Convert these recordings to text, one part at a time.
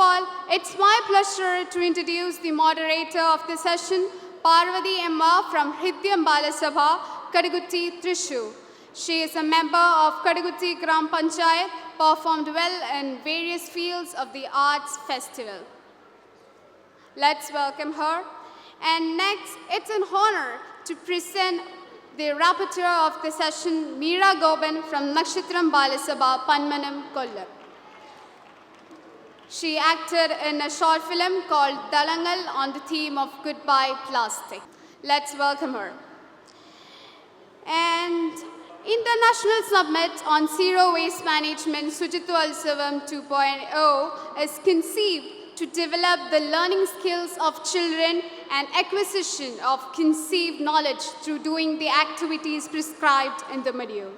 all, it's my pleasure to introduce the moderator of the session, Parvathy.M.R from Hridhyam Balasabha, Kadukutty, Thrissur. She is a member of Kadukutty Gram Panchayat, performed well in various fields of the arts festival. Let's welcome her. And next, it's an honor to present the rapporteur of the session, Meera Gopan from Nakshatra Balasabha, Panmana, Kollam. She acted in a short film called Dalangal on the theme of Goodbye Plastic. Let's welcome her. And International Summit on Zero Waste Management Shujitwotsavam 2.0 is conceived to develop the learning skills of children and acquisition of conceived knowledge through doing the activities prescribed in the module.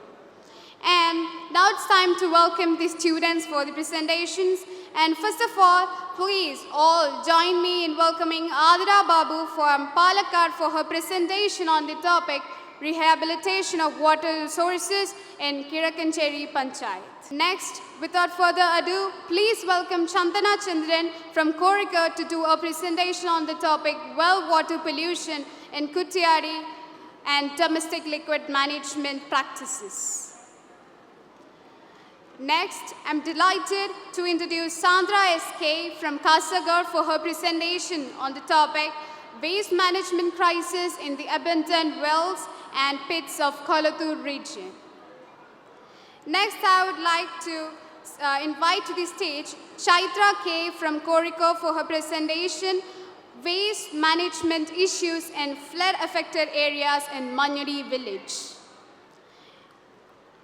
And now it's time to welcome the students for the presentations. And first of all, please all join me in welcoming Athira Babu from Palakakd for her presentation on the topic Rehabilitation of Water Resources in Kizhakkancheri Panchayat. Next, without further ado, please welcome Chandran from Kozhikode to do a presentation on the topic well water pollution in Kuttyadi and domestic liquid management practices. Next, I'm delighted to introduce Sandra.S.K from Kasaragod for her presentation on the topic Waste Management Crisis in the Abandoned Wells and Pits of Kolathur region. Next, I would like to invite to the stage Chaithra.K from Kozhikode for her presentation Waste Management Issues in Flood-Affected Areas in Manyadi village.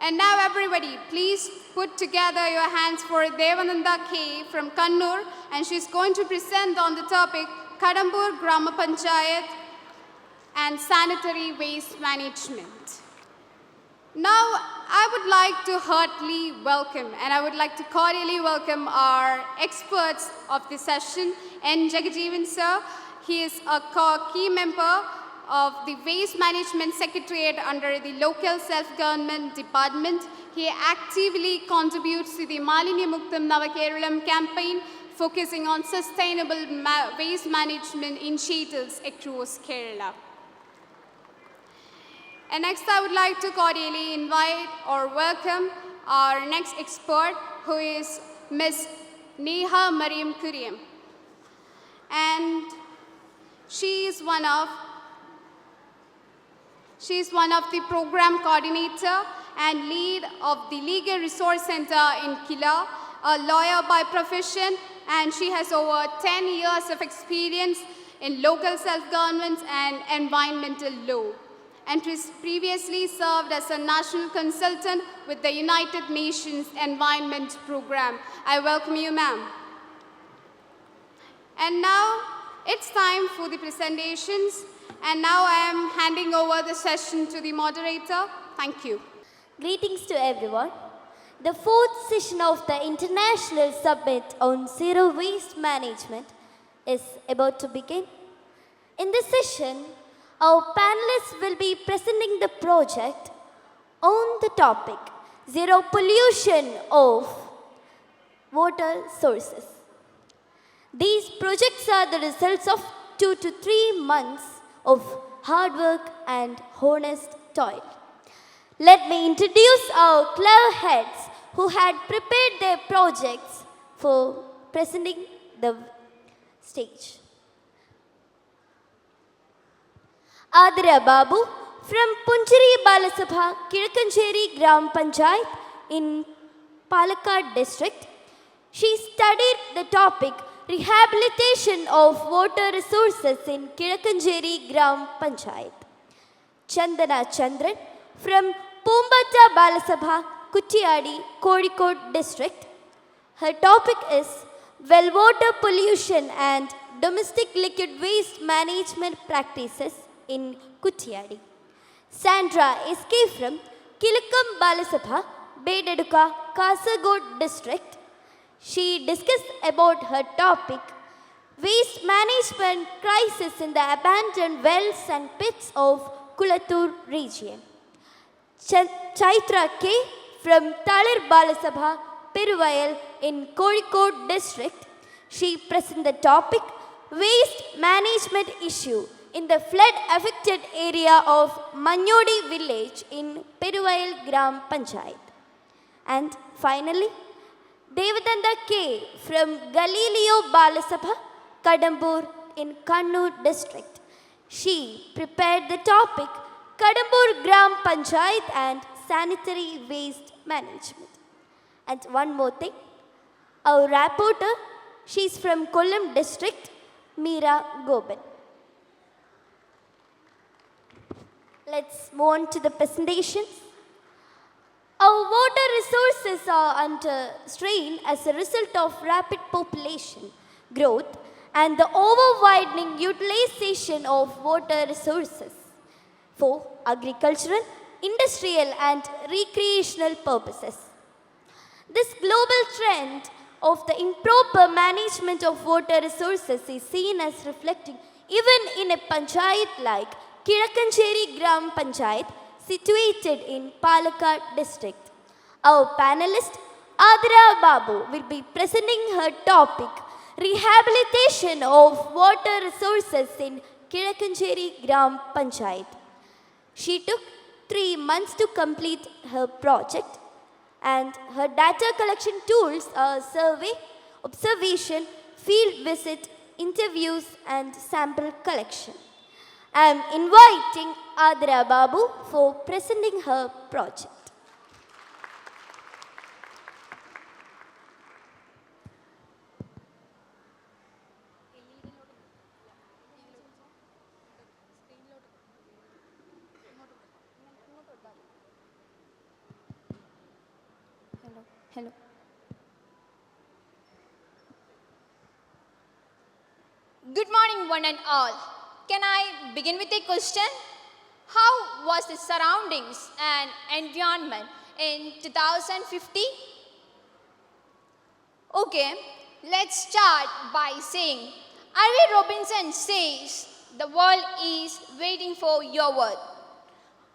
And now everybody, please put together your hands for Devananda K from Kannur, and she's going to present on the topic Kadambur Grama Panchayat and sanitary waste management. Now, I would like to heartily welcome, and I would like to cordially welcome our experts of the session, N. Jagajeevan sir. He is a key member of the Waste Management Secretariat under the Local Self-Government Department. He actively contributes to the Malinya Muktam Navakeralam campaign, focusing on sustainable waste management initiatives across Kerala. And next, I would like to cordially invite or welcome our next expert, who is Ms. Neha Mariam Kuriam. And she is one of the program coordinator and lead of the Legal Resource Center in Kila, a lawyer by profession, and she has over 10 years of experience in local self-government and environmental law, and previously served as a national consultant with the United Nations Environment Program. I welcome you, ma'am. And now it's time for the presentations. And now I am handing over the session to the moderator. Thank you. Greetings to everyone. The fourth session of the International Summit on Zero Waste Management is about to begin. In this session, our panelists will be presenting the project on the topic Zero Pollution of Water Sources. These projects are the results of 2 to 3 months of hard work and honest toil. Let me introduce our clever heads who had prepared their projects for presenting the stage. Athira Babu from Punchiri Balasabha, Kizhakkancheri Gram Panchayat in Palakakd district. She studied the topic Rehabilitation of Water Resources in Kizhakkancheri Gram Panchayat. Chandana Chandran from Poombatta Balasabha, Kuttiyadi, Kozhikode district. Her topic is well water pollution and domestic liquid waste management practices in Kuttyadi. Sandra.S.K from Kilukkam Balasabha, Bedaduka, Kasaragod district. She discussed about her topic, waste management crisis in the abandoned wells and pits of Kolathur region. Chaithra.K from Talir Balasabha, Peruvayal in Kozhikode district. She presents the topic Waste Management Issue in the flood-affected area of Manyodi village in Peruvayal Gram Panchayat. And finally, K from Galileo Balasabha, Kadambur in Kannur district. She prepared the topic Kadambur Gram Panchayat and Sanitary Waste Management. And one more thing, our rapporteur, she's from Kollam district, Meera Gopan. Let's move on to the presentations. Our water resources are under strain as a result of rapid population growth and the over-widening utilization of water resources for agricultural, industrial and recreational purposes. This global trend of the improper management of water resources is seen as reflecting even in a panchayat like Kizhakkancheri Gram Panchayat situated in Palakakd district. Our panelist Athira Babu will be presenting her topic Rehabilitation of Water Resources in Kizhakkancheri Gram Panchayat. She took 3 months to complete her project and her data collection tools are survey, observation, field visit, interviews and sample collection. I am inviting Athira Babu for presenting her project. Hello. Good morning, one and all. Can I begin with a question? How was the surroundings and environment in 2050? Okay, let's start by saying, R.V. Robinson says, the world is waiting for your word.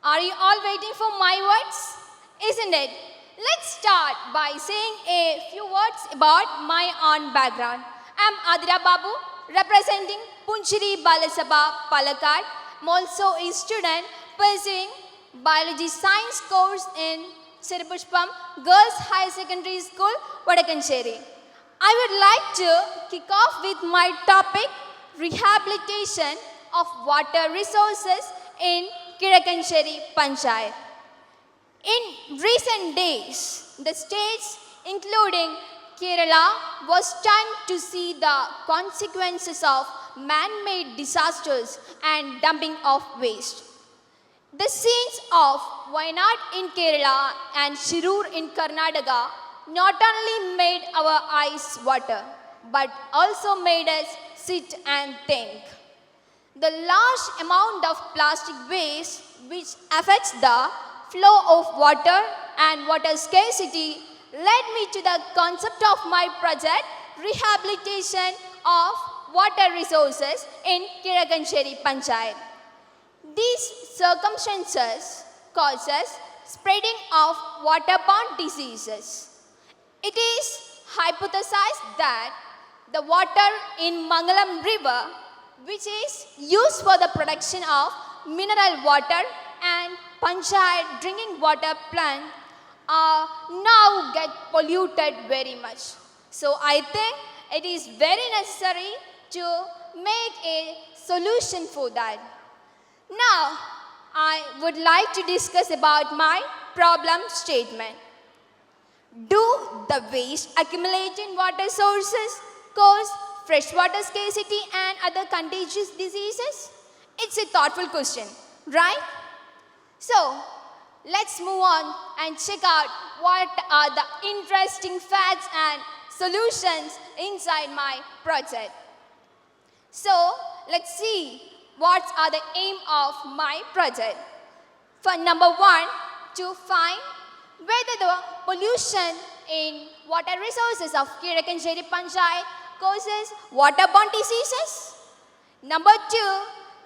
Are you all waiting for my words? Isn't it? Let's start by saying a few words about my own background. I am Athira Babu, representing Punchiri, Balasabha, Palakakd. I'm also a student pursuing biology science course in Siripushpam Girls High Secondary School, Vadakkancheri. I would like to kick off with my topic, Rehabilitation of Water Resources in Kizhakkancheri Panchayat. In recent days, the states, including Kerala, was stunned to see the consequences of man-made disasters and dumping of waste. The scenes of Wayanad in Kerala and Shirur in Karnataka not only made our eyes water, but also made us sit and think. The large amount of plastic waste which affects the flow of water and water scarcity led me to the concept of my project, Rehabilitation of Water Resources in Kizhakkancheri Panchayat. These circumstances causes spreading of waterborne diseases. It is hypothesized that the water in Mangalam river, which is used for the production of mineral water and Panchayat drinking water plant, now get polluted very much. So I think it is very necessary to make a solution for that. Now, I would like to discuss about my problem statement. Do the waste accumulate in water sources cause freshwater scarcity and other contagious diseases? It's a thoughtful question, right? So, let's move on and check out what are the interesting facts and solutions inside my project. So, let's see what are the aim of my project. For number one, to find whether the pollution in water resources of Kizhakkancheri Panchayat causes waterborne diseases. Number two,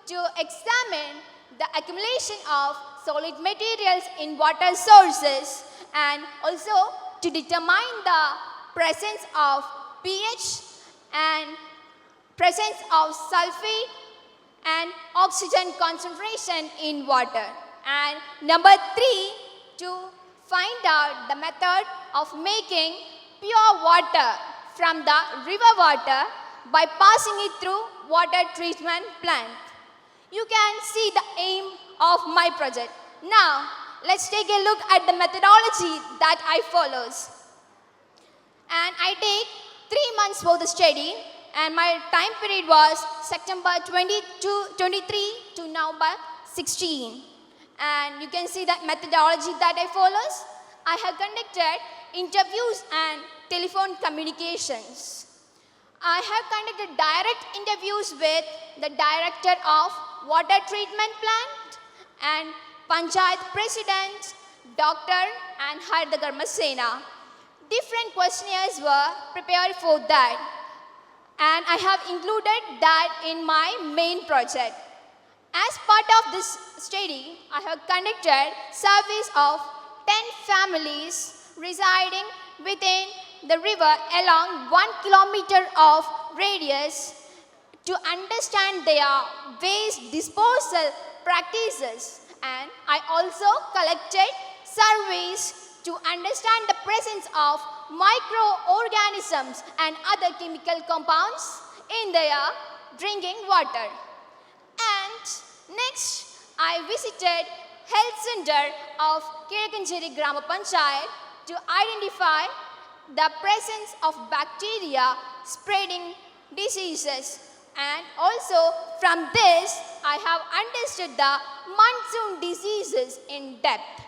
to examine the accumulation of solid materials in water sources and also to determine the presence of pH and presence of sulfate and oxygen concentration in water. And number 3, to find out the method of making pure water from the river water by passing it through water treatment plant. You can see the aim of my project. Now, let's take a look at the methodology that I follows. And I take 3 months for the study, and my time period was September 23 to November 16. And you can see that methodology that I follows. I have conducted interviews and telephone communications. I have conducted direct interviews with the director of water treatment plant and Panchayat president, Dr. and Hridhyam. Different questionnaires were prepared for that, and I have included that in my main project. As part of this study, I have conducted surveys of 10 families residing within the river along 1 kilometer of radius to understand their waste disposal practices, and I also collected surveys to understand the presence of microorganisms and other chemical compounds in their drinking water. And next, I visited health center of Kizhakkancheri Grama Panchayat to identify the presence of bacteria spreading diseases. And also from this, I have understood the monsoon diseases in depth.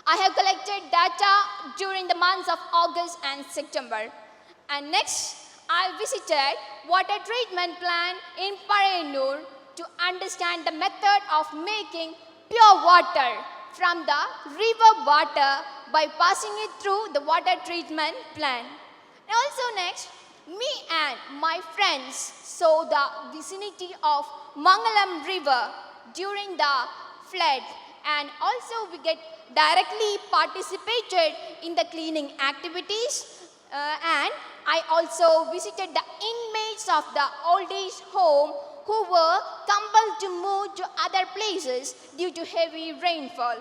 I have collected data during the months of August and September. And next, I visited water treatment plant in Parayanur to understand the method of making pure water from the river water by passing it through the water treatment plant. And also next, me and my friends saw the vicinity of Mangalam river during the flood, and also we get directly participated in the cleaning activities, and I also visited the inmates of the old age home who were compelled to move to other places due to heavy rainfall.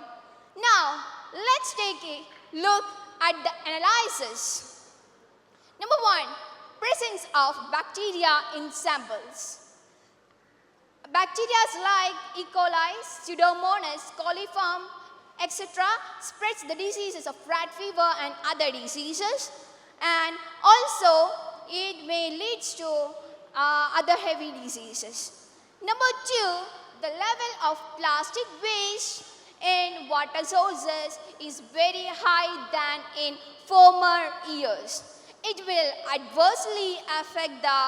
Now, let's take a look at the analysis. Number 1, presence of bacteria in samples. Bacteria like E. coli, Pseudomonas, coliform, etc. spreads the diseases of rat fever and other diseases, and also it may lead to other heavy diseases. Number 2, the level of plastic waste in water sources is very high than in former years. It will adversely affect the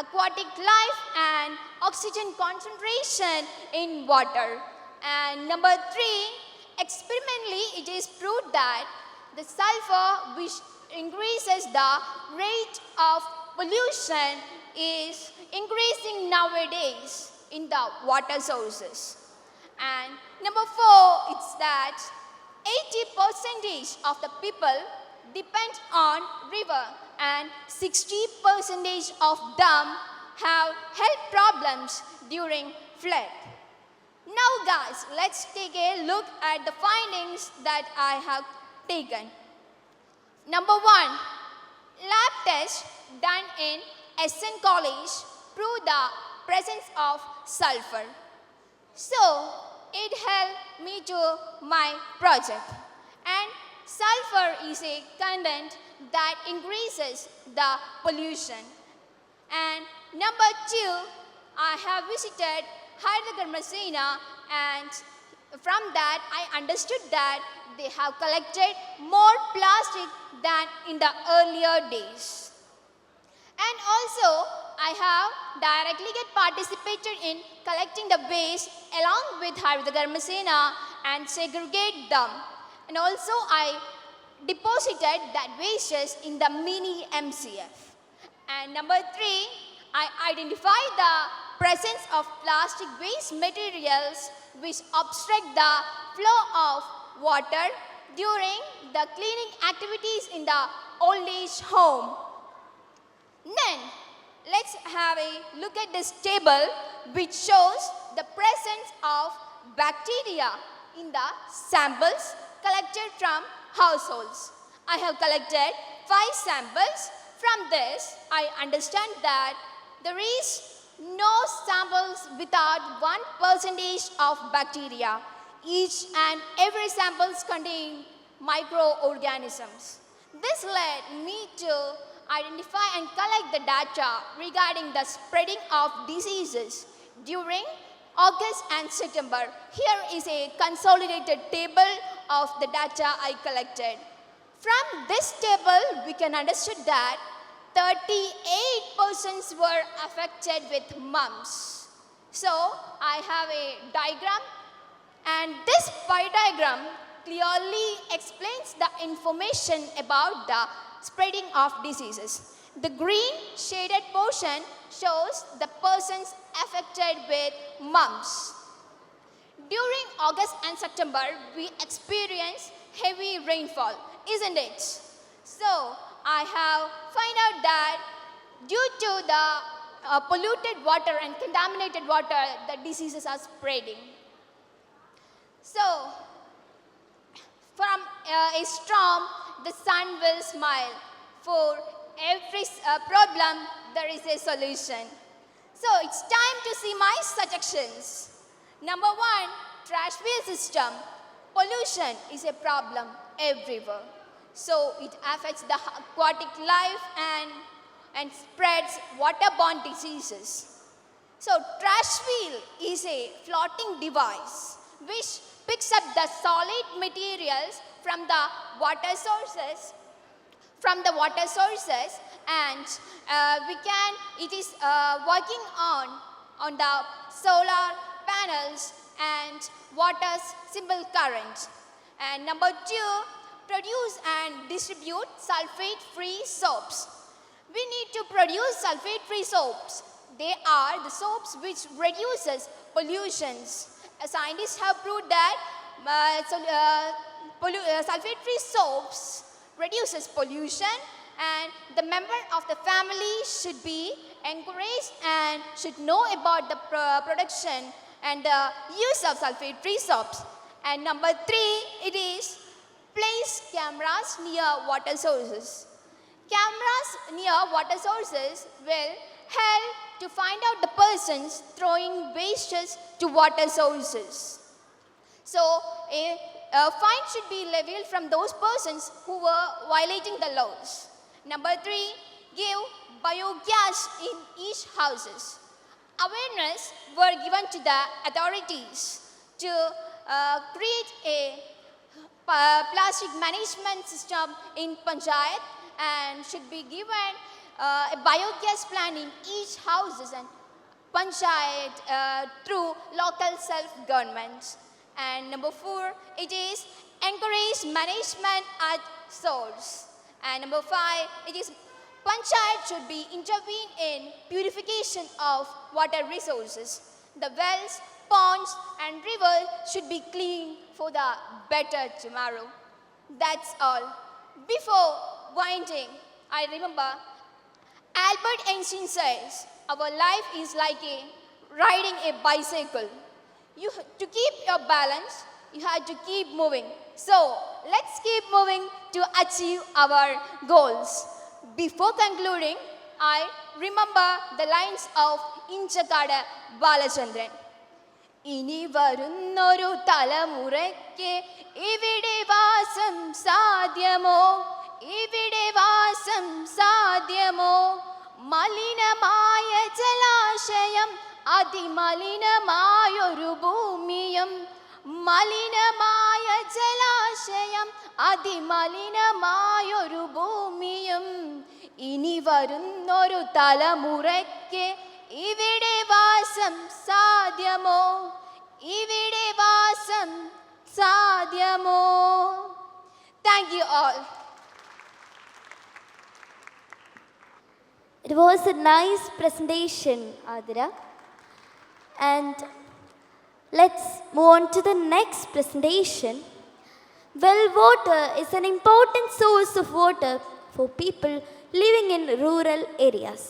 aquatic life and oxygen concentration in water. And number 3, experimentally it is proved that the sulfur, which increases the rate of pollution, is increasing nowadays in the water sources. And number 4, it's that 80% of the people depend on river, and 60% of them have health problems during flood. Now guys, let's take a look at the findings that I have taken. Number 1, lab test done in SN College proved the presence of sulfur. So, it helped me to my project. And sulfur is a content that increases the pollution. And number 2, I have visited Hridhyam, and from that I understood that they have collected more plastic than in the earlier days. And also, I have directly participated in collecting the waste along with Hridhyam and segregate them. And also, I deposited that wastes in the mini MCF. And number 3, I identified the presence of plastic waste materials which obstruct the flow of water during the cleaning activities in the old age home. Then, let's have a look at this table which shows the presence of bacteria in the samples collected from households. I have collected 5 samples. From this, I understand that there is no samples without 1% of bacteria. Each and every samples contain microorganisms. This led me to identify and collect the data regarding the spreading of diseases during August and September. Here is a consolidated table of the data I collected. From this table, we can understand that 38 persons were affected with mumps. So, I have a diagram, and this pie diagram clearly explains the information about the spreading of diseases. The green shaded portion shows the persons affected with mumps. During August and September, we experienced heavy rainfall, isn't it? So, I have found out that due to the polluted water and contaminated water, the diseases are spreading. So, from a storm, the sun will smile. For every problem, there is a solution. So, it's time to see my suggestions. Number 1, trash wheel system. Pollution is a problem everywhere. So, it affects the aquatic life and spreads waterborne diseases. So, trash wheel is a floating device which picks up the solid materials from the water sources and it is working on the solar panels and water's simple current. And number 2, produce and distribute sulfate-free soaps. We need to produce sulfate-free soaps. They are the soaps which reduces pollutions. Scientists have proved that sulfate-free soaps reduces pollution, and the member of the family should be encouraged and should know about the production and the use of sulfate-free soaps. And number 3, it is place cameras near water sources. Cameras near water sources will help to find out the persons throwing wastes to water sources. So, a fine should be levied from those persons who were violating the laws. Number 3, give biogas in each houses. Awareness were given to the authorities to create a plastic management system in Panchayat and should be given a biogas plant in each houses and Panchayat through local self-government. And number 4, it is encourage management at source. And number 5, it is Panchayat should be intervene in purification of water resources. The wells, ponds and rivers should be clean for the better tomorrow. That's all. Before winding, I remember Albert Einstein says, our life is like riding a bicycle. To keep your balance, you have to keep moving. So, let's keep moving to achieve our goals. Before concluding, I remember the lines of Inchakada Balachandran. ഇനി വരുന്നൊരു തലമുറയ്ക്ക് ഇവിടെ വാസം സാധ്യമോ ഇവിടെ വാസം സാധ്യമോ മലിനമായ ജലാശയം അതിമലിനമായൊരു ഭൂമിയും മലിനമായ ജലാശയം അതിമലിനമായൊരു ഭൂമിയും ഇനി വരുന്നൊരു തലമുറയ്ക്ക് ഇവിടെ വാസം സാധ്യമോ ഇവിടെ വാസം സാധ്യമോ. Thank you all. It was a nice presentation, Athira. And let's move on to the next presentation. Well water is an important source of water for people living in rural areas.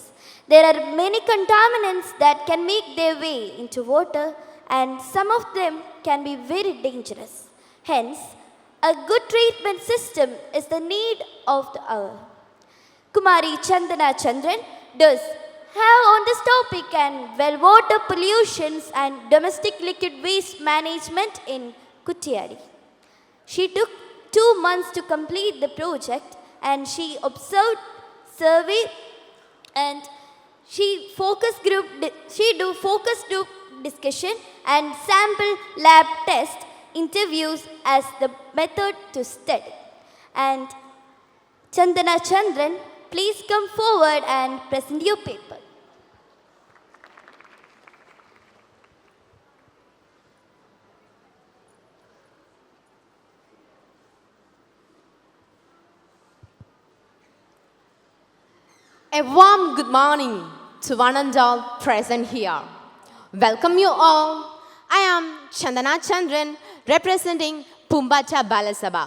There are many contaminants that can make their way into water, and some of them can be very dangerous. Hence, a good treatment system is the need of the hour. Kumari Chandana Chandran does have on this topic and well water pollutions and domestic liquid waste management in Kuttiyadi. She took 2 months to complete the project, and she observed, survey, and she do focus group discussion and sample lab test interviews as the method to study. And Chandana Chandran, please come forward and present your paper. A warm good morning to one and all present here. Welcome you all. I am Chandana Chandran, representing Poombatta Balasabha.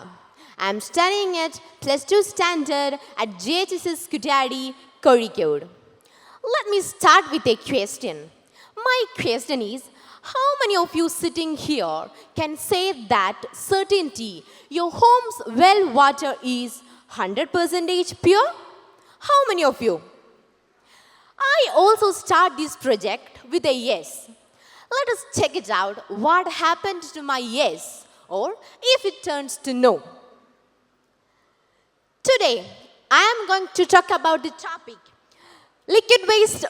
I am studying at +2 standard at GHSS Kuttyadi, Kozhikode. Let me start with a question. My question is, how many of you sitting here can say that certainty your home's well water is 100% pure? How many of you? I also start this project with a yes. Let us check it out what happened to my yes, or if it turns to no. Today, I am going to talk about the topic liquid waste,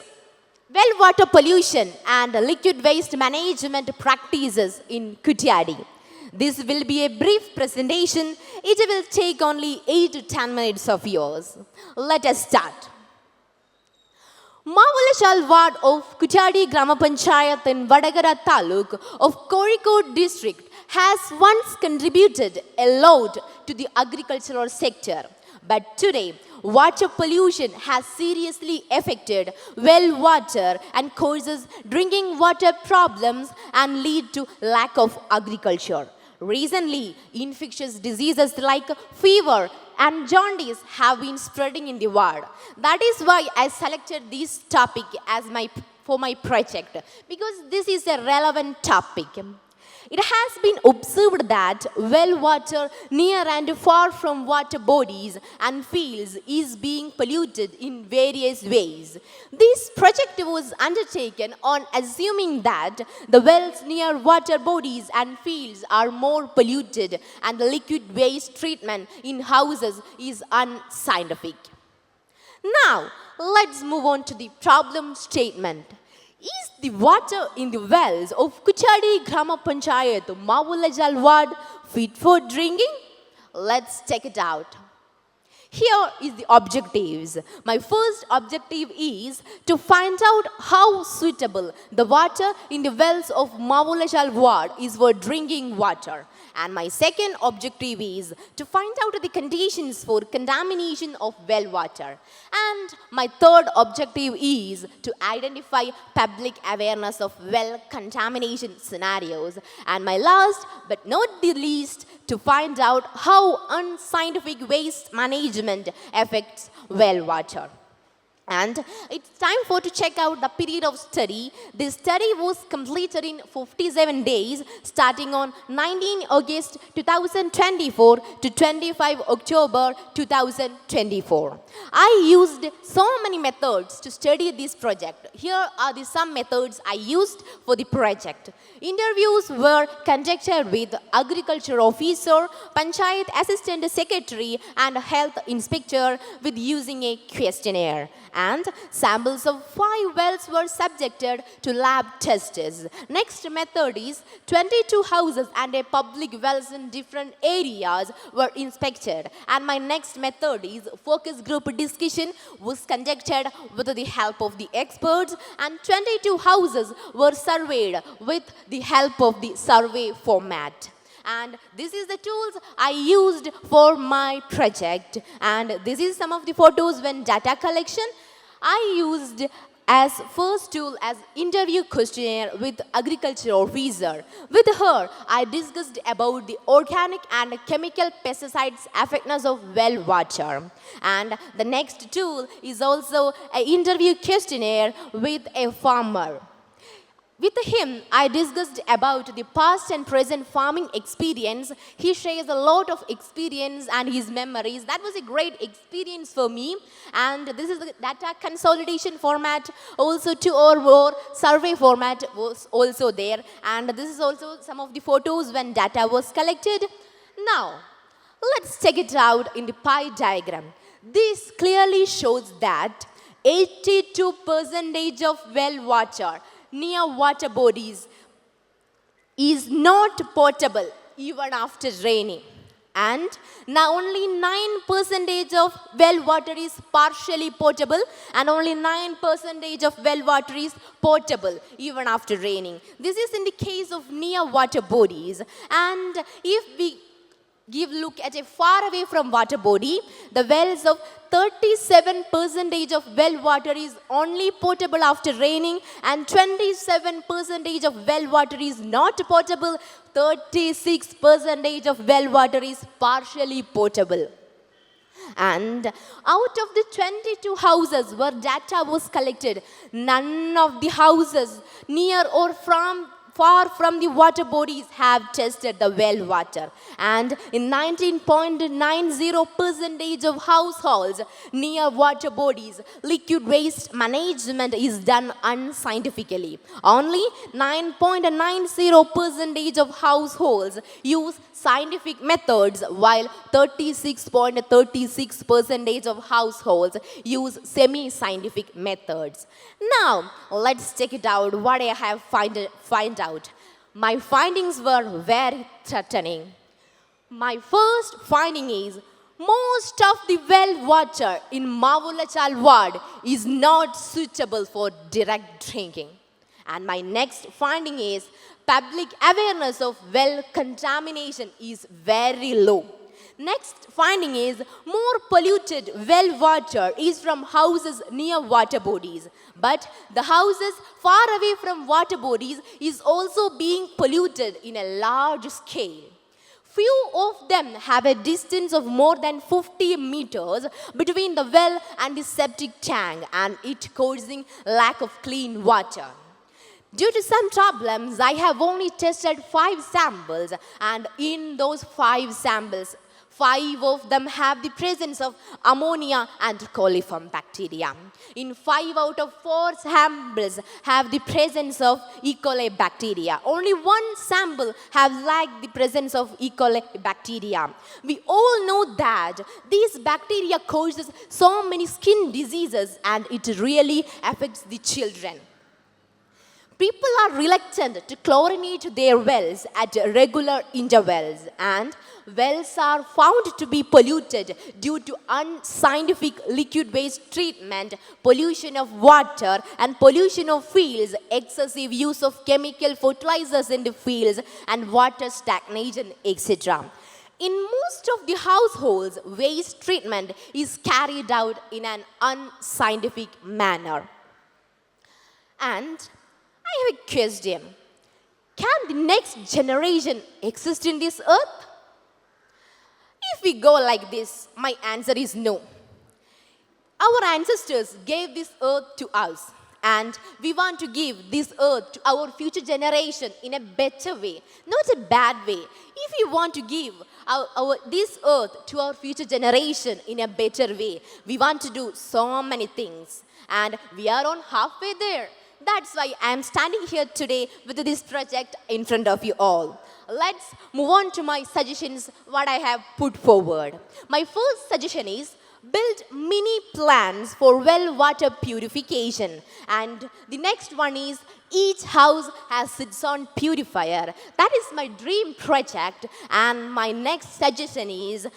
well water pollution and liquid waste management practices in Kuttyadi. This will be a brief presentation. It will take only 8 to 10 minutes of yours. Let us start. Mavulashal ward of Kuttyadi Grama Panchayat in Vadagara Taluk of Kozhikode district has once contributed a lot to the agricultural sector. But today, water pollution has seriously affected well water and causes drinking water problems and lead to lack of agriculture. Recently, infectious diseases like fever and jaundice have been spreading in the world. That is why I selected this topic as for my project, because this is a relevant topic. It has been observed that well water near and far from water bodies and fields is being polluted in various ways. This project was undertaken on assuming that the wells near water bodies and fields are more polluted and the liquid waste treatment in houses is unscientific. Now, let's move on to the problem statement. Is the water in the wells of Kuttyadi Grama Panchayat Mavulajal ward fit for drinking? Let's check it out. Here is the objectives. My first objective is to find out how suitable the water in the wells of Mavulajal ward is for drinking water. And my second objective is to find out the conditions for contamination of well water. And my third objective is to identify public awareness of well contamination scenarios. And my last but not the least, to find out how unscientific waste management affects well water. And it's time to check out the period of study. This study was completed in 57 days, starting on 19 August 2024 to 25 October 2024. I used so many methods to study this project. Here are some methods I used for the project. Interviews were conducted with agriculture officer, Panchayat assistant secretary and health inspector with using a questionnaire. And samples of 5 wells were subjected to lab tests. Next method is 22 houses and a public wells in different areas were inspected. And my next method is focus group discussion was conducted with the help of the experts, and 22 houses were surveyed with the help of the survey format. And this is the tools I used for my project. And this is some of the photos when data collection. I used as first tool as interview questionnaire with agriculture officer. With her, I discussed about the organic and chemical pesticides effectiveness of well water. And the next tool is also an interview questionnaire with a farmer. With him, I discussed about the past and present farming experience. He shares a lot of experience and his memories. That was a great experience for me. And this is the data consolidation format. Also, 2 or more survey format was also there. And this is also some of the photos when data was collected. Now, let's check it out in the pie diagram. This clearly shows that 82% of well water near water bodies is not potable even after raining. And now only 9% of well water is partially potable and only 9% of well water is potable even after raining. This is in the case of near water bodies. And if we look at a far away from water body, the wells of 37% of well water is only potable after raining and 27% of well water is not potable, 36% of well water is partially potable. And out of the 22 houses where data was collected, none of the houses near or far from the water bodies have tested the well water. And in 19.90% of households near water bodies, liquid waste management is done unscientifically. Only 9.90% of households use scientific methods, while 36.36% of households use semi-scientific methods. Now, let's check it out what I have find out. My findings were very threatening. My first finding is most of the well water in Mavulachal ward is not suitable for direct drinking. And my next finding is public awareness of well contamination is very low. Next finding is more polluted well water is from houses near water bodies. But the houses far away from water bodies is also being polluted in a large scale. Few of them have a distance of more than 50 meters between the well and the septic tank, and it causing lack of clean water. Due to some problems, I have only tested 5 samples, and in those 5 samples, 5 of them have the presence of ammonia and coliform bacteria. In 5 out of 4 samples have the presence of E. coli bacteria. Only 1 sample have lacked the presence of E. coli bacteria. We all know that these bacteria causes so many skin diseases and it really affects the children. People are reluctant to chlorinate their wells at regular intervals, and wells are found to be polluted due to unscientific liquid waste treatment, pollution of water and pollution of fields, excessive use of chemical fertilizers in the fields and water stagnation, etc. In most of the households, waste treatment is carried out in an unscientific manner. And I have a question. Can the next generation exist in this earth? If we go like this, my answer is no. Our ancestors gave this earth to us, and we want to give this earth to our future generation in a better way, not a bad way. If we want to give this earth to our future generation in a better way, we want to do so many things, and we are on halfway there. That's why I am standing here today with this project in front of you all. Let's move on to my suggestions, what I have put forward. My first suggestion is build mini plants for well water purification. And the next one is each house has its own purifier. That is my dream project. And my next suggestion is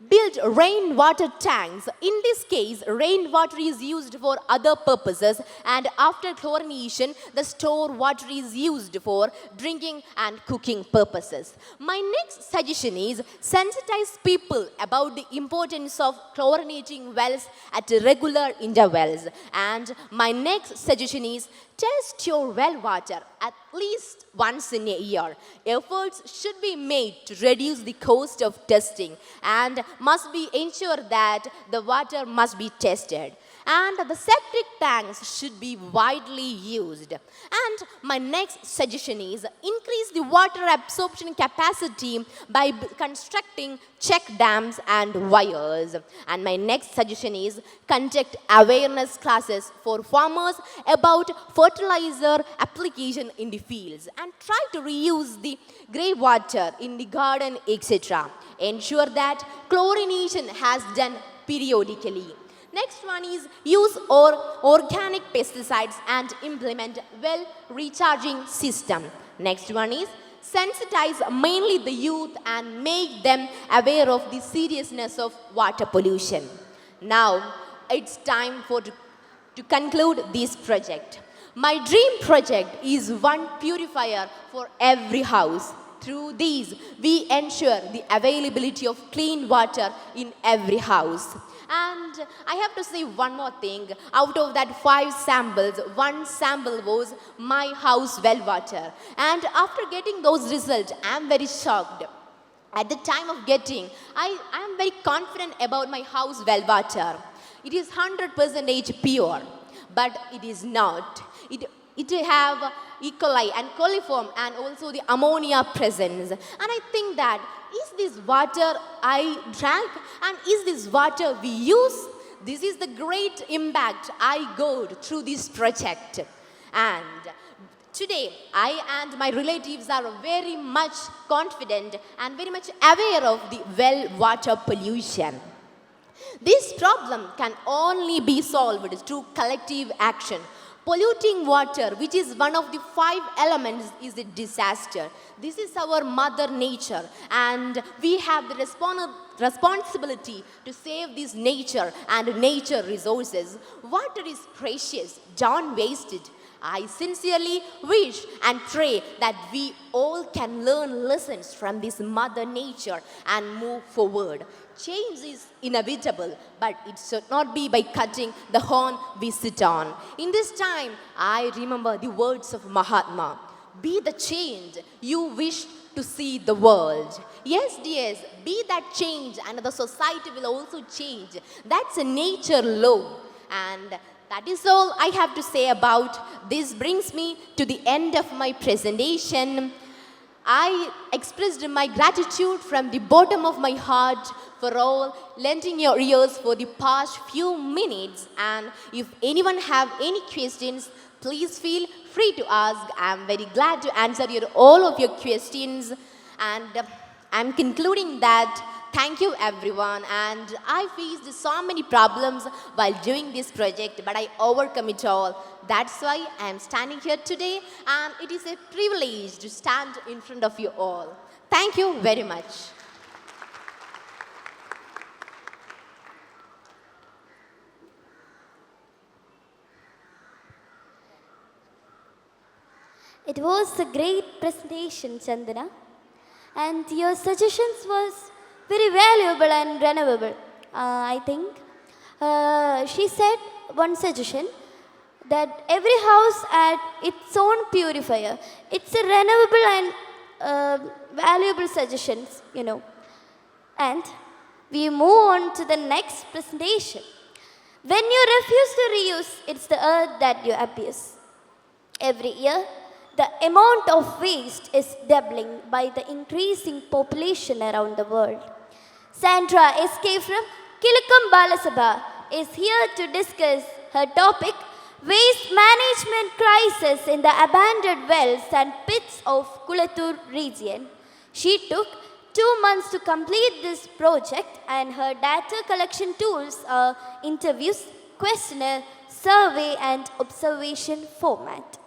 build rainwater tanks. In this case, rainwater is used for other purposes, and after chlorination, the stored water is used for drinking and cooking purposes. My next suggestion is sensitize people about the importance of chlorinating wells at regular intervals. And my next suggestion is test your well water at least once in a year. Efforts should be made to reduce the cost of testing and must be ensured that the water must be tested. And the septic tanks should be widely used. And my next suggestion is increase the water absorption capacity by constructing check dams and wires. And my next suggestion is conduct awareness classes for farmers about fertilizer application in the fields and try to reuse the grey water in the garden, etc. Ensure that chlorination has done periodically. Next one is use organic pesticides and implement well recharging system. Next one is sensitize mainly the youth and make them aware of the seriousness of water pollution. Now it's time to conclude this project. My dream project is one purifier for every house. Through these, we ensure the availability of clean water in every house. And I have to say one more thing. Out of that 5 samples, 1 sample was my house well water. And after getting those results, I am very shocked. At the time of getting, I am very confident about my house well water. It is 100% pure, but it is not. It have E. coli and coliform and also the ammonia presence. And I think that is this water I drank and is this water we use? This is the great impact I got through this project. And today, I and my relatives are very much confident and very much aware of the well water pollution. This problem can only be solved through collective action. Polluting water, which is one of the 5 elements, is a disaster. This is our mother nature, and we have the responsibility to save this nature and nature resources. Water is precious, don't waste it. I sincerely wish and pray that we all can learn lessons from this mother nature and move forward. Change is inevitable, but it should not be by cutting the horn we sit on. In this time, I remember the words of Mahatma. Be the change you wish to see the world. Yes, dears, be that change and the society will also change. That's a nature law. And that is all I have to say about this. Brings me to the end of my presentation. I expressed my gratitude from the bottom of my heart for all lending your ears for the past few minutes. And if anyone have any questions, please feel free to ask. I'm very glad to answer all of your questions. And I'm concluding that. Thank you everyone, and I faced so many problems while doing this project, but I overcome it all. That's why I am standing here today, and it is a privilege to stand in front of you all. Thank you very much. It was a great presentation, Chandana, and your suggestions was very valuable and renewable. I think she said one suggestion that every house had its own purifier. It's a renewable and valuable suggestions, you know. And we move on to the next presentation. When you refuse to reuse, it's the earth that you abuse. Every year, the amount of waste is doubling by the increasing population around the world. Sandra.S.K from Kilukkam, Balasabha is here to discuss her topic, Waste Management Crisis in the Abandoned Wells and Pits of Kolathur region. She took 2 months to complete this project, and her data collection tools are interviews, questionnaire, survey and observation format.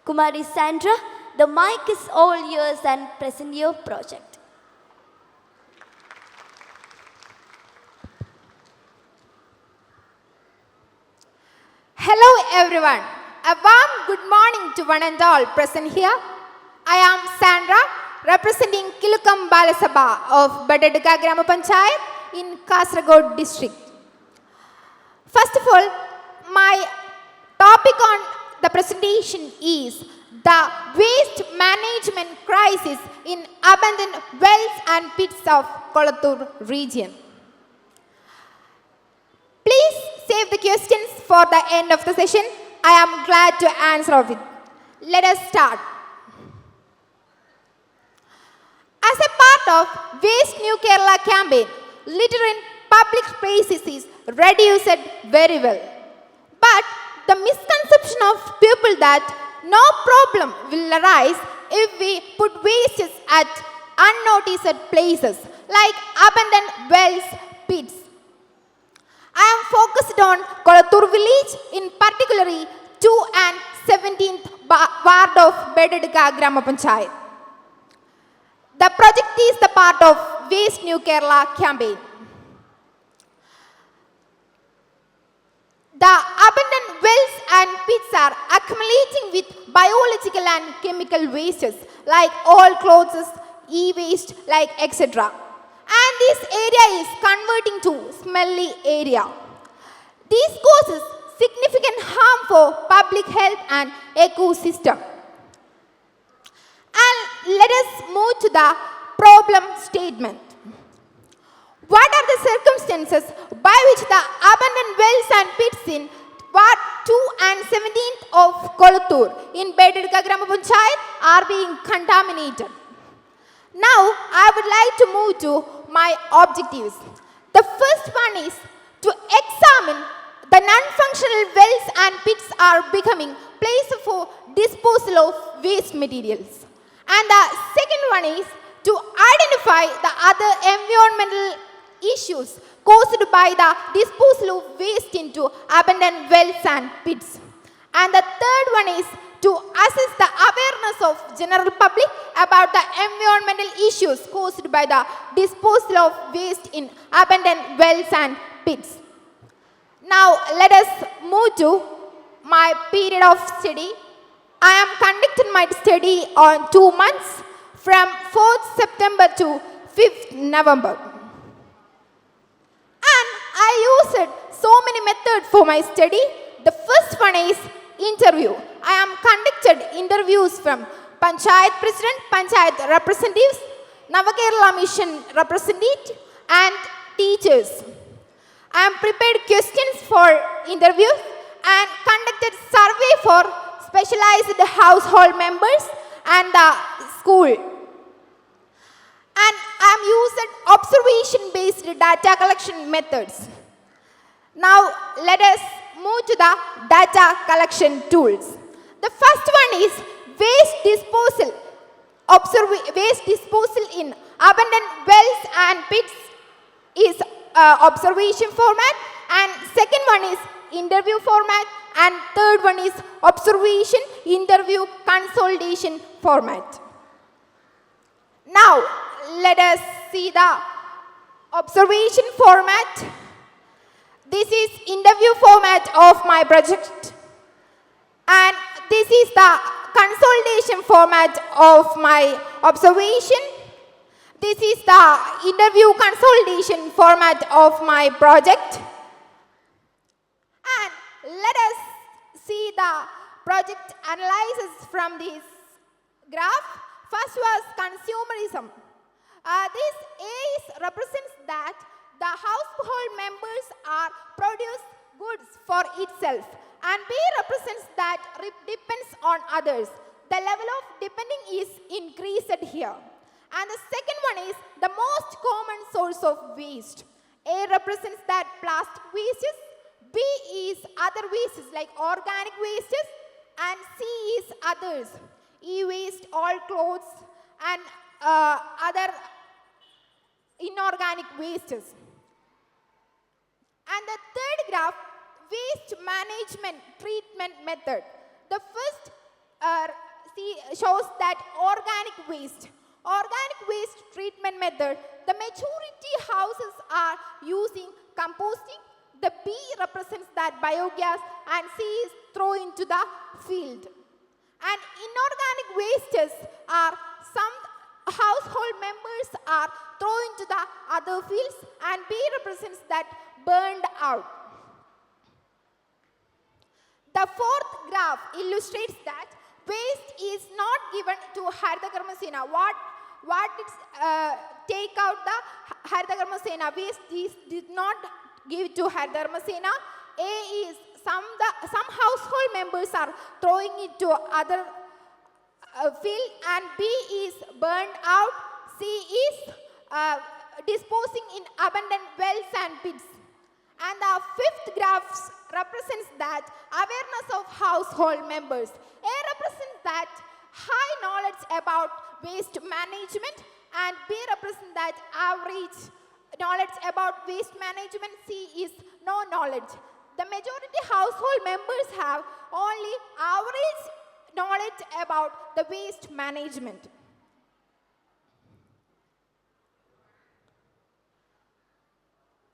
Kumari Sandra, the mic is all yours and present your project. Hello everyone. A warm good morning to one and all present here. I am Sandra, representing Kilukkam Balasabha of Bedaduka Panchayat in Kasaragod district. First of all, my topic on the presentation is the waste management crisis in abandoned wells and pits of Kolathur region. Please save the questions for the end of the session. I am glad to answer of it. Let us start. As a part of Waste New Kerala campaign, litter in public places is reduced very well. But the misconception of people that no problem will arise if we put wastes at unnoticed places like abandoned wells, pits. I am focused on Kolathur village, in particularly 2 and 17th ward of Bedaduka Panchayat. The project is the part of Waste New Kerala campaign. The abandoned wells and pits are accumulating with biological and chemical wastes like old clothes, e-waste, like etc. And this area is converting to smelly area. This causes significant harm for public health and ecosystem. And let us move to the problem statement. What are the circumstances by which the abandoned wells and pits in Ward 2 and 17th of Kolathur in Bedaduka Panchayat are being contaminated? Now, I would like to move to my objectives. The first one is to examine the non-functional wells and pits are becoming places for disposal of waste materials. And the second one is to identify the other environmental issues caused by the disposal of waste into abandoned wells and pits. And the third one is to assess the awareness of general public about the environmental issues caused by the disposal of waste in abandoned wells and pits. Now let us move to my period of study. I am conducting my study on 2 months from 4th September to 5th November. And I used so many methods for my study. The first one is interview. I am conducted interviews from Panchayat President, Panchayat representatives, Navakerala Mission representative and teachers. I am prepared questions for interviews and conducted survey for specialized household members and the school. And I am used observation-based data collection methods. Now let us move to the data collection tools. The first one is waste disposal. Waste disposal in abandoned wells and pits is observation format, and second one is interview format, and third one is observation, interview, consolidation format. Now let us see the observation format. This is interview format of my project, and this is the consolidation format of my observation. This is the interview consolidation format of my project. And let us see the project analysis from this graph. First was consumerism. This A represents that the household members are produce goods for itself, and B represents that it depends on others. The level of depending is increased here. And the second one is the most common source of waste. A represents that plastic wastes, B is other wastes like organic wastes, and C is others, e-waste, all clothes, and other inorganic wastes. And the third graph, waste management treatment method. The first shows that organic waste. Organic waste treatment method, the majority houses are using composting, The B represents that biogas and C is thrown into the field. And inorganic wastes are some household members are thrown into the other fields, and B represents that burned out. The fourth graph illustrates that waste is not given to Hridhyam. What it's take out the Hridhyam waste is did not give to Hridhyam. A is some household members are throwing it to other field, and B is burned out. C is disposing in abandoned wells and pits. And the fifth graph represents that awareness of household members. A represents that high knowledge about waste management, and B represents that average knowledge about waste management. C is no knowledge. The majority household members have only average knowledge about the waste management.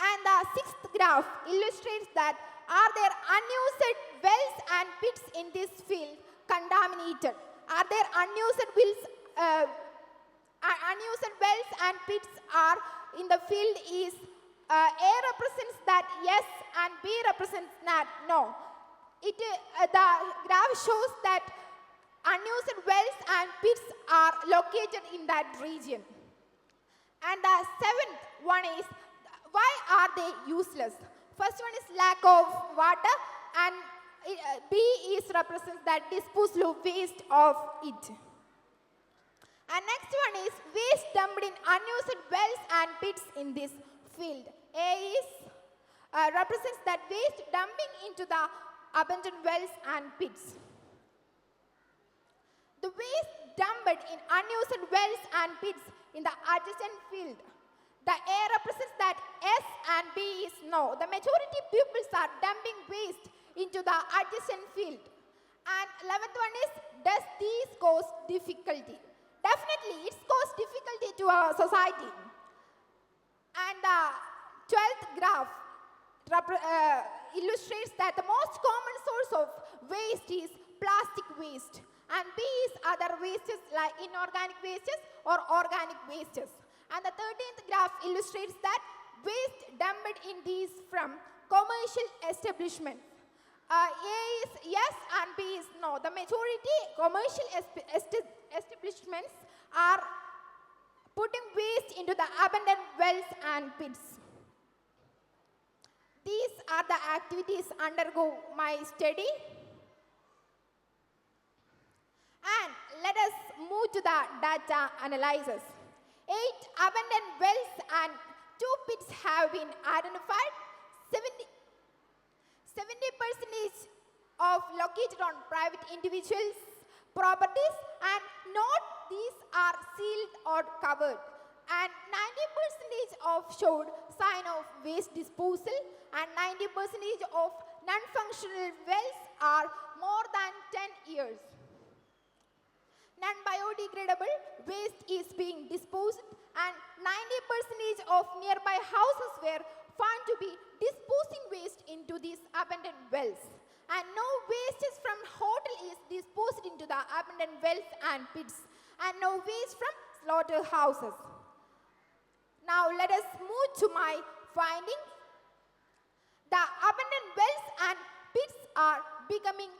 And the sixth graph illustrates that are there unused wells and pits in this field contaminated? Are there unused wells and pits are in the field is A represents that yes and B represents that no. The graph shows that unused wells and pits are located in that region. And the seventh one is why are they useless? First one is lack of water, and B is represents that disposal of waste of it. And next one is waste dumped in unused wells and pits in this field. A is represents that waste dumping into the abandoned wells and pits. The waste dumped in unused wells and pits in the adjacent field. The A represents that yes and B is no. The majority pupils are dumping waste into the adjacent field. And 11th one is, does these cause difficulty? Definitely, it causes difficulty to our society. And the 12th graph illustrates that the most common source of waste is plastic waste. And B is other wastes like inorganic wastes or organic wastes. And the 13th graph illustrates that waste dumped in these from commercial establishments. A is yes and B is no. The majority commercial establishments are putting waste into the abandoned wells and pits. These are the activities undergo my study. And let us move to the data analysis. 8 abandoned wells and 2 pits have been identified. 70% of located on private individuals' properties, and not these are sealed or covered. And 90% of showed sign of waste disposal, and 90% of non-functional wells are more than 10 years. Non-biodegradable waste is being disposed, and 90% of nearby houses were found to be disposing waste into these abandoned wells. And no waste from hotel is disposed into the abandoned wells and pits, and no waste from slaughterhouses. Now let us move to my findings. The abandoned wells and pits are becoming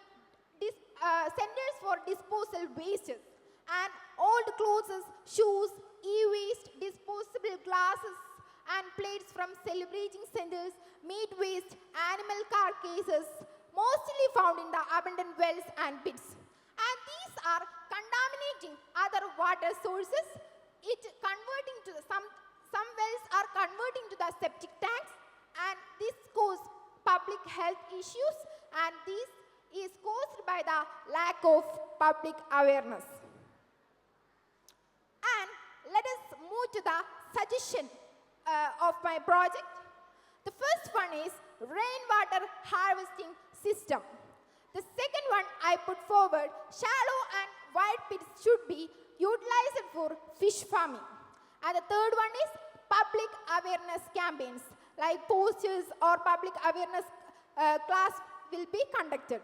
centers for disposal wastes, and old clothes, shoes, e-waste, disposable glasses and plates from celebrating centers, meat waste, animal carcasses, mostly found in the abandoned wells and pits. And these are contaminating other water sources. Some wells are converting to the septic tanks, and this causes public health issues, and this is caused by the lack of public awareness. And let us move to the suggestion of my project. The first one is rainwater harvesting system. The second one I put forward, shallow and wide pits should be utilized for fish farming. And the third one is public awareness campaigns like posters or public awareness class will be conducted.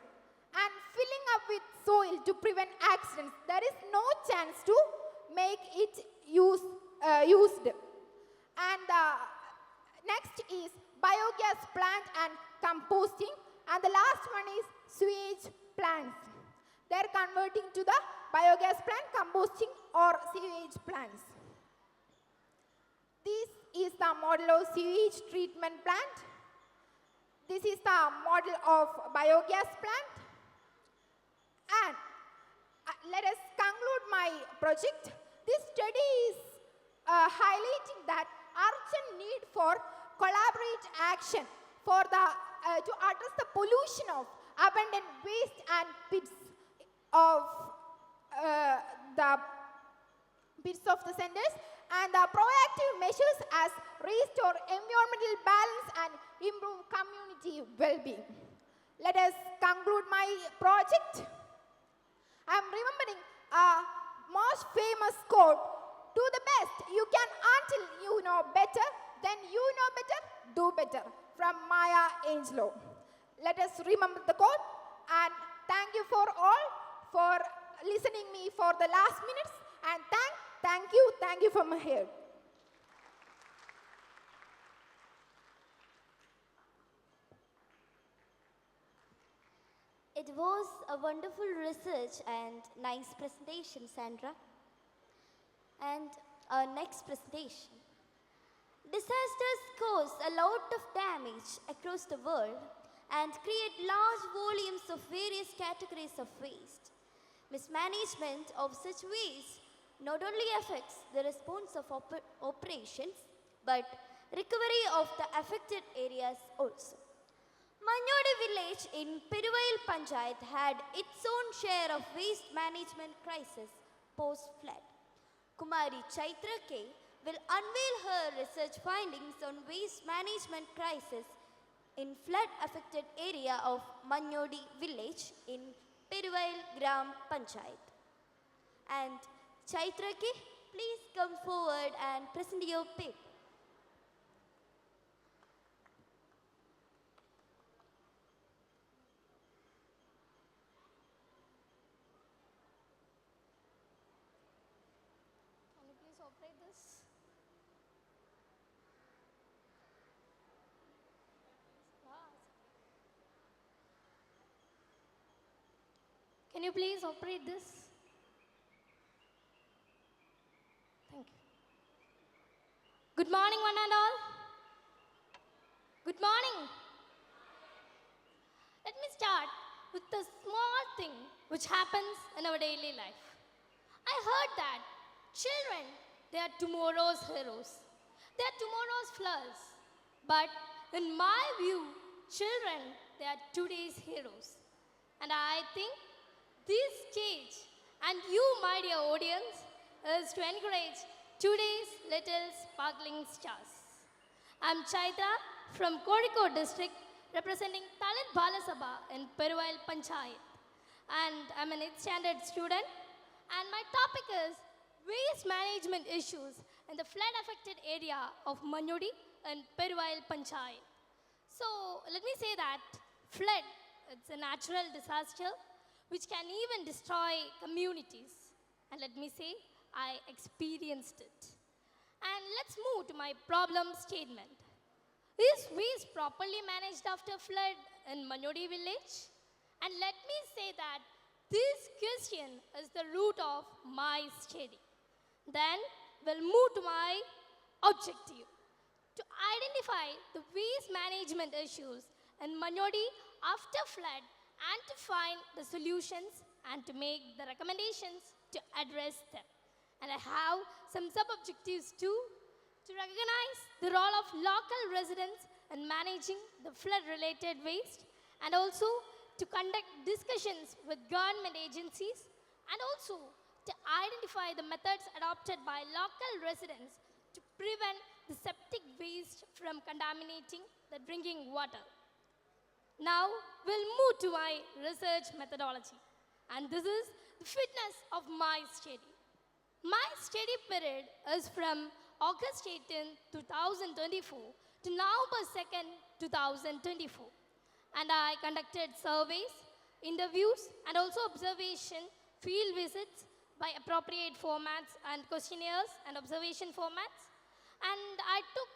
And filling up with soil to prevent accidents. There is no chance to make it used. And next is biogas plant and composting. And the last one is sewage plants. They are converting to the biogas plant, composting or sewage plants. This is the model of sewage treatment plant. This is the model of biogas plant. And let us conclude my project. This study is highlighting that urgent need for collaborative action for to address the pollution of abundant waste and pits of the centers, and the proactive measures as restore environmental balance and improve community well-being. Let us conclude my project. I am remembering a most famous quote, do the best you can until you know better, then you know better, do better, from Maya Angelou. Let us remember the quote, and thank you for all for listening me for the last minutes, and thank you from here. It was a wonderful research and nice presentation, Sandra. And our next presentation. Disasters cause a lot of damage across the world and create large volumes of various categories of waste. Mismanagement of such waste not only affects the response of operations, but recovery of the affected areas also. Manyodi village in Peruvail Panchayat had its own share of waste management crisis post-flood. Kumari Chaithra.K will unveil her research findings on waste management crisis in flood-affected area of Manyodi village in Peruvail Gram Panchayat. And Chaithra.K, please come forward and present your paper. Operate this. Can you please operate this? Thank you. Good morning, one and all. Good morning. Let me start with a small thing which happens in our daily life. I heard that children, they are tomorrow's heroes. They are tomorrow's flowers. But in my view, children, they are today's heroes. And I think this stage and you, my dear audience, is to encourage today's little sparkling stars. I'm Chaithra from Kozhikode district, representing Talit Balasabha in Peruvail Panchayat. And I'm an 8th standard student. And my topic is waste management issues in the flood-affected area of Manyodi and Peruvail Panchayat. So let me say that flood, it's a natural disaster which can even destroy communities. And let me say, I experienced it. And let's move to my problem statement. Is waste properly managed after flood in Manyodi village? And let me say that this question is the root of my study. Then we'll move to my objective. To identify the waste management issues in Manyodi after flood and to find the solutions and to make the recommendations to address them. And I have some sub-objectives too, to recognize the role of local residents in managing the flood-related waste, and also to conduct discussions with government agencies, and also to identify the methods adopted by local residents to prevent the septic waste from contaminating the drinking water. Now, we'll move to my research methodology. And this is the fitness of my study. My study period is from August 18, 2024 to November 2nd, 2024. And I conducted surveys, interviews, and also observation field visits by appropriate formats and questionnaires and observation formats. And I took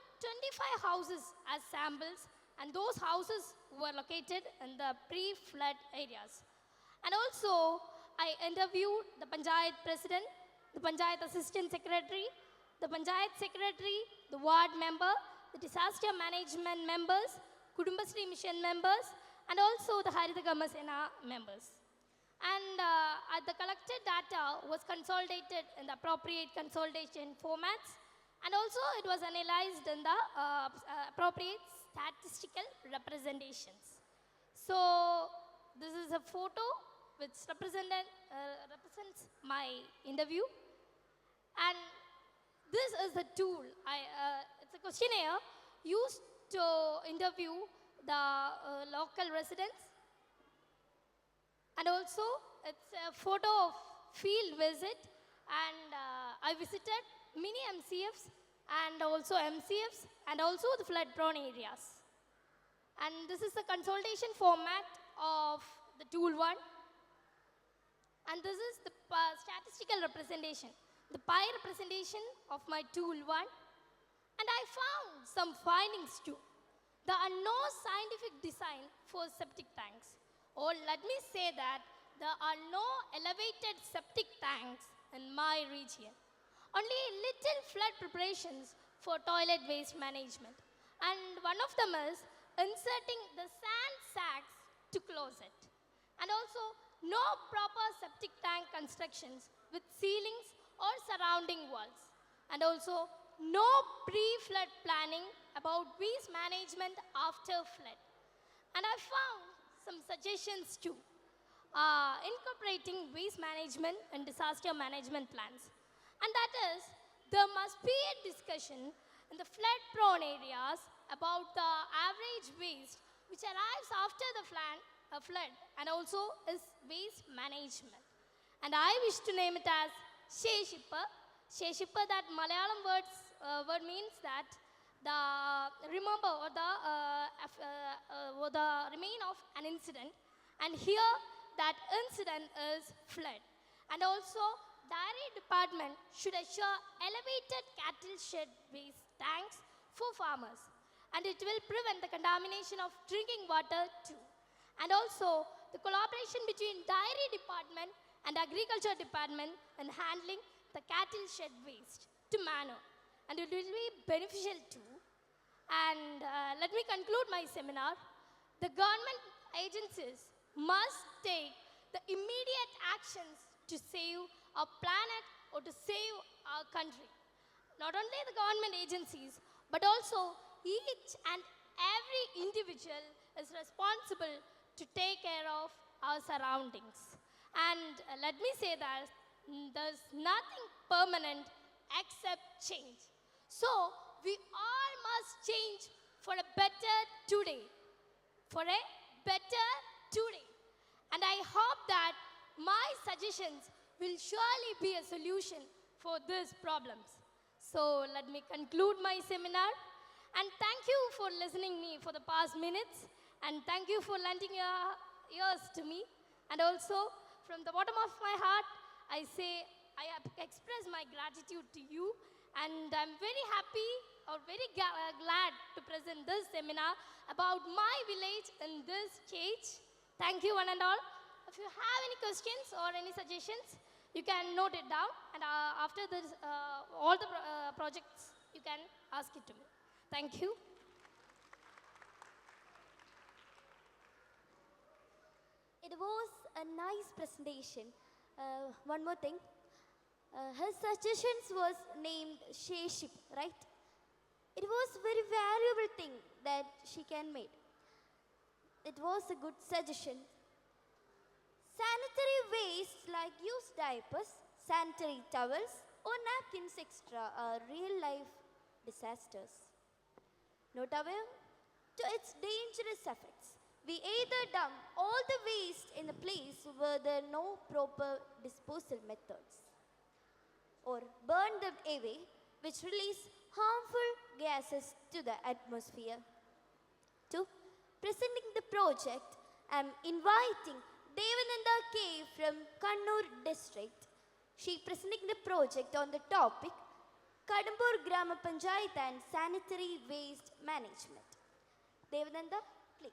25 houses as samples, and those houses were located in the pre-flood areas. And also, I interviewed the Panchayat President, the Panchayat Assistant Secretary, the Panchayat Secretary, the Ward Member, the Disaster Management members, Kudumbashree Mission members, and also the Hridhyam members. And the collected data was consolidated in the appropriate consolidation formats, and also it was analyzed in the appropriate statistical representations. So this is a photo which represents my interview. And this is the tool. It's a questionnaire used to interview the local residents. And also, it's a photo of field visit. And I visited mini MCFs and also MCFs and also the flood-prone areas. And this is the consolidation format of the tool 1. And this is the statistical representation, the pie representation of my tool 1. And I found some findings too. There are no scientific design for septic tanks. Or let me say that there are no elevated septic tanks in my region. Only little flood preparations for toilet waste management. And one of them is inserting the sand sacks to close it. And also, no proper septic tank constructions with ceilings or surrounding walls. And also, no pre-flood planning about waste management after flood. And I found some suggestions too. Incorporating waste management and disaster management plans. And that is, there must be a discussion in the flood-prone areas about the average waste which arrives after the flood, and also is waste management. And I wish to name it as Sheshippa. Sheshippa, that Malayalam word means that the remember or the remain of an incident. And here that incident is flood. And also, Dairy Department should assure elevated cattle shed waste tanks for farmers. And it will prevent the contamination of drinking water too. And also, the collaboration between Dairy Department and Agriculture Department in handling the cattle shed waste to manure. And it will be beneficial too. And let me conclude my seminar. The government agencies must take the immediate actions to save our planet or to save our country. Not only the government agencies, but also each and every individual is responsible to take care of our surroundings. And let me say that there's nothing permanent except change. So we all must change for a better today. For a better today. And I hope that my suggestions will surely be a solution for these problems. So let me conclude my seminar. And thank you for listening me for the past minutes. And thank you for lending your ears to me. And also, from the bottom of my heart, I say I express my gratitude to you. And I'm very happy or very glad to present this seminar about my village in this stage. Thank you one and all. If you have any questions or any suggestions, you can note it down. And after this, all the projects, you can ask it to me. Thank you. It was a nice presentation. One more thing. Her suggestions was named Sheship, right? It was a very valuable thing that she can make. It was a good suggestion. Sanitary waste like used diapers, sanitary towels or napkins extra are real life disasters. Not aware to its dangerous effects. We either dump all the waste in a place where there are no proper disposal methods, or burn them away, which release harmful gases to the atmosphere. To presenting the project, I am inviting Devananda K from Kannur district. She presenting the project on the topic Kadambur Grama Panchayat and Sanitary Waste Management. Devananda, please.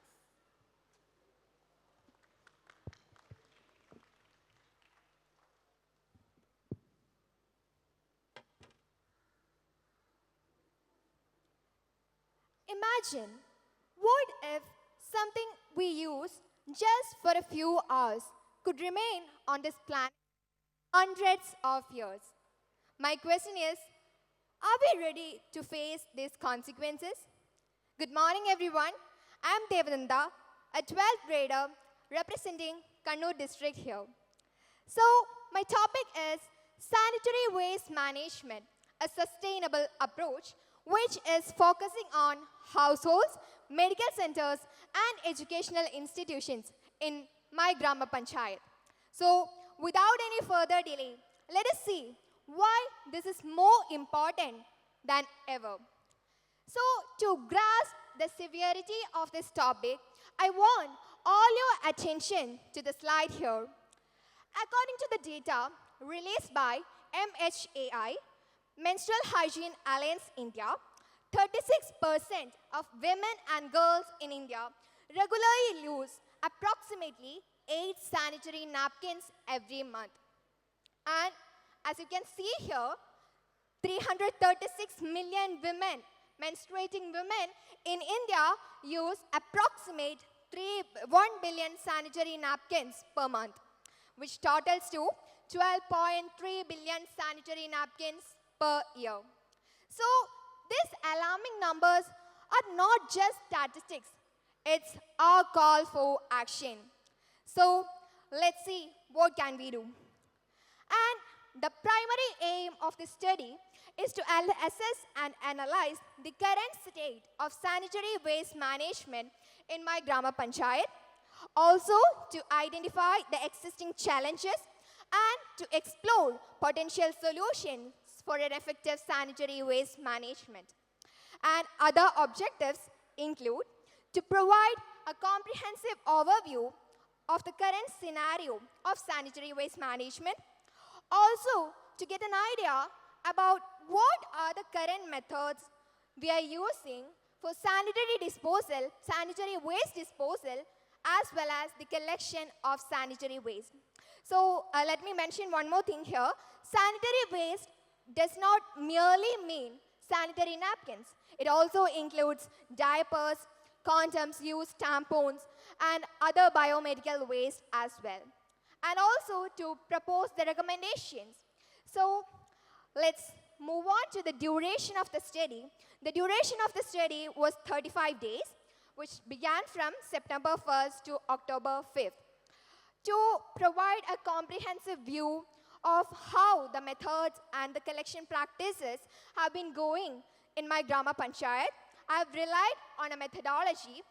Imagine, what if something we use just for a few hours could remain on this planet hundreds of years? My question is, are we ready to face these consequences? Good morning, everyone. I am Devananda, a 12th grader representing Kannur district here. So, my topic is sanitary waste management, a sustainable approach which is focusing on households, medical centers, and educational institutions in my Grama Panchayat. So, without any further delay, let us see why this is more important than ever. So, to grasp the severity of this topic, I want all your attention to the slide here. According to the data released by MHAI, Menstrual Hygiene Alliance India, 36% of women and girls in India regularly use approximately 8 sanitary napkins every month. And as you can see here, 336 million women, menstruating women in India use approximate 1 billion sanitary napkins per month, which totals to 12.3 billion sanitary napkins per year. So, these alarming numbers are not just statistics, it's our call for action. So, let's see what can we do. And the primary aim of this study is to assess and analyze the current state of sanitary waste management in my Grama Panchayat, also to identify the existing challenges and to explore potential solutions for an effective sanitary waste management. And other objectives include to provide a comprehensive overview of the current scenario of sanitary waste management, also to get an idea about what are the current methods we are using for sanitary disposal, sanitary waste disposal, as well as the collection of sanitary waste. So let me mention one more thing here. Sanitary waste does not merely mean sanitary napkins. It also includes diapers, condoms, used tampons, and other biomedical waste as well. And also to propose the recommendations. So let's move on to the duration of the study. The duration of the study was 35 days, which began from September 1st to October 5th. To provide a comprehensive view of how the methods and the collection practices have been going in my Grama Panchayat, I have relied on a methodology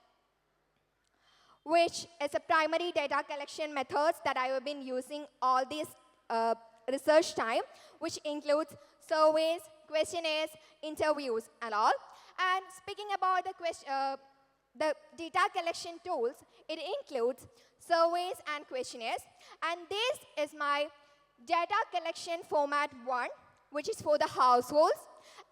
which is a primary data collection methods that I have been using all this research time, which includes surveys, questionnaires, interviews, and all. And speaking about the data collection tools, it includes surveys and questionnaires. And this is my data collection format 1, which is for the households,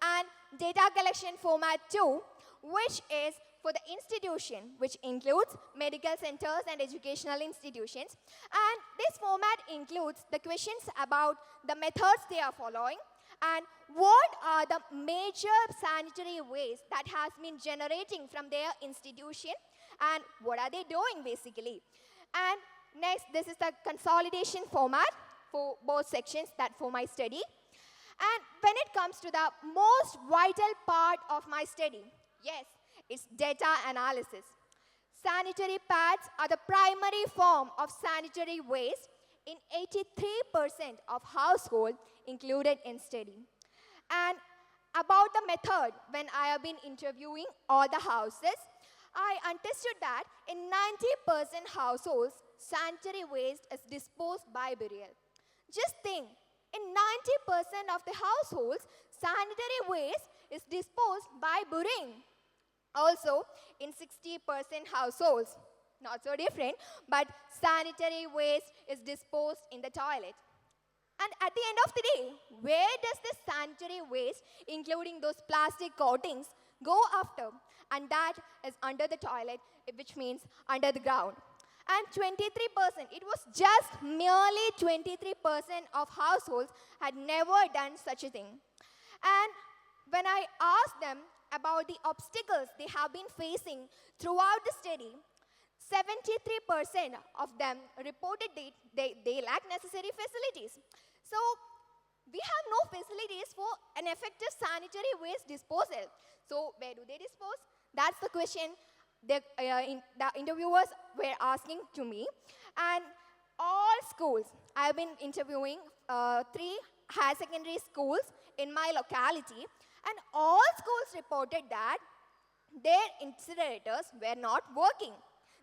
and data collection format 2, which is for the institution, which includes medical centers and educational institutions. And this format includes the questions about the methods they are following and what are the major sanitary waste that has been generating from their institution and what are they doing basically. And next, this is the consolidation format for both sections that for my study. And when it comes to the most vital part of my study, yes, it's data analysis. Sanitary pads are the primary form of sanitary waste in 83% of households included in study. And about the method, when I have been interviewing all the houses, I understood that in 90% households, sanitary waste is disposed by burial. Just think, in 90% of the households, sanitary waste is disposed by burying. Also, in 60% households, not so different, but sanitary waste is disposed in the toilet. And at the end of the day, where does this sanitary waste, including those plastic coatings, go after? And that is under the toilet, which means under the ground. And 23%, it was just merely 23% of households had never done such a thing. And when I asked them about the obstacles they have been facing throughout the study, 73% of them reported they lack necessary facilities. So we have no facilities for an effective sanitary waste disposal. So where do they dispose? That's the question the interviewers were asking to me. And all schools, I've been interviewing 3 higher secondary schools in my locality, and all schools reported that their incinerators were not working.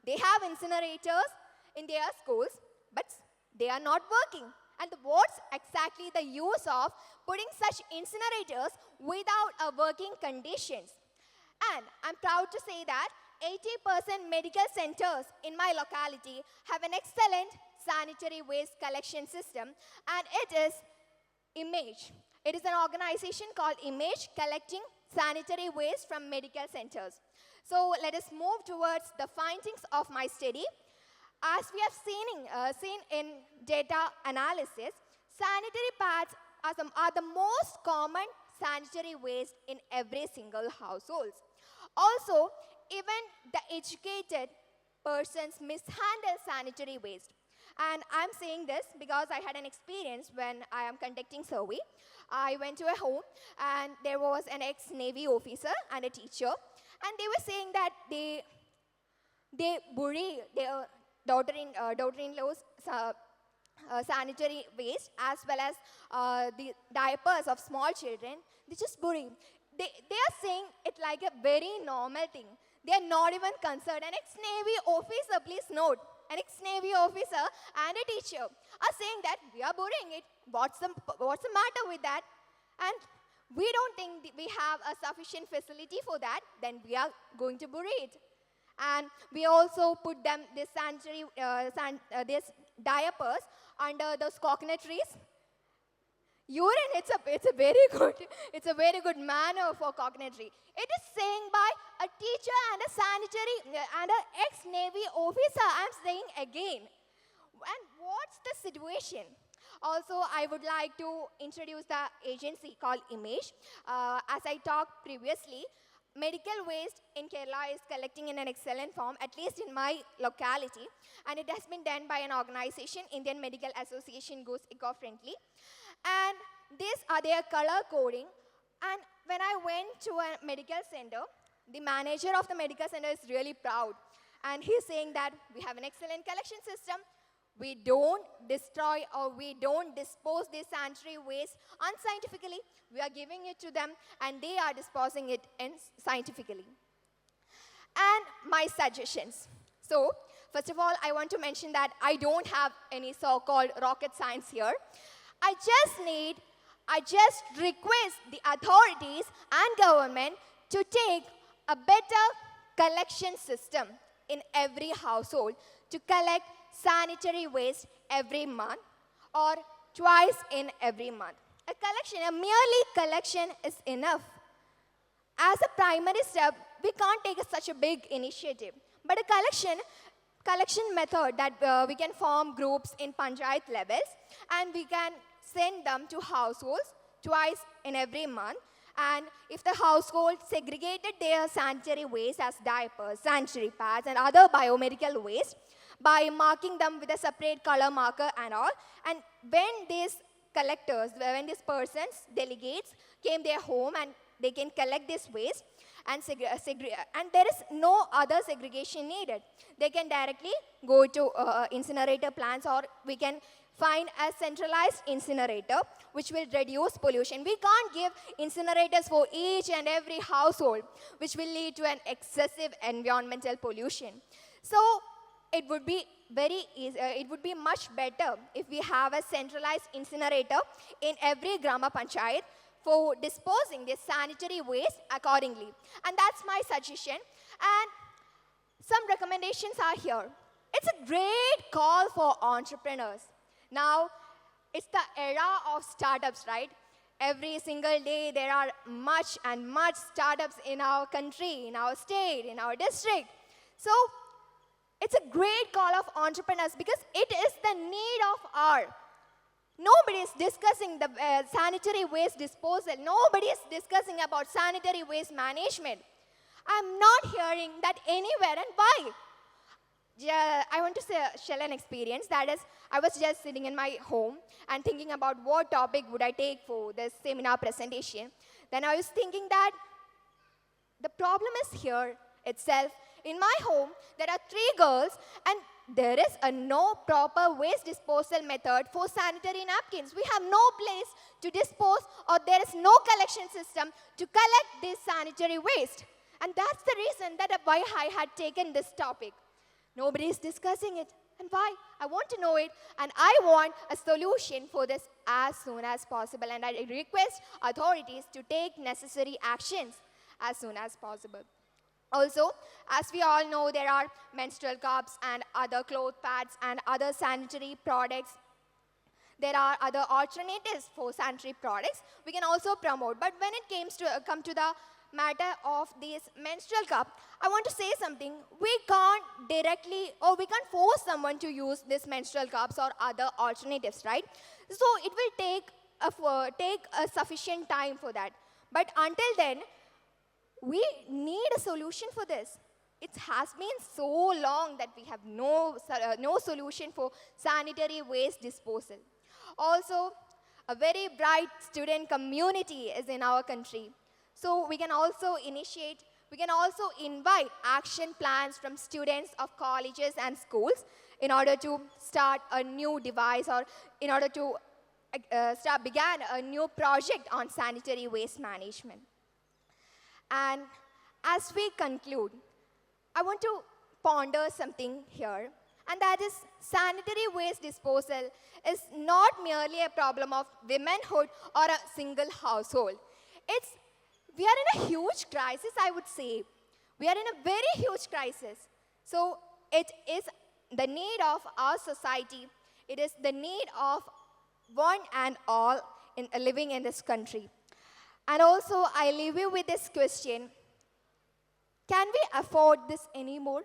They have incinerators in their schools, but they are not working. And what's exactly the use of putting such incinerators without a working conditions? And I'm proud to say that 80% medical centers in my locality have an excellent sanitary waste collection system, and it is IMAGE. It is an organization called IMAGE, collecting sanitary waste from medical centers. So let us move towards the findings of my study. As we have seen in data analysis, sanitary pads are the most common sanitary waste in every single household. Also, even the educated persons mishandle sanitary waste. And I'm saying this because I had an experience when I am conducting survey. I went to a home and there was an ex-Navy officer and a teacher, and they were saying that they bury their daughter-in-law's sanitary waste as well as the diapers of small children. They just bury. They are saying it like a very normal thing. They are not even concerned. An ex-Navy officer, please note, an ex-Navy officer and a teacher are saying that we are burying it. What's the matter with that? And we don't think we have a sufficient facility for that, then we are going to bury it. And we also put them this sanitary, this diapers under those coconut trees. Urine, it's a very good manner for coconut tree. It is saying by a teacher and a sanitary and an ex-Navy officer. I'm saying again. And what's the situation? Also, I would like to introduce the agency called IMAGE. As I talked previously, medical waste in Kerala is collecting in an excellent form, at least in my locality. And it has been done by an organization, Indian Medical Association Goes Eco-Friendly. And these are their color coding. And when I went to a medical center, the manager of the medical center is really proud. And he's saying that we have an excellent collection system. We don't destroy or we don't dispose this sanitary waste unscientifically. We are giving it to them and they are disposing it scientifically. And my suggestions. So, first of all, I want to mention that I don't have any so-called rocket science here. I just request the authorities and government to take a better collection system in every household to collect sanitary waste every month or twice in every month. A merely collection is enough. As a primary step, we can't take such a big initiative. But a collection method that we can form groups in Panchayat levels and we can send them to households twice in every month. And if the household segregated their sanitary waste as diapers, sanitary pads and other biomedical waste by marking them with a separate color marker and all, and when these collectors, when these persons, delegates came their home and they can collect this waste and there is no other segregation needed. They can directly go to incinerator plants or we can find a centralized incinerator which will reduce pollution. We can't give incinerators for each and every household which will lead to an excessive environmental pollution. So it would be very easy, it would be much better if we have a centralized incinerator in every Grama Panchayat for disposing their sanitary waste accordingly. And that's my suggestion. And some recommendations are here. It's a great call for entrepreneurs. Now, it's the era of startups, right? Every single day there are much startups in our country, in our state, in our district. So, it's a great call of entrepreneurs because it is the need of our. Nobody is discussing the sanitary waste disposal. Nobody is discussing about sanitary waste management. I'm not hearing that anywhere, and why? I want to share an experience. That is, I was just sitting in my home and thinking about what topic would I take for this seminar presentation. Then I was thinking that the problem is here itself. In my home, there are 3 girls, and there is no proper waste disposal method for sanitary napkins. We have no place to dispose, or there is no collection system to collect this sanitary waste. And that's the reason that why I had taken this topic. Nobody is discussing it. And why? I want to know it, and I want a solution for this as soon as possible. And I request authorities to take necessary actions as soon as possible. Also, as we all know, there are menstrual cups and other cloth pads and other sanitary products. There are other alternatives for sanitary products we can also promote. But when it come to the matter of this menstrual cup, I want to say something. We can't directly, or we can't force someone to use this menstrual cups or other alternatives, right? So it will take a sufficient time for that. But until then, we need a solution for this. It has been so long that we have no solution for sanitary waste disposal. Also, a very bright student community is in our country. So we can also invite action plans from students of colleges and schools in order to start a new device, or in order to begin a new project on sanitary waste management. And as we conclude, I want to ponder something here, and that is sanitary waste disposal is not merely a problem of womanhood or a single household. We are in a huge crisis, I would say. We are in a very huge crisis. So it is the need of our society. It is the need of one and all living in this country. And also, I leave you with this question. Can we afford this anymore?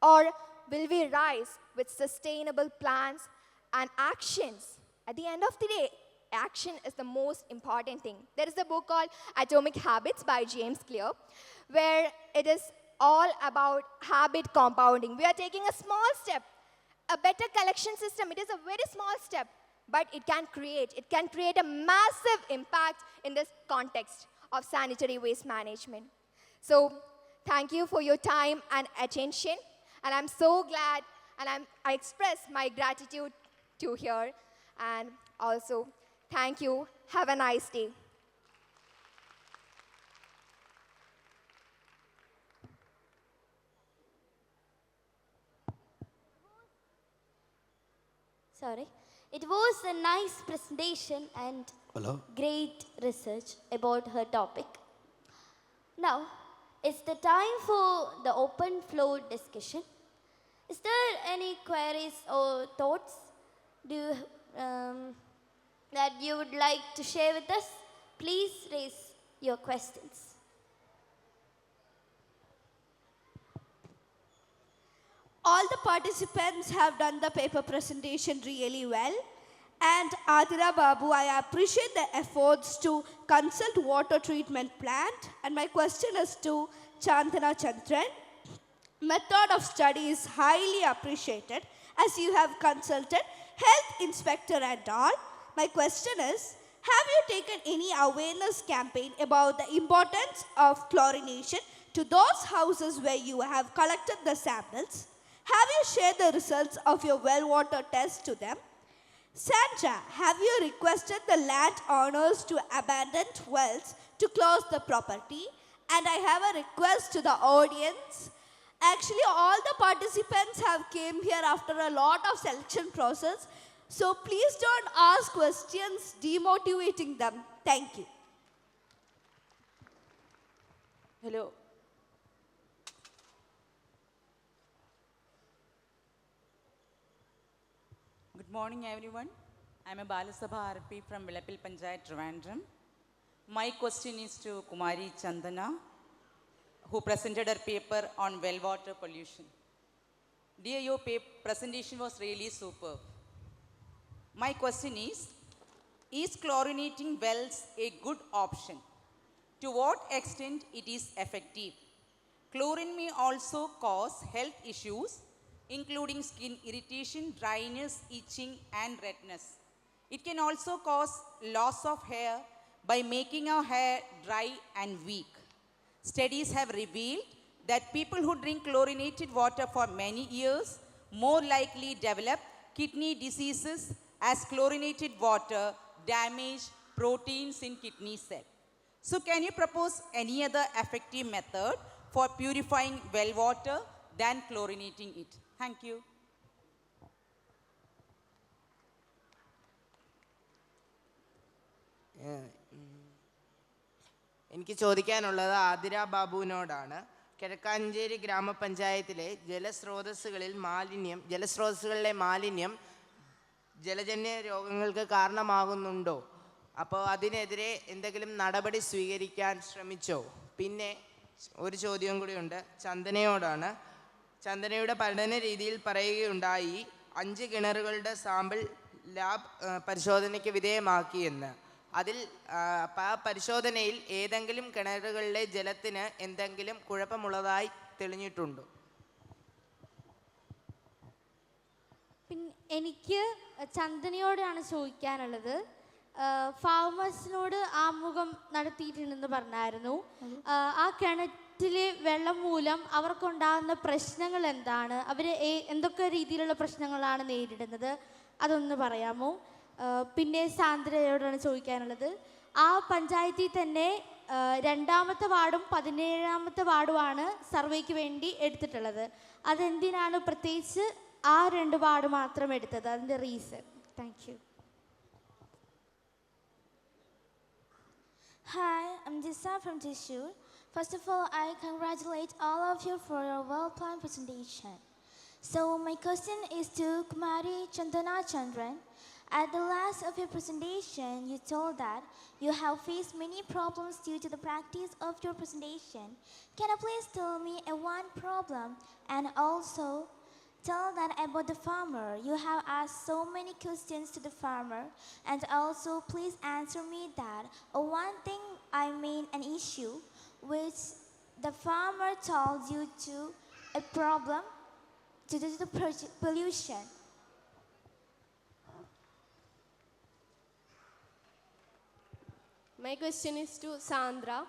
Or will we rise with sustainable plans and actions? At the end of the day, action is the most important thing. There is a book called Atomic Habits by James Clear, where it is all about habit compounding. We are taking a small step, a better collection system. It is a very small step, but it can create a massive impact in this context of sanitary waste management. So thank you for your time and attention, and I'm so glad, and I express my gratitude to here, and also thank you. Have a nice day. Sorry. It was a nice presentation and great research about her topic. Now, it's the time for the open floor discussion. Is there any queries or thoughts that you would like to share with us? Please raise your questions. All the participants have done the paper presentation really well. And Athira, Babu, I appreciate the efforts to consult water treatment plant. And my question is to Chandana, Chandran. Method of study is highly appreciated as you have consulted health inspector and all. My question is, have you taken any awareness campaign about the importance of chlorination to those houses where you have collected the samples? Have you shared the results of your well water test to them? Sandra, have you requested the land owners to abandon wells to close the property? And I have a request to the audience. Actually, all the participants have came here after a lot of selection process. So please don't ask questions demotivating them. Thank you. Hello. Good morning, everyone. I'm a Balasabha RP from Panchayat, Trivandrum. My question is to Kumari Chandana, who presented her paper on well water pollution. Dear, your presentation was really superb. My question is chlorinating wells a good option? To what extent it is effective? Chlorine may also cause health issues, including skin irritation, dryness, itching, and redness. It can also cause loss of hair by making our hair dry and weak. Studies have revealed that people who drink chlorinated water for many years more likely develop kidney diseases, as chlorinated water damage proteins in kidney cell. So can you propose any other effective method for purifying well water than chlorinating it? Thank you. എനിക്ക് ചോദിക്കാനുള്ളത് ആതിര ബാബുവിനോടാണ്. കിഴക്കാഞ്ചേരി ഗ്രാമപഞ്ചായത്തിലെ ജലസ്രോതസ്സുകളിലെ മാലിന്യം ജലജന്യ രോഗങ്ങൾക്ക് കാരണമാകുന്നുണ്ടോ? അപ്പോൾ അതിനെതിരെ എന്തെങ്കിലും നടപടി സ്വീകരിക്കാൻ ശ്രമിച്ചോ? പിന്നെ ഒരു ചോദ്യം കൂടിയുണ്ട്, ചന്ദനയോടാണ്. ചന്ദനയുടെ പഠന രീതിയിൽ പറയുകയുണ്ടായി 5 കിണറുകളുടെ സാമ്പിൾ ലാബ് പരിശോധനയ്ക്ക് വിധേയമാക്കിയെന്ന്. അതിൽ ആ പരിശോധനയിൽ ഏതെങ്കിലും കിണറുകളിലെ ജലത്തിന് എന്തെങ്കിലും കുഴപ്പമുള്ളതായി തെളിഞ്ഞിട്ടുണ്ടോ? പിന്നെ എനിക്ക് ചന്ദനയോടാണ് ചോദിക്കാനുള്ളത്. ഫാമേഴ്സിനോട് ആമുഖം നടത്തിയിട്ടുണ്ടെന്ന് പറഞ്ഞായിരുന്നു. ആ കിണറ്റിലെ വെള്ളം മൂലം അവർക്കുണ്ടാകുന്ന പ്രശ്നങ്ങൾ എന്താണ്, അവർ എന്തൊക്കെ രീതിയിലുള്ള പ്രശ്നങ്ങളാണ് നേരിടുന്നത്, അതൊന്ന് പറയാമോ? പിന്നെ സാന്ദ്രയോടാണ് ചോദിക്കാനുള്ളത്. ആ പഞ്ചായത്തിൽ തന്നെ 2ാമത്തെ വാർഡും 17ാമത്തെ വാർഡുമാണ് സർവേക്ക് വേണ്ടി എടുത്തിട്ടുള്ളത്. അതെന്തിനാണ് പ്രത്യേകിച്ച് ആ 2 വാർഡ് മാത്രം എടുത്തത്, അതിൻ്റെ reason? Thank you. Hi, I'm Jissa from Thrissur. First of all, I congratulate all of you for your well-planned presentation. So my question is to Kumari Chandana Chandran. At the last of your presentation, you told that you have faced many problems due to the practice of your presentation. Can you please tell me one problem, and also tell that about the farmer? You have asked so many questions to the farmer, and also please answer me that one thing, I mean an issue which the farmer told you to a problem due to the pollution. My question is to Sandra.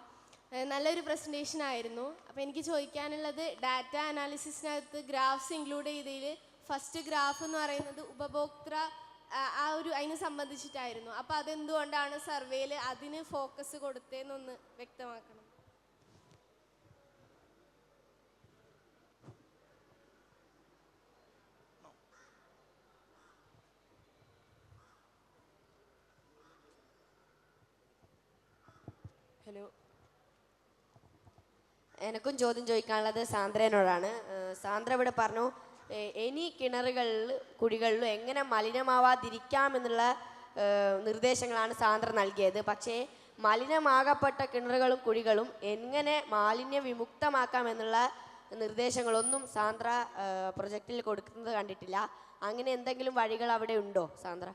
നല്ലൊരു presentation ആയിരുന്നു. അപ്പോൾ എനിക്ക് ചോദിക്കാനുള്ളത്, data അനാലിസിസിനകത്ത് graphs include ചെയ്തതിൽ first graph എന്ന് പറയുന്നത് ഉപഭോക്തൃ അതിനെ സംബന്ധിച്ചിട്ടായിരുന്നു. അപ്പോൾ അതെന്തുകൊണ്ടാണ് സർവേയിൽ അതിന് ഫോക്കസ് കൊടുത്തതെന്നൊന്ന് വ്യക്തമാക്കണം. ഹലോ, എനിക്കും ചോദ്യം ചോദിക്കാനുള്ളത് സാന്ദ്രേനോടാണ്. സാന്ദ്ര ഇവിടെ പറഞ്ഞു ഇനി കുഴികളിലും എങ്ങനെ മലിനമാവാതിരിക്കാമെന്നുള്ള നിർദ്ദേശങ്ങളാണ് സാന്ദ്ര നൽകിയത്. പക്ഷേ മലിനമാകപ്പെട്ട കിണറുകളും കുഴികളും എങ്ങനെ മാലിന്യ വിമുക്തമാക്കാമെന്നുള്ള നിർദ്ദേശങ്ങളൊന്നും സാന്ദ്ര പ്രൊജക്റ്റിൽ കൊടുക്കുന്നത് കണ്ടിട്ടില്ല. അങ്ങനെ എന്തെങ്കിലും വഴികൾ അവിടെ ഉണ്ടോ സാന്ദ്ര?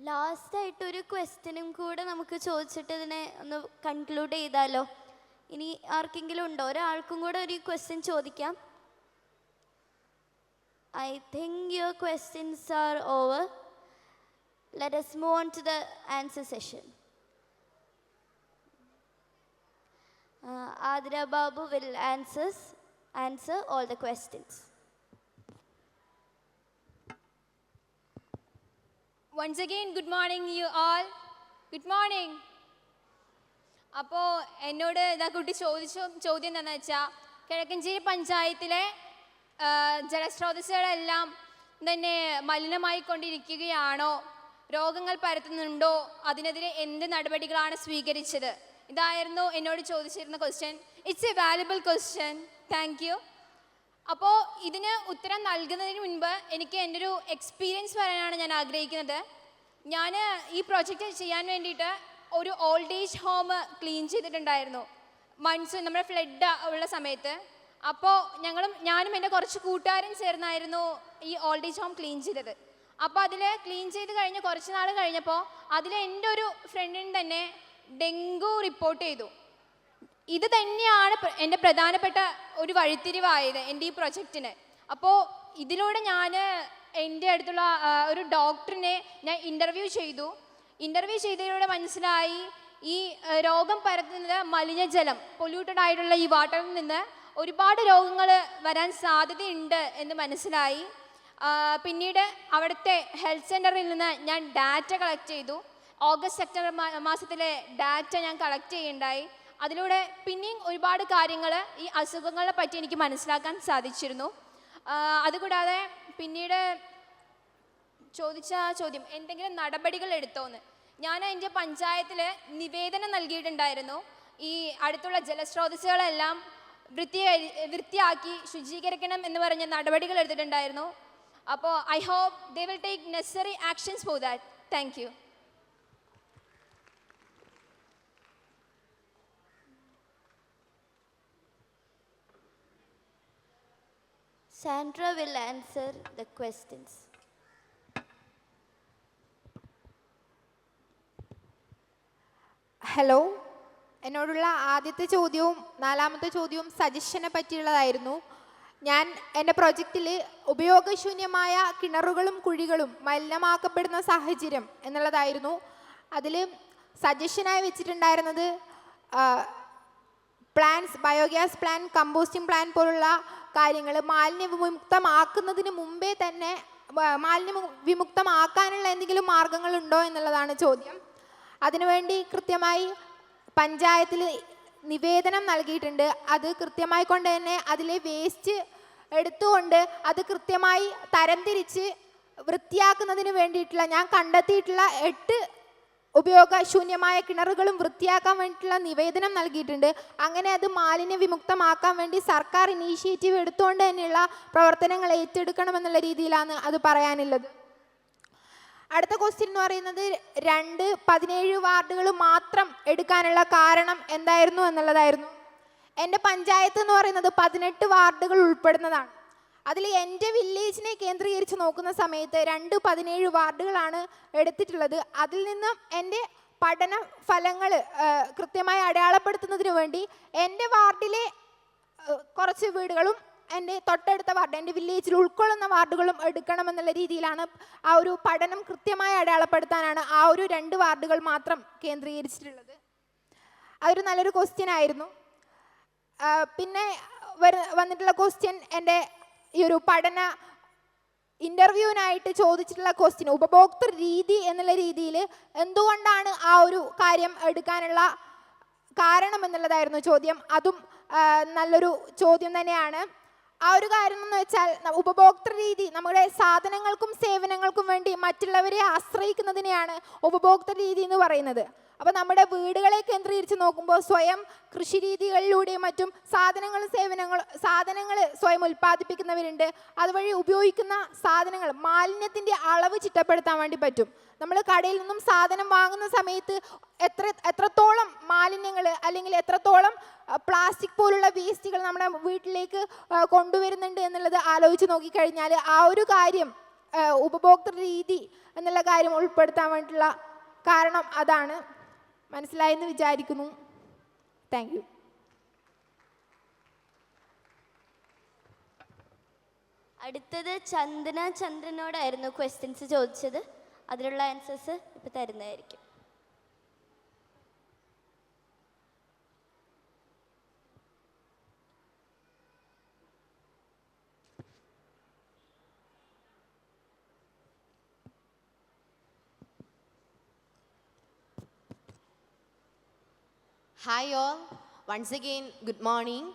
ലാസ്റ്റായിട്ടൊരു ക്വസ്റ്റ്യനും കൂടെ നമുക്ക് ചോദിച്ചിട്ട് ഇതിനെ ഒന്ന് കൺക്ലൂഡ് ചെയ്താലോ? ഇനി ആർക്കെങ്കിലും ഉണ്ടോ? ഒരാൾക്കും കൂടെ ഒരു ക്വസ്റ്റ്യൻ ചോദിക്കാം. I think your questions are over. Let us move on to the answer session. Athira Babu will answer all the questions. Once again, good morning you all. Good morning. അപ്പോൾ എന്നോട് ഇതാ കുട്ടി ചോദ്യം എന്താണെന്ന് വെച്ചാൽ കിഴക്കഞ്ചേരി പഞ്ചായത്തിലെ ജലസ്രോതസ്സുകളെല്ലാം തന്നെ മലിനമായിക്കൊണ്ടിരിക്കുകയാണോ, രോഗങ്ങൾ പരത്തുന്നുണ്ടോ, അതിനെതിരെ എന്ത് നടപടികളാണ് സ്വീകരിച്ചത്? ഇതായിരുന്നു എന്നോട് ചോദിച്ചിരുന്ന question. It's a valuable question. Thank you. അപ്പോൾ ഇതിന് ഉത്തരം നൽകുന്നതിന് മുൻപ് എനിക്ക് എൻ്റെ ഒരു എക്സ്പീരിയൻസ് പറയാനാണ് ഞാൻ ആഗ്രഹിക്കുന്നത്. ഞാൻ ഈ പ്രോജക്റ്റ് ചെയ്യാൻ വേണ്ടിയിട്ട് ഒരു ഓൾഡ് ഏജ് ഹോം ക്ലീൻ ചെയ്തിട്ടുണ്ടായിരുന്നു മൺസൂൺ, നമ്മുടെ ഫ്ലഡ് ഉള്ള സമയത്ത്. അപ്പോൾ ഞാനും എൻ്റെ കുറച്ച് കൂട്ടുകാരും ചേർന്നായിരുന്നു ഈ ഓൾഡ് ഏജ് ഹോം ക്ലീൻ ചെയ്തത്. അപ്പോൾ അതിൽ ക്ലീൻ ചെയ്ത് കഴിഞ്ഞ് കുറച്ച് നാൾ കഴിഞ്ഞപ്പോൾ അതിൽ എൻ്റെ ഒരു ഫ്രണ്ടിന് തന്നെ ഡെങ്കു റിപ്പോർട്ട് ചെയ്തു. ഇത് തന്നെയാണ് എൻ്റെ പ്രധാനപ്പെട്ട ഒരു വഴിത്തിരിവായത് എൻ്റെ ഈ പ്രൊജക്റ്റിന്. അപ്പോൾ ഇതിലൂടെ ഞാൻ എൻ്റെ അടുത്തുള്ള ഒരു ഡോക്ടറിനെ ഞാൻ ഇൻ്റർവ്യൂ ചെയ്തു. ഇൻ്റർവ്യൂ ചെയ്തതിലൂടെ മനസ്സിലായി ഈ രോഗം പരത്തുന്നത് മലിനജലം, പൊല്യൂട്ടഡ് ആയിട്ടുള്ള ഈ വാട്ടറിൽ നിന്ന് ഒരുപാട് രോഗങ്ങൾ വരാൻ സാധ്യതയുണ്ട് എന്ന് മനസ്സിലായി. പിന്നീട് അവിടുത്തെ ഹെൽത്ത് സെൻ്ററിൽ നിന്ന് ഞാൻ ഡാറ്റ കളക്ട് ചെയ്തു. ഓഗസ്റ്റ് സെപ്റ്റംബർ മാസത്തിലെ ഡാറ്റ ഞാൻ കളക്ട് ചെയ്യുകയുണ്ടായി. അതിലൂടെ പിന്നെയും ഒരുപാട് കാര്യങ്ങൾ ഈ അസുഖങ്ങളെ പറ്റി എനിക്ക് മനസ്സിലാക്കാൻ സാധിച്ചിരുന്നു. അതുകൂടാതെ പിന്നീട് ചോദിച്ച ചോദ്യം, എന്തെങ്കിലും നടപടികൾ എടുത്തോന്ന്. ഞാൻ എൻ്റെ പഞ്ചായത്തിൽ നിവേദനം നൽകിയിട്ടുണ്ടായിരുന്നു. ഈ അടുത്തുള്ള ജലസ്രോതസ്സുകളെല്ലാം വൃത്തിയാക്കി ശുചീകരിക്കണം എന്ന് പറഞ്ഞ നടപടികൾ എടുത്തിട്ടുണ്ടായിരുന്നു. അപ്പോൾ I hope they will take necessary actions for that. Thank you. Sandra will answer the questions. Hello, എന്നോടുള്ള ആദ്യത്തെ ചോദ്യവും നാലാമത്തെ ചോദ്യവും സജഷനെ പറ്റിയുള്ളതായിരുന്നു. ഞാൻ എൻ്റെ പ്രൊജക്റ്റിൽ ഉപയോഗശൂന്യമായ കിണറുകളും കുഴികളും മലിനമാക്കപ്പെടുന്ന സാഹചര്യം എന്നുള്ളതായിരുന്നു. അതിൽ സജഷനായി വെച്ചിട്ടുണ്ടായിരുന്നത് plants, biogas plant, composting plant പോലുള്ള കാര്യങ്ങൾ മാലിന്യവിമുക്തമാക്കുന്നതിന് മുമ്പേ തന്നെ മാലിന്യവിമുക്തമാക്കാനുള്ള എന്തെങ്കിലും മാർഗങ്ങളുണ്ടോ എന്നുള്ളതാണ് ചോദ്യം. അതിനുവേണ്ടി കൃത്യമായി പഞ്ചായത്തിൽ നിവേദനം നൽകിയിട്ടുണ്ട്. അത് കൃത്യമായി കൊണ്ട് തന്നെ അതിലെ വേസ്റ്റ് എടുത്തുകൊണ്ട് അത് കൃത്യമായി തരംതിരിച്ച് വൃത്തിയാക്കുന്നതിന് വേണ്ടിയിട്ടുള്ള ഞാൻ കണ്ടെത്തിയിട്ടുള്ള 8 ഉപയോഗശൂന്യമായ കിണറുകളും വൃത്തിയാക്കാൻ വേണ്ടിയിട്ടുള്ള നിവേദനം നൽകിയിട്ടുണ്ട്. അങ്ങനെ അത് മാലിന്യ വിമുക്തമാക്കാൻ വേണ്ടി സർക്കാർ ഇനീഷ്യേറ്റീവ് എടുത്തുകൊണ്ട് തന്നെയുള്ള പ്രവർത്തനങ്ങൾ ഏറ്റെടുക്കണമെന്നുള്ള രീതിയിലാണ് അത് പറയാനുള്ളത്. അടുത്ത ക്വസ്റ്റ്യൻ എന്ന് പറയുന്നത് 17 വാർഡുകൾ മാത്രം എടുക്കാനുള്ള കാരണം എന്തായിരുന്നു എന്നുള്ളതായിരുന്നു. എൻ്റെ പഞ്ചായത്ത് എന്ന് പറയുന്നത് 18 വാർഡുകൾ ഉൾപ്പെടുന്നതാണ്. അതിൽ എൻ്റെ വില്ലേജിനെ കേന്ദ്രീകരിച്ച് നോക്കുന്ന സമയത്ത് 17 വാർഡുകളാണ് എടുത്തിട്ടുള്ളത്. അതിൽ നിന്നും എൻ്റെ പഠന ഫലങ്ങൾ കൃത്യമായി അടയാളപ്പെടുത്തുന്നതിന് വേണ്ടി എൻ്റെ വാർഡിലെ കുറച്ച് വീടുകളും എൻ്റെ തൊട്ടടുത്ത വാർഡ്, എൻ്റെ വില്ലേജിൽ ഉൾക്കൊള്ളുന്ന വാർഡുകളും എടുക്കണമെന്നുള്ള രീതിയിലാണ് ആ ഒരു പഠനം കൃത്യമായി അടയാളപ്പെടുത്താനാണ് ആ ഒരു 2 വാർഡുകൾ മാത്രം കേന്ദ്രീകരിച്ചിട്ടുള്ളത്. അതൊരു നല്ലൊരു ക്വസ്റ്റ്യൻ ആയിരുന്നു. പിന്നെ വന്നിട്ടുള്ള ക്വസ്റ്റ്യൻ എൻ്റെ ഈ ഒരു പഠന ഇൻ്റർവ്യൂവിനായിട്ട് ചോദിച്ചിട്ടുള്ള ക്വസ്റ്റ്യൻ, ഉപഭോക്തൃ രീതി എന്നുള്ള രീതിയിൽ എന്തുകൊണ്ടാണ് ആ ഒരു കാര്യം എടുക്കാനുള്ള കാരണം എന്നുള്ളതായിരുന്നു ചോദ്യം. അതും നല്ലൊരു ചോദ്യം തന്നെയാണ്. ആ ഒരു കാര്യം എന്ന് വെച്ചാൽ ഉപഭോക്തൃ രീതി നമ്മുടെ സാധനങ്ങൾക്കും സേവനങ്ങൾക്കും വേണ്ടി മറ്റുള്ളവരെ ആശ്രയിക്കുന്നതിനെയാണ് ഉപഭോക്തൃ രീതി എന്ന് പറയുന്നത്. അപ്പോൾ നമ്മുടെ വീടുകളെ കേന്ദ്രീകരിച്ച് നോക്കുമ്പോൾ സ്വയം കൃഷി രീതികളിലൂടെയും മറ്റും സാധനങ്ങൾ സ്വയം ഉൽപ്പാദിപ്പിക്കുന്നവരുണ്ട്. അതുവഴി ഉപയോഗിക്കുന്ന സാധനങ്ങൾ മാലിന്യത്തിൻ്റെ അളവ് ചിട്ടപ്പെടുത്താൻ വേണ്ടി പറ്റും. നമ്മൾ കടയിൽ നിന്നും സാധനം വാങ്ങുന്ന സമയത്ത് എത്രത്തോളം മാലിന്യങ്ങൾ അല്ലെങ്കിൽ എത്രത്തോളം പ്ലാസ്റ്റിക് പോലുള്ള വേസ്റ്റുകൾ നമ്മുടെ വീട്ടിലേക്ക് കൊണ്ടുവരുന്നുണ്ട് എന്നുള്ളത് ആലോചിച്ച് നോക്കിക്കഴിഞ്ഞാൽ ആ ഒരു കാര്യം ഉപഭോക്തൃ രീതി എന്നുള്ള കാര്യം ഉൾപ്പെടുത്താൻ വേണ്ടിയിട്ടുള്ള കാരണം അതാണ്. മനസ്സിലായെന്ന് വിചാരിക്കുന്നു. Thank you. അടുത്തത് ചന്ദന ചന്ദ്രനോടായിരുന്നു ക്വസ്റ്റ്യൻസ് ചോദിച്ചത്. അതിനുള്ള ആൻസേഴ്സ് ഇപ്പോൾ തരുന്നതായിരിക്കും. Hi all, once again good morning.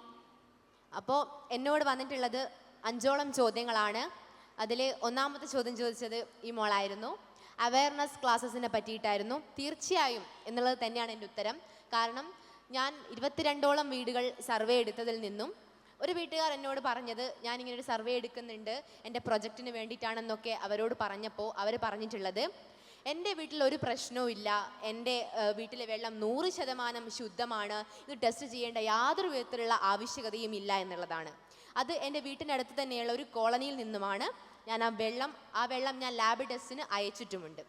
അപ്പോൾ എന്നോട് വന്നിട്ടുള്ളത് 5ഓളം ചോദ്യങ്ങളാണ്. അതിൽ ഒന്നാമത്തെ ചോദ്യം ചോദിച്ചത് ഈ മോളായിരുന്നു. അവയർനെസ് ക്ലാസ്സസിനെ പറ്റിയിട്ടായിരുന്നു. തീർച്ചയായും എന്നുള്ളത് തന്നെയാണ് എൻ്റെ ഉത്തരം. കാരണം ഞാൻ 22ഓളം വീടുകൾ സർവേ എടുത്തതിൽ നിന്നും ഒരു വീട്ടുകാർ എന്നോട് പറഞ്ഞത് ഞാനിങ്ങനെ ഒരു സർവേ എടുക്കുന്നുണ്ട് എൻ്റെ പ്രൊജക്റ്റിന് വേണ്ടിയിട്ടാണെന്നൊക്കെ അവരോട് പറഞ്ഞപ്പോൾ അവർ പറഞ്ഞിട്ടുള്ളത് എൻ്റെ വീട്ടിൽ ഒരു പ്രശ്നവും ഇല്ല, എൻ്റെ വീട്ടിലെ വെള്ളം 100% ശുദ്ധമാണ്, ഇത് ടെസ്റ്റ് ചെയ്യേണ്ട യാതൊരു വിധത്തിലുള്ള ആവശ്യകതയും ഇല്ല എന്നുള്ളതാണ്. അത് എൻ്റെ വീട്ടിനടുത്ത് തന്നെയുള്ള ഒരു കോളനിയിൽ നിന്നുമാണ് ഞാൻ ആ വെള്ളം ഞാൻ ലാബ് ടെസ്റ്റിന് അയച്ചിട്ടുമുണ്ട്.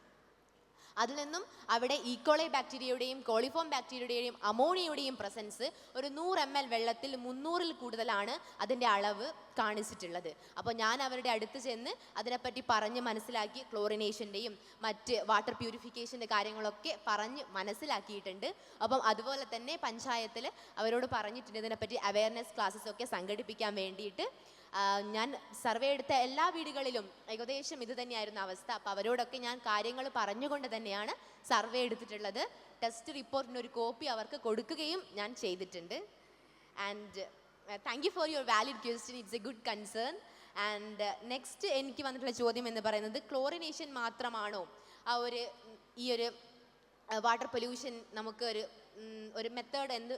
അതിൽ നിന്നും അവിടെ ഈക്കോളൈ ബാക്ടീരിയയുടെയും കോളിഫോം ബാക്ടീരിയയുടെയും അമോണിയയുടെയും പ്രസൻസ് ഒരു 100 ml വെള്ളത്തിൽ 300-ൽ കൂടുതലാണ് അതിൻ്റെ അളവ് കാണിച്ചിട്ടുള്ളത്. അപ്പോൾ ഞാൻ അവരുടെ അടുത്ത് ചെന്ന് അതിനെപ്പറ്റി പറഞ്ഞ് മനസ്സിലാക്കി ക്ലോറിനേഷൻ്റെയും മറ്റ് വാട്ടർ പ്യൂരിഫിക്കേഷൻ്റെ കാര്യങ്ങളൊക്കെ പറഞ്ഞ് മനസ്സിലാക്കിയിട്ടുണ്ട്. അപ്പം അതുപോലെ തന്നെ പഞ്ചായത്തിൽ അവരോട് പറഞ്ഞിട്ടുണ്ട് ഇതിനെപ്പറ്റി അവയർനെസ് ക്ലാസ്സസ് ഒക്കെ സംഘടിപ്പിക്കാൻ വേണ്ടിയിട്ട്. ഞാൻ സർവേ എടുത്ത എല്ലാ വീടുകളിലും ഏകദേശം ഇത് തന്നെയായിരുന്നു അവസ്ഥ. അപ്പോൾ അവരോടൊക്കെ ഞാൻ കാര്യങ്ങൾ പറഞ്ഞുകൊണ്ട് തന്നെയാണ് സർവേ എടുത്തിട്ടുള്ളത്. ടെസ്റ്റ് റിപ്പോർട്ടിൻ്റെ ഒരു കോപ്പി അവർക്ക് കൊടുക്കുകയും ഞാൻ ചെയ്തിട്ടുണ്ട്. And thank you for your valid question, it's A good concern. And next എനിക്ക് വന്നിട്ടുള്ള ചോദ്യം എന്ന് പറയുന്നത് ക്ലോറിനേഷൻ മാത്രമാണോ ഈ ഒരു വാട്ടർ പൊല്യൂഷൻ നമുക്ക് ഒരു മെത്തേഡ് എന്ന്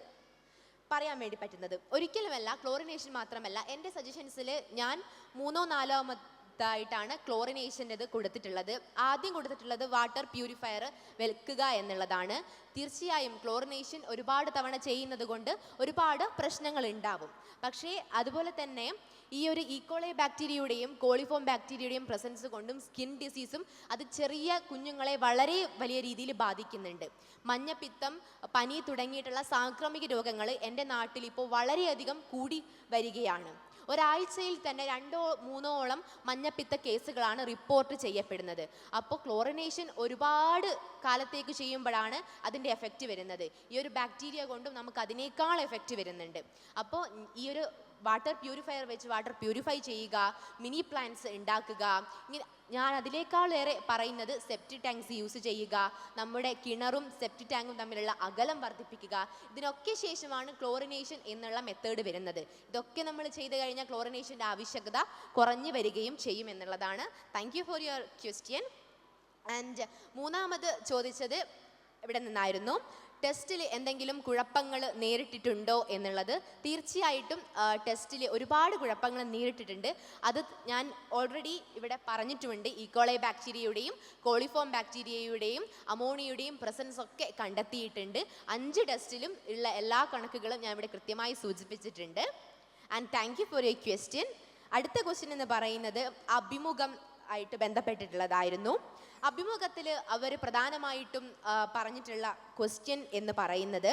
പറയാൻ വേണ്ടി പറ്റുന്നത്? ഒരിക്കലുമല്ല. ക്ലോറിനേഷൻ മാത്രമല്ല, എൻ്റെ സജഷൻസിൽ ഞാൻ 3-ഓ 4-ഓമത്തായിട്ടാണ് ക്ലോറിനേഷൻ്റെത് കൊടുത്തിട്ടുള്ളത്. ആദ്യം കൊടുത്തിട്ടുള്ളത് വാട്ടർ പ്യൂരിഫയർ വെക്കുക എന്നുള്ളതാണ്. തീർച്ചയായും ക്ലോറിനേഷൻ ഒരുപാട് തവണ ചെയ്യുന്നത് കൊണ്ട് ഒരുപാട് പ്രശ്നങ്ങൾ ഉണ്ടാവും. പക്ഷേ അതുപോലെ തന്നെ ഈ ഒരു ഈക്കോളൈ ബാക്ടീരിയയുടെയും കോളിഫോം ബാക്ടീരിയയുടെയും പ്രസൻസ് കൊണ്ടും സ്കിൻ ഡിസീസും അത് ചെറിയ കുഞ്ഞുങ്ങളെ വളരെ വലിയ രീതിയിൽ ബാധിക്കുന്നുണ്ട്. മഞ്ഞപ്പിത്തം, പനി തുടങ്ങിയിട്ടുള്ള സാംക്രമിക രോഗങ്ങൾ എൻ്റെ നാട്ടിൽ ഇപ്പോൾ വളരെയധികം കൂടി വരികയാണ്. ഒരാഴ്ചയിൽ തന്നെ 2-3ഓളം മഞ്ഞപ്പിത്ത കേസുകളാണ് റിപ്പോർട്ട് ചെയ്യപ്പെടുന്നത്. അപ്പോൾ ക്ലോറിനേഷൻ ഒരുപാട് കാലത്തേക്ക് ചെയ്യുമ്പോഴാണ് അതിൻ്റെ എഫക്റ്റ് വരുന്നത്. ഈ ഒരു ബാക്ടീരിയ കൊണ്ടും നമുക്ക് അതിനേക്കാൾ എഫക്റ്റ് വരുന്നുണ്ട്. അപ്പോൾ ഈ ഒരു വാട്ടർ പ്യൂരിഫയർ വെച്ച് വാട്ടർ പ്യൂരിഫൈ ചെയ്യുക, മിനി പ്ലാന്റ്സ് ഉണ്ടാക്കുക, ഇങ്ങനെ ഞാൻ അതിലേക്കാളേറെ പറയുന്നത് സെപ്റ്റിക് ടാങ്ക്സ് യൂസ് ചെയ്യുക, നമ്മുടെ കിണറും സെപ്റ്റിക് ടാങ്കും തമ്മിലുള്ള അകലം വർദ്ധിപ്പിക്കുക. ഇതിനൊക്കെ ശേഷമാണ് ക്ലോറിനേഷൻ എന്നുള്ള മെത്തേഡ് വരുന്നത്. ഇതൊക്കെ നമ്മൾ ചെയ്ത് കഴിഞ്ഞാൽ ക്ലോറിനേഷൻ്റെ ആവശ്യകത കുറഞ്ഞു വരികയും ചെയ്യും എന്നുള്ളതാണ്. Thank you for your question. And മൂന്നാമത് ചോദിച്ചത് ഇവിടെ നിന്നായിരുന്നു, ടെസ്റ്റിൽ എന്തെങ്കിലും കുഴപ്പങ്ങൾ നേരിട്ടിട്ടുണ്ടോ എന്നുള്ളത്. തീർച്ചയായിട്ടും ടെസ്റ്റിൽ ഒരുപാട് കുഴപ്പങ്ങൾ നേരിട്ടിട്ടുണ്ട്. അത് ഞാൻ ഓൾറെഡി ഇവിടെ പറഞ്ഞിട്ടുമുണ്ട്. ഈക്കോളൈ ബാക്ടീരിയയുടെയും കോളിഫോം ബാക്ടീരിയയുടെയും അമോണിയയുടെയും പ്രസൻസ് ഒക്കെ കണ്ടെത്തിയിട്ടുണ്ട്. 5 ടെസ്റ്റിലും ഉള്ള എല്ലാ കണക്കുകളും ഞാൻ ഇവിടെ കൃത്യമായി സൂചിപ്പിച്ചിട്ടുണ്ട്. And thank you for your question. അടുത്ത ക്വസ്റ്റ്യൻ എന്ന് പറയുന്നത് അഭിമുഖം ആയിട്ട് ബന്ധപ്പെട്ടിട്ടുള്ളതായിരുന്നു. അഭിമുഖത്തിൽ അവർ പ്രധാനമായിട്ടും പറഞ്ഞിട്ടുള്ള ക്വസ്റ്റ്യൻ എന്ന് പറയുന്നത്,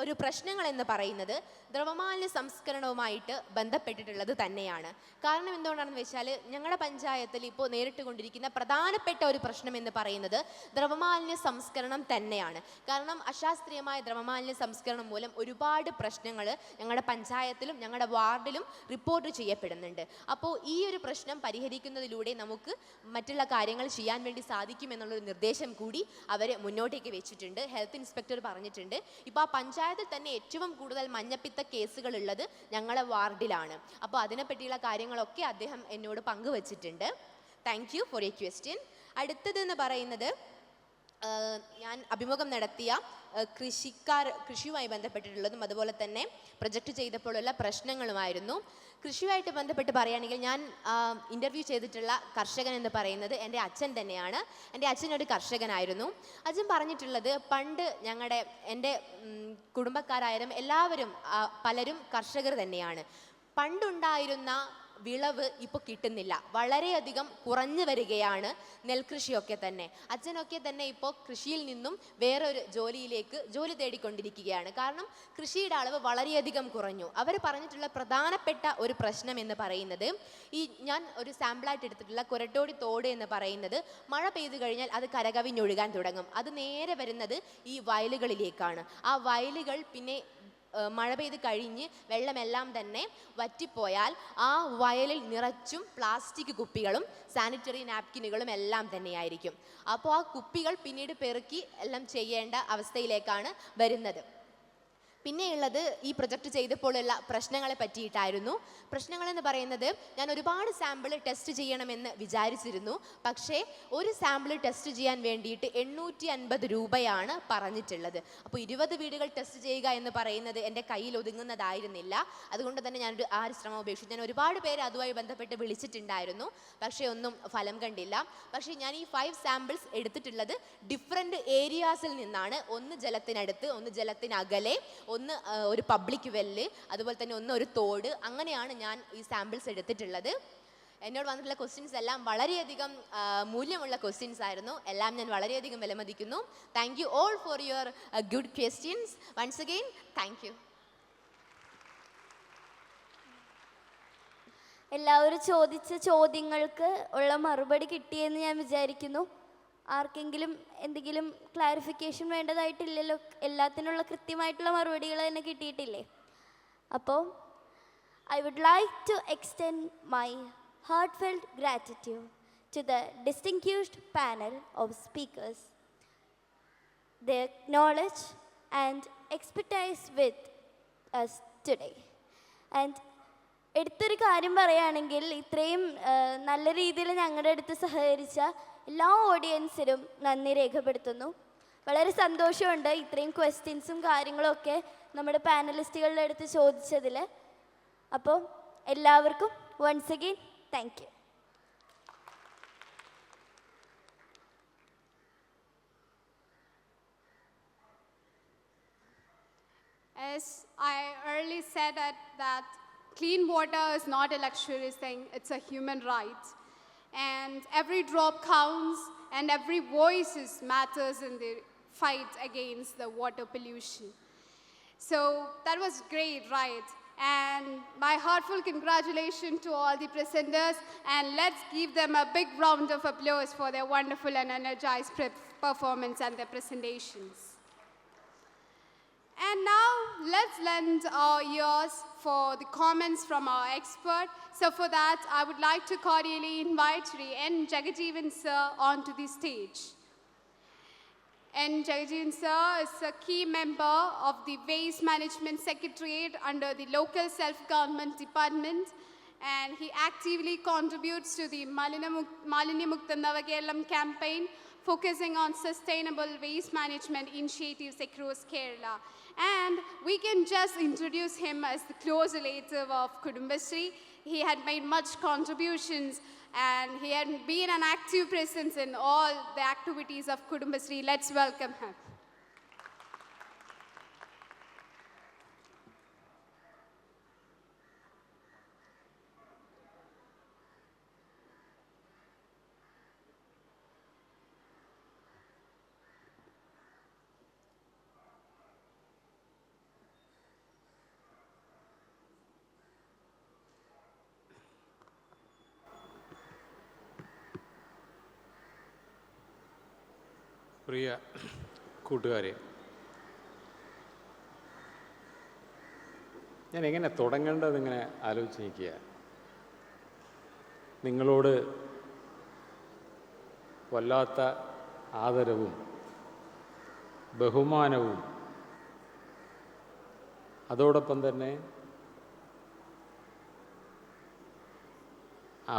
ഒരു പ്രശ്നങ്ങൾ എന്ന് പറയുന്നത് ദ്രവമാലിന്യ സംസ്കരണവുമായിട്ട് ബന്ധപ്പെട്ടിട്ടുള്ളത് തന്നെയാണ്. കാരണം എന്തുകൊണ്ടാണെന്ന് വെച്ചാൽ ഞങ്ങളുടെ പഞ്ചായത്തിൽ ഇപ്പോൾ നേരിട്ടുകൊണ്ടിരിക്കുന്ന പ്രധാനപ്പെട്ട ഒരു പ്രശ്നം എന്ന് പറയുന്നത് ദ്രവമാലിന്യ സംസ്കരണം തന്നെയാണ്. കാരണം അശാസ്ത്രീയമായ ദ്രവമാലിന്യ സംസ്കരണം മൂലം ഒരുപാട് പ്രശ്നങ്ങൾ ഞങ്ങളുടെ പഞ്ചായത്തിലും ഞങ്ങളുടെ വാർഡിലും റിപ്പോർട്ട് ചെയ്യപ്പെടുന്നുണ്ട്. അപ്പോൾ ഈ ഒരു പ്രശ്നം പരിഹരിക്കുന്നതിലൂടെ നമുക്ക് മറ്റുള്ള കാര്യങ്ങൾ ചെയ്യാൻ വേണ്ടി സാധിക്കുമെന്നുള്ളൊരു നിർദ്ദേശം കൂടി അവർ മുന്നോട്ടേക്ക് വെച്ചിട്ടുണ്ട്. ഹെൽത്ത് ഇൻസ്പെക്ടർ പറഞ്ഞിട്ടുണ്ട്. ഇപ്പോൾ ആ പഞ്ചായത്തിൽ തന്നെ ഏറ്റവും കൂടുതൽ മഞ്ഞപ്പിത്ത കേസുകൾ ഉള്ളത് ഞങ്ങളുടെ വാർഡിലാണ്. അപ്പോൾ അതിനെപ്പറ്റിയുള്ള കാര്യങ്ങളൊക്കെ അദ്ദേഹം എന്നോട് പങ്കുവച്ചിട്ടുണ്ട്. Thank you for your question. അടുത്തതെന്ന് പറയുന്നത് ഞാൻ അഭിമുഖം നടത്തിയ കൃഷിയുമായി ബന്ധപ്പെട്ടിട്ടുള്ളതും അതുപോലെ തന്നെ പ്രൊജക്റ്റ് ചെയ്തപ്പോഴുള്ള പ്രശ്നങ്ങളുമായിരുന്നു. കൃഷിയുമായിട്ട് ബന്ധപ്പെട്ട് പറയുകയാണെങ്കിൽ ഞാൻ ഇൻ്റർവ്യൂ ചെയ്തിട്ടുള്ള കർഷകൻ എന്ന് പറയുന്നത് എൻ്റെ അച്ഛൻ തന്നെയാണ്. എൻ്റെ അച്ഛനൊരു കർഷകനായിരുന്നു. അച്ഛൻ പറഞ്ഞിട്ടുള്ളത് പണ്ട് എൻ്റെ കുടുംബക്കാരായാലും എല്ലാവരും പലരും കർഷകർ തന്നെയാണ്. പണ്ടുണ്ടായിരുന്ന വിളവ് ഇപ്പോൾ കിട്ടുന്നില്ല. വളരെയധികം കുറഞ്ഞു വരികയാണ് നെൽകൃഷിയൊക്കെ തന്നെ. അച്ഛനൊക്കെ തന്നെ ഇപ്പോൾ കൃഷിയിൽ നിന്നും വേറൊരു ജോലി തേടിക്കൊണ്ടിരിക്കുകയാണ്. കാരണം കൃഷിയുടെ അളവ് വളരെയധികം കുറഞ്ഞു. അവർ പറഞ്ഞിട്ടുള്ള പ്രധാനപ്പെട്ട ഒരു പ്രശ്നം എന്ന് പറയുന്നത്, ഞാൻ ഒരു സാമ്പിളായിട്ട് എടുത്തിട്ടുള്ള കൊരട്ടോടി തോട് എന്ന് പറയുന്നത് മഴ പെയ്തു കഴിഞ്ഞാൽ അത് കരകവിഞ്ഞൊഴുകാൻ തുടങ്ങും. അത് നേരെ വരുന്നത് ഈ വയലുകളിലേക്കാണ്. ആ വയലുകൾ പിന്നെ മഴ പെയ്ത് കഴിഞ്ഞ് വെള്ളമെല്ലാം തന്നെ വറ്റിപ്പോയാൽ ആ വയലിൽ നിറച്ചും പ്ലാസ്റ്റിക് കുപ്പികളും സാനിറ്ററി നാപ്കിനുകളും എല്ലാം തന്നെയായിരിക്കും. അപ്പോൾ ആ കുപ്പികൾ പിന്നീട് പെറുക്കി എല്ലാം ചെയ്യേണ്ട അവസ്ഥയിലേക്കാണ് വരുന്നത്. പിന്നെയുള്ളത് ഈ പ്രൊജക്റ്റ് ചെയ്തപ്പോഴുള്ള പ്രശ്നങ്ങളെ പറ്റിയിട്ടായിരുന്നു. പ്രശ്നങ്ങളെന്ന് പറയുന്നത്, ഞാൻ ഒരുപാട് സാമ്പിൾ ടെസ്റ്റ് ചെയ്യണമെന്ന് വിചാരിച്ചിരുന്നു. പക്ഷേ ഒരു സാമ്പിൾ ടെസ്റ്റ് ചെയ്യാൻ വേണ്ടിയിട്ട് 850 രൂപയാണ് പറഞ്ഞിട്ടുള്ളത്. അപ്പോൾ 20 വീടുകൾ ടെസ്റ്റ് ചെയ്യുക എന്ന് പറയുന്നത് എൻ്റെ കയ്യിൽ ഒതുങ്ങുന്നതായിരുന്നില്ല. അതുകൊണ്ട് തന്നെ ഞാനൊരു ശ്രമം ഉപേക്ഷിച്ചു. ഞാൻ ഒരുപാട് പേര് അതുമായി ബന്ധപ്പെട്ട് വിളിച്ചിട്ടുണ്ടായിരുന്നു, പക്ഷേ ഒന്നും ഫലം കണ്ടില്ല. പക്ഷേ ഞാൻ ഈ 5 സാമ്പിൾസ് എടുത്തിട്ടുള്ളത് ഡിഫറെൻറ്റ് ഏരിയാസിൽ നിന്നാണ്. ഒന്ന് ജലത്തിനടുത്ത്, ഒന്ന് ജലത്തിനകലെ, ഒന്ന് ഒരു പബ്ലിക് വെല്ല്, അതുപോലെ തന്നെ ഒന്ന് ഒരു തോട്. അങ്ങനെയാണ് ഞാൻ ഈ സാമ്പിൾസ് എടുത്തിട്ടുള്ളത്. എന്നോട് വന്നിട്ടുള്ള ക്വസ്റ്റ്യൻസ് എല്ലാം വളരെയധികം മൂല്യമുള്ള ക്വസ്റ്റ്യൻസ് ആയിരുന്നു. എല്ലാം ഞാൻ വളരെയധികം വിലമതിക്കുന്നു. Thank you all for your good questions. Once again thank you. എല്ലാവരും ചോദിച്ച ചോദ്യങ്ങൾക്ക് ഉള്ള മറുപടി കിട്ടിയെന്ന് ഞാൻ വിചാരിക്കുന്നു. ആർക്കെങ്കിലും എന്തെങ്കിലും ക്ലാരിഫിക്കേഷൻ വേണ്ടതായിട്ടില്ലല്ലോ? എല്ലാത്തിനുള്ള കൃത്യമായിട്ടുള്ള മറുപടികൾ തന്നെ കിട്ടിയിട്ടില്ലേ? അപ്പോൾ I would like to extend my heartfelt gratitude to the distinguished panel of speakers. Their knowledge and expertise with us today. And എടുത്തൊരു കാര്യം പറയുകയാണെങ്കിൽ, ഇത്രയും നല്ല രീതിയിൽ ഞങ്ങളുടെ അടുത്ത് സഹകരിച്ച എല്ലാ ഓഡിയൻസിനും നന്ദി രേഖപ്പെടുത്തുന്നു. വളരെ സന്തോഷമുണ്ട് ഇത്രയും ക്വസ്റ്റ്യൻസും കാര്യങ്ങളൊക്കെ നമ്മുടെ പാനലിസ്റ്റുകളുടെ അടുത്ത് ചോദിച്ചതിൽ. അപ്പോൾ എല്ലാവർക്കും once again thank you. As I earlier said that clean water is not a luxurious thing, it's a human right. And every drop counts and every voice matters in the fight against the water pollution. So that was great, right? And my heartfelt congratulations to all the presenters, and let's give them a big round of applause for their wonderful and energized performance and their presentations. And now let's lend our ears for the comments from our expert. So for that, I would like to cordially invite N. Jagajeevan sir onto the stage. N. Jagajeevan sir is a key member of the Waste Management Secretariat under the Local Self-Government Department, and he actively contributes to the Malini Mukta Navakeram campaign, focusing on sustainable waste management initiatives across Kerala. And we can just introduce him as the close relative of Kudumbashree. He had made much contributions, and he had been an active presence in all the activities of Kudumbashree. Let's welcome him. പ്രിയ കൂട്ടുകാരെ, ഞാൻ എങ്ങനെ തുടങ്ങേണ്ടതെന്നിങ്ങനെ ആലോചിച്ച് നിൽക്കുക. നിങ്ങളോട് വല്ലാത്ത ആദരവും ബഹുമാനവും അതോടൊപ്പം തന്നെ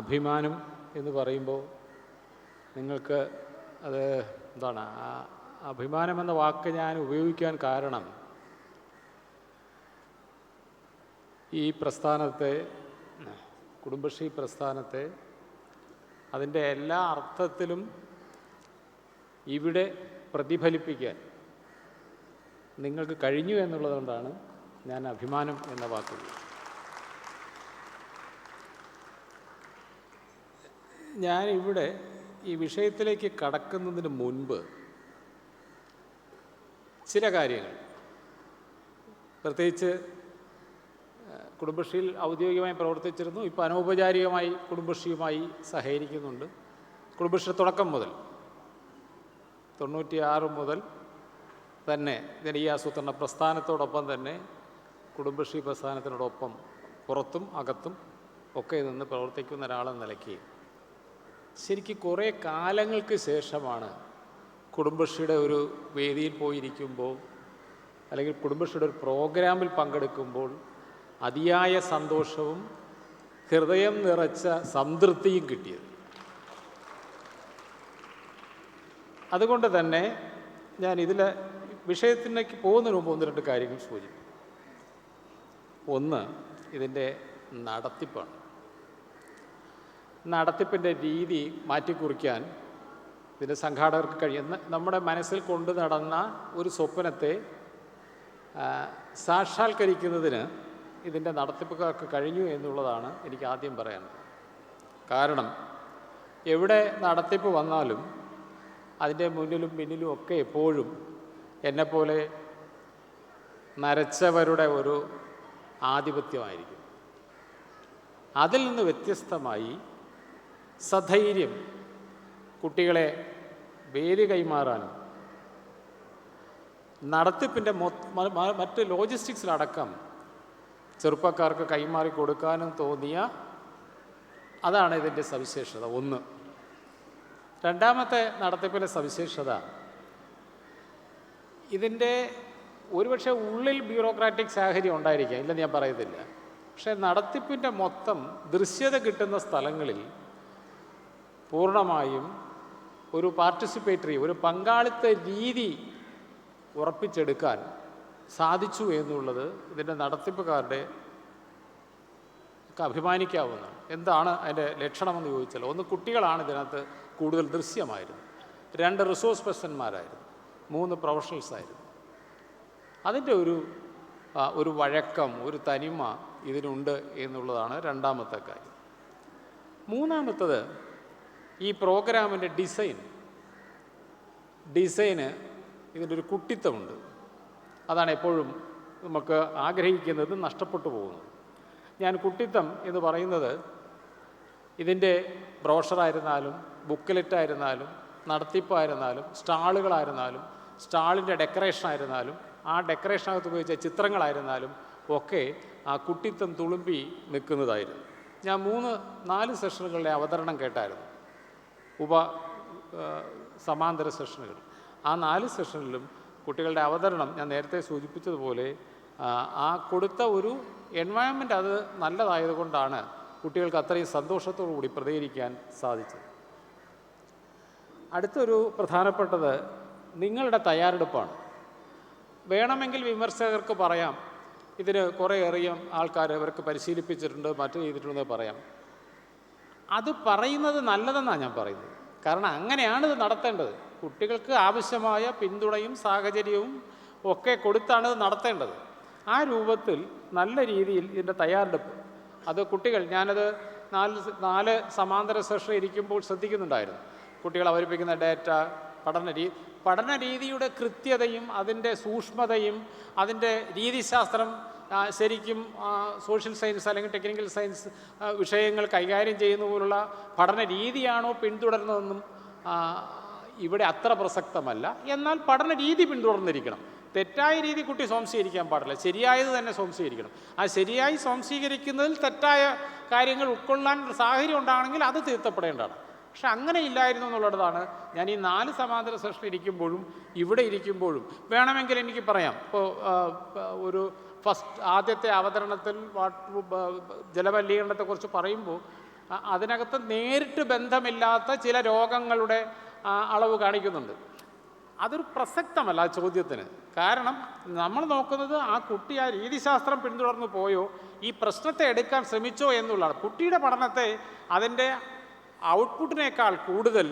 അഭിമാനം എന്ന് പറയുമ്പോൾ നിങ്ങൾക്ക് അത് എന്താണ്, ആ അഭിമാനമെന്ന വാക്ക് ഞാൻ ഉപയോഗിക്കാൻ കാരണം ഈ പ്രസ്ഥാനത്തെ, കുടുംബശ്രീ പ്രസ്ഥാനത്തെ അതിൻ്റെ എല്ലാ അർത്ഥത്തിലും ഇവിടെ പ്രതിഫലിപ്പിക്കാൻ നിങ്ങൾക്ക് കഴിഞ്ഞു എന്നുള്ളതുകൊണ്ടാണ് ഞാൻ അഭിമാനം എന്ന വാക്ക്. ഞാനിവിടെ ഈ വിഷയത്തിലേക്ക് കടക്കുന്നതിന് മുൻപ് ചില കാര്യങ്ങൾ, പ്രത്യേകിച്ച് കുടുംബശ്രീയിൽ ഔദ്യോഗികമായി പ്രവർത്തിച്ചിരുന്നു, ഇപ്പോൾ അനൗപചാരികമായി കുടുംബശ്രീയുമായി സഹകരിക്കുന്നുണ്ട്. കുടുംബശ്രീ തുടക്കം മുതൽ 96 മുതൽ തന്നെ ജനകീയാസൂത്രണ പ്രസ്ഥാനത്തോടൊപ്പം തന്നെ കുടുംബശ്രീ പ്രസ്ഥാനത്തിനോടൊപ്പം പുറത്തും അകത്തും ഒക്കെ നിന്ന് പ്രവർത്തിക്കുന്ന ഒരാളെന്ന നിലയ്ക്ക് ശരിക്കും കുറേ കാലങ്ങൾക്ക് ശേഷമാണ് കുടുംബശ്രീയുടെ ഒരു വേദിയിൽ പോയിരിക്കുമ്പോൾ അല്ലെങ്കിൽ കുടുംബശ്രീയുടെ ഒരു പ്രോഗ്രാമിൽ പങ്കെടുക്കുമ്പോൾ അതിയായ സന്തോഷവും ഹൃദയം നിറച്ച സംതൃപ്തിയും കിട്ടിയത്. അതുകൊണ്ട് തന്നെ ഞാൻ ഇതിലെ വിഷയത്തിലേക്ക് പോകുന്നതിന് മുമ്പ് 1-2 കാര്യങ്ങൾ സൂചിപ്പിക്കും. ഒന്ന്, ഇതിൻ്റെ നടത്തിപ്പാണ്. നടത്തിപ്പിൻ്റെ രീതി മാറ്റിക്കുറിക്കാൻ ഇതിൻ്റെ സംഘാടകർക്ക് കഴിയുന്ന, നമ്മുടെ മനസ്സിൽ കൊണ്ടു നടന്ന ഒരു സ്വപ്നത്തെ സാക്ഷാത്കരിക്കുന്നതിന് ഇതിൻ്റെ നടത്തിപ്പുകാർക്ക് കഴിഞ്ഞു എന്നുള്ളതാണ് എനിക്ക് ആദ്യം പറയാനുള്ളത്. കാരണം എവിടെ നടത്തിപ്പ് വന്നാലും അതിൻ്റെ മുന്നിലും പിന്നിലും ഒക്കെ എപ്പോഴും എന്നെപ്പോലെ നരച്ചവരുടെ ഒരു ആധിപത്യമായിരിക്കും. അതിൽ നിന്ന് വ്യത്യസ്തമായി സധൈര്യം കുട്ടികളെ വേദി കൈമാറാനും നടത്തിപ്പിൻ്റെ മറ്റ് ലോജിസ്റ്റിക്സിലടക്കം ചെറുപ്പക്കാർക്ക് കൈമാറി കൊടുക്കാനും തോന്നിയ, അതാണ് ഇതിൻ്റെ സവിശേഷത. ഒന്ന്. രണ്ടാമത്തെ നടത്തിപ്പിൻ്റെ സവിശേഷത, ഇതിൻ്റെ ഒരുപക്ഷെ ഉള്ളിൽ ബ്യൂറോക്രാറ്റിക് സാഹചര്യം ഉണ്ടായിരിക്കാം, ഇല്ലെന്ന് ഞാൻ പറയത്തില്ല. പക്ഷേ നടത്തിപ്പിൻ്റെ മൊത്തം ദൃശ്യത കിട്ടുന്ന സ്ഥലങ്ങളിൽ പൂർണ്ണമായും ഒരു പാർട്ടിസിപ്പേറ്ററി, ഒരു പങ്കാളിത്ത രീതി ഉറപ്പിച്ചെടുക്കാൻ സാധിച്ചു എന്നുള്ളത് ഇതിൻ്റെ നടത്തിപ്പുകാരുടെ അഭിമാനിക്കാവുന്നതാണ്. എന്താണ് അതിൻ്റെ ലക്ഷണമെന്ന് ചോദിച്ചാൽ, ഒന്ന്, കുട്ടികളാണ് ഇതിനകത്ത് കൂടുതൽ ദൃശ്യമായിരുന്നു. 2 റിസോഴ്സ് പേഴ്സൺമാരായിരുന്നു. 3 പ്രൊഫഷണൽസായിരുന്നു. അതിൻ്റെ ഒരു വഴക്കം, ഒരു തനിമ ഇതിനുണ്ട് എന്നുള്ളതാണ് രണ്ടാമത്തെ കാര്യം. മൂന്നാമത്തത്, ഈ പ്രോഗ്രാമിൻ്റെ ഡിസൈന് ഇതിൻ്റെ ഒരു കുട്ടിത്തമുണ്ട്. അതാണ് എപ്പോഴും നമുക്ക് ആഗ്രഹിക്കുന്നത് നഷ്ടപ്പെട്ടു പോകുന്നത്. ഞാൻ കുട്ടിത്തം എന്ന് പറയുന്നത് ഇതിൻ്റെ ബ്രോഷറായിരുന്നാലും ബുക്ക്ലെറ്റായിരുന്നാലും നടത്തിപ്പായിരുന്നാലും സ്റ്റാളുകളായിരുന്നാലും സ്റ്റാളിൻ്റെ ഡെക്കറേഷനായിരുന്നാലും ആ ഡെക്കറേഷനകത്ത് ഉപയോഗിച്ച ചിത്രങ്ങളായിരുന്നാലും ഒക്കെ ആ കുട്ടിത്തം തുളുമ്പി നിൽക്കുന്നതായിരുന്നു. ഞാൻ 3-4 സെഷനുകളുടെ അവതരണം കേട്ടായിരുന്നു, സമാന്തര സെഷനുകൾ. ആ 4 സെഷനിലും കുട്ടികളുടെ അവതരണം ഞാൻ നേരത്തെ സൂചിപ്പിച്ചതുപോലെ ആ കൊടുത്ത ഒരു എൻവയൺമെൻറ്റ് അത് നല്ലതായതുകൊണ്ടാണ് കുട്ടികൾക്ക് അത്രയും സന്തോഷത്തോടു കൂടി പ്രതികരിക്കാൻ സാധിച്ചത്. അടുത്തൊരു പ്രധാനപ്പെട്ടത് നിങ്ങളുടെ തയ്യാറെടുപ്പാണ്. വേണമെങ്കിൽ വിമർശകർക്ക് പറയാം, ഇതിന് കുറേയേറിയ ആൾക്കാർ ഇവർക്ക് പരിശീലിപ്പിച്ചിട്ടുണ്ട്, മറ്റു ചെയ്തിട്ടുണ്ടെന്ന് പറയാം. അത് പറയുന്നത് നല്ലതെന്നാണ് ഞാൻ പറയുന്നത്. കാരണം അങ്ങനെയാണിത് നടത്തേണ്ടത്. കുട്ടികൾക്ക് ആവശ്യമായ പിന്തുണയും സാഹചര്യവും ഒക്കെ കൊടുത്താണ് ഇത് നടത്തേണ്ടത്. ആ രൂപത്തിൽ നല്ല രീതിയിൽ ഇതിൻ്റെ തയ്യാറെടുപ്പ്, അത് കുട്ടികൾ, ഞാനത് 4 സമാന്തര സെഷൻ ഇരിക്കുമ്പോൾ ശ്രദ്ധിക്കുന്നുണ്ടായിരുന്നു. കുട്ടികൾ അവതരിപ്പിക്കുന്ന ഡേറ്റ, പഠന രീതിയുടെ കൃത്യതയും അതിൻ്റെ സൂക്ഷ്മതയും അതിൻ്റെ രീതിശാസ്ത്രം, ശരിക്കും സോഷ്യൽ സയൻസ് അല്ലെങ്കിൽ ടെക്നിക്കൽ സയൻസ് വിഷയങ്ങൾ കൈകാര്യം ചെയ്യുന്ന പോലുള്ള പഠന രീതിയാണോ പിന്തുടരുന്നതെന്നും ഇവിടെ അത്ര പ്രസക്തമല്ല. എന്നാൽ പഠന രീതി പിന്തുടർന്നിരിക്കണം. തെറ്റായ രീതി കുട്ടി സ്വാംശീകരിക്കാൻ പാടില്ല, ശരിയായത് തന്നെ സ്വാംശീകരിക്കണം. ആ ശരിയായി സ്വാംശീകരിക്കുന്നതിൽ തെറ്റായ കാര്യങ്ങൾ ഉൾക്കൊള്ളാൻ സാഹചര്യം ഉണ്ടാണെങ്കിൽ അത് തിരുത്തപ്പെടേണ്ടതാണ്. പക്ഷെ അങ്ങനെ ഇല്ലായിരുന്നു എന്നുള്ളതാണ് ഞാൻ ഈ 4 സമാന്തര സെഷൻ ഇരിക്കുമ്പോഴും ഇവിടെ ഇരിക്കുമ്പോഴും വേണമെങ്കിൽ എനിക്ക് പറയാം. ഇപ്പോൾ ഒരു ആദ്യത്തെ അവതരണത്തിൽ ജലമലിനീകരണത്തെക്കുറിച്ച് പറയുമ്പോൾ അതിനകത്ത് നേരിട്ട് ബന്ധമില്ലാത്ത ചില രോഗങ്ങളുടെ അളവ് കാണിക്കുന്നുണ്ട്. അതൊരു പ്രസക്തമല്ല ആ ചോദ്യത്തിന്. കാരണം നമ്മൾ നോക്കുന്നത് ആ കുട്ടി ആ രീതിശാസ്ത്രം പിന്തുടർന്ന് പോയോ, ഈ പ്രശ്നത്തെ എടുക്കാൻ ശ്രമിച്ചോ എന്നുള്ളതാണ്. കുട്ടിയുടെ പഠനത്തെ അതിൻ്റെ ഔട്ട്പുട്ടിനേക്കാൾ കൂടുതൽ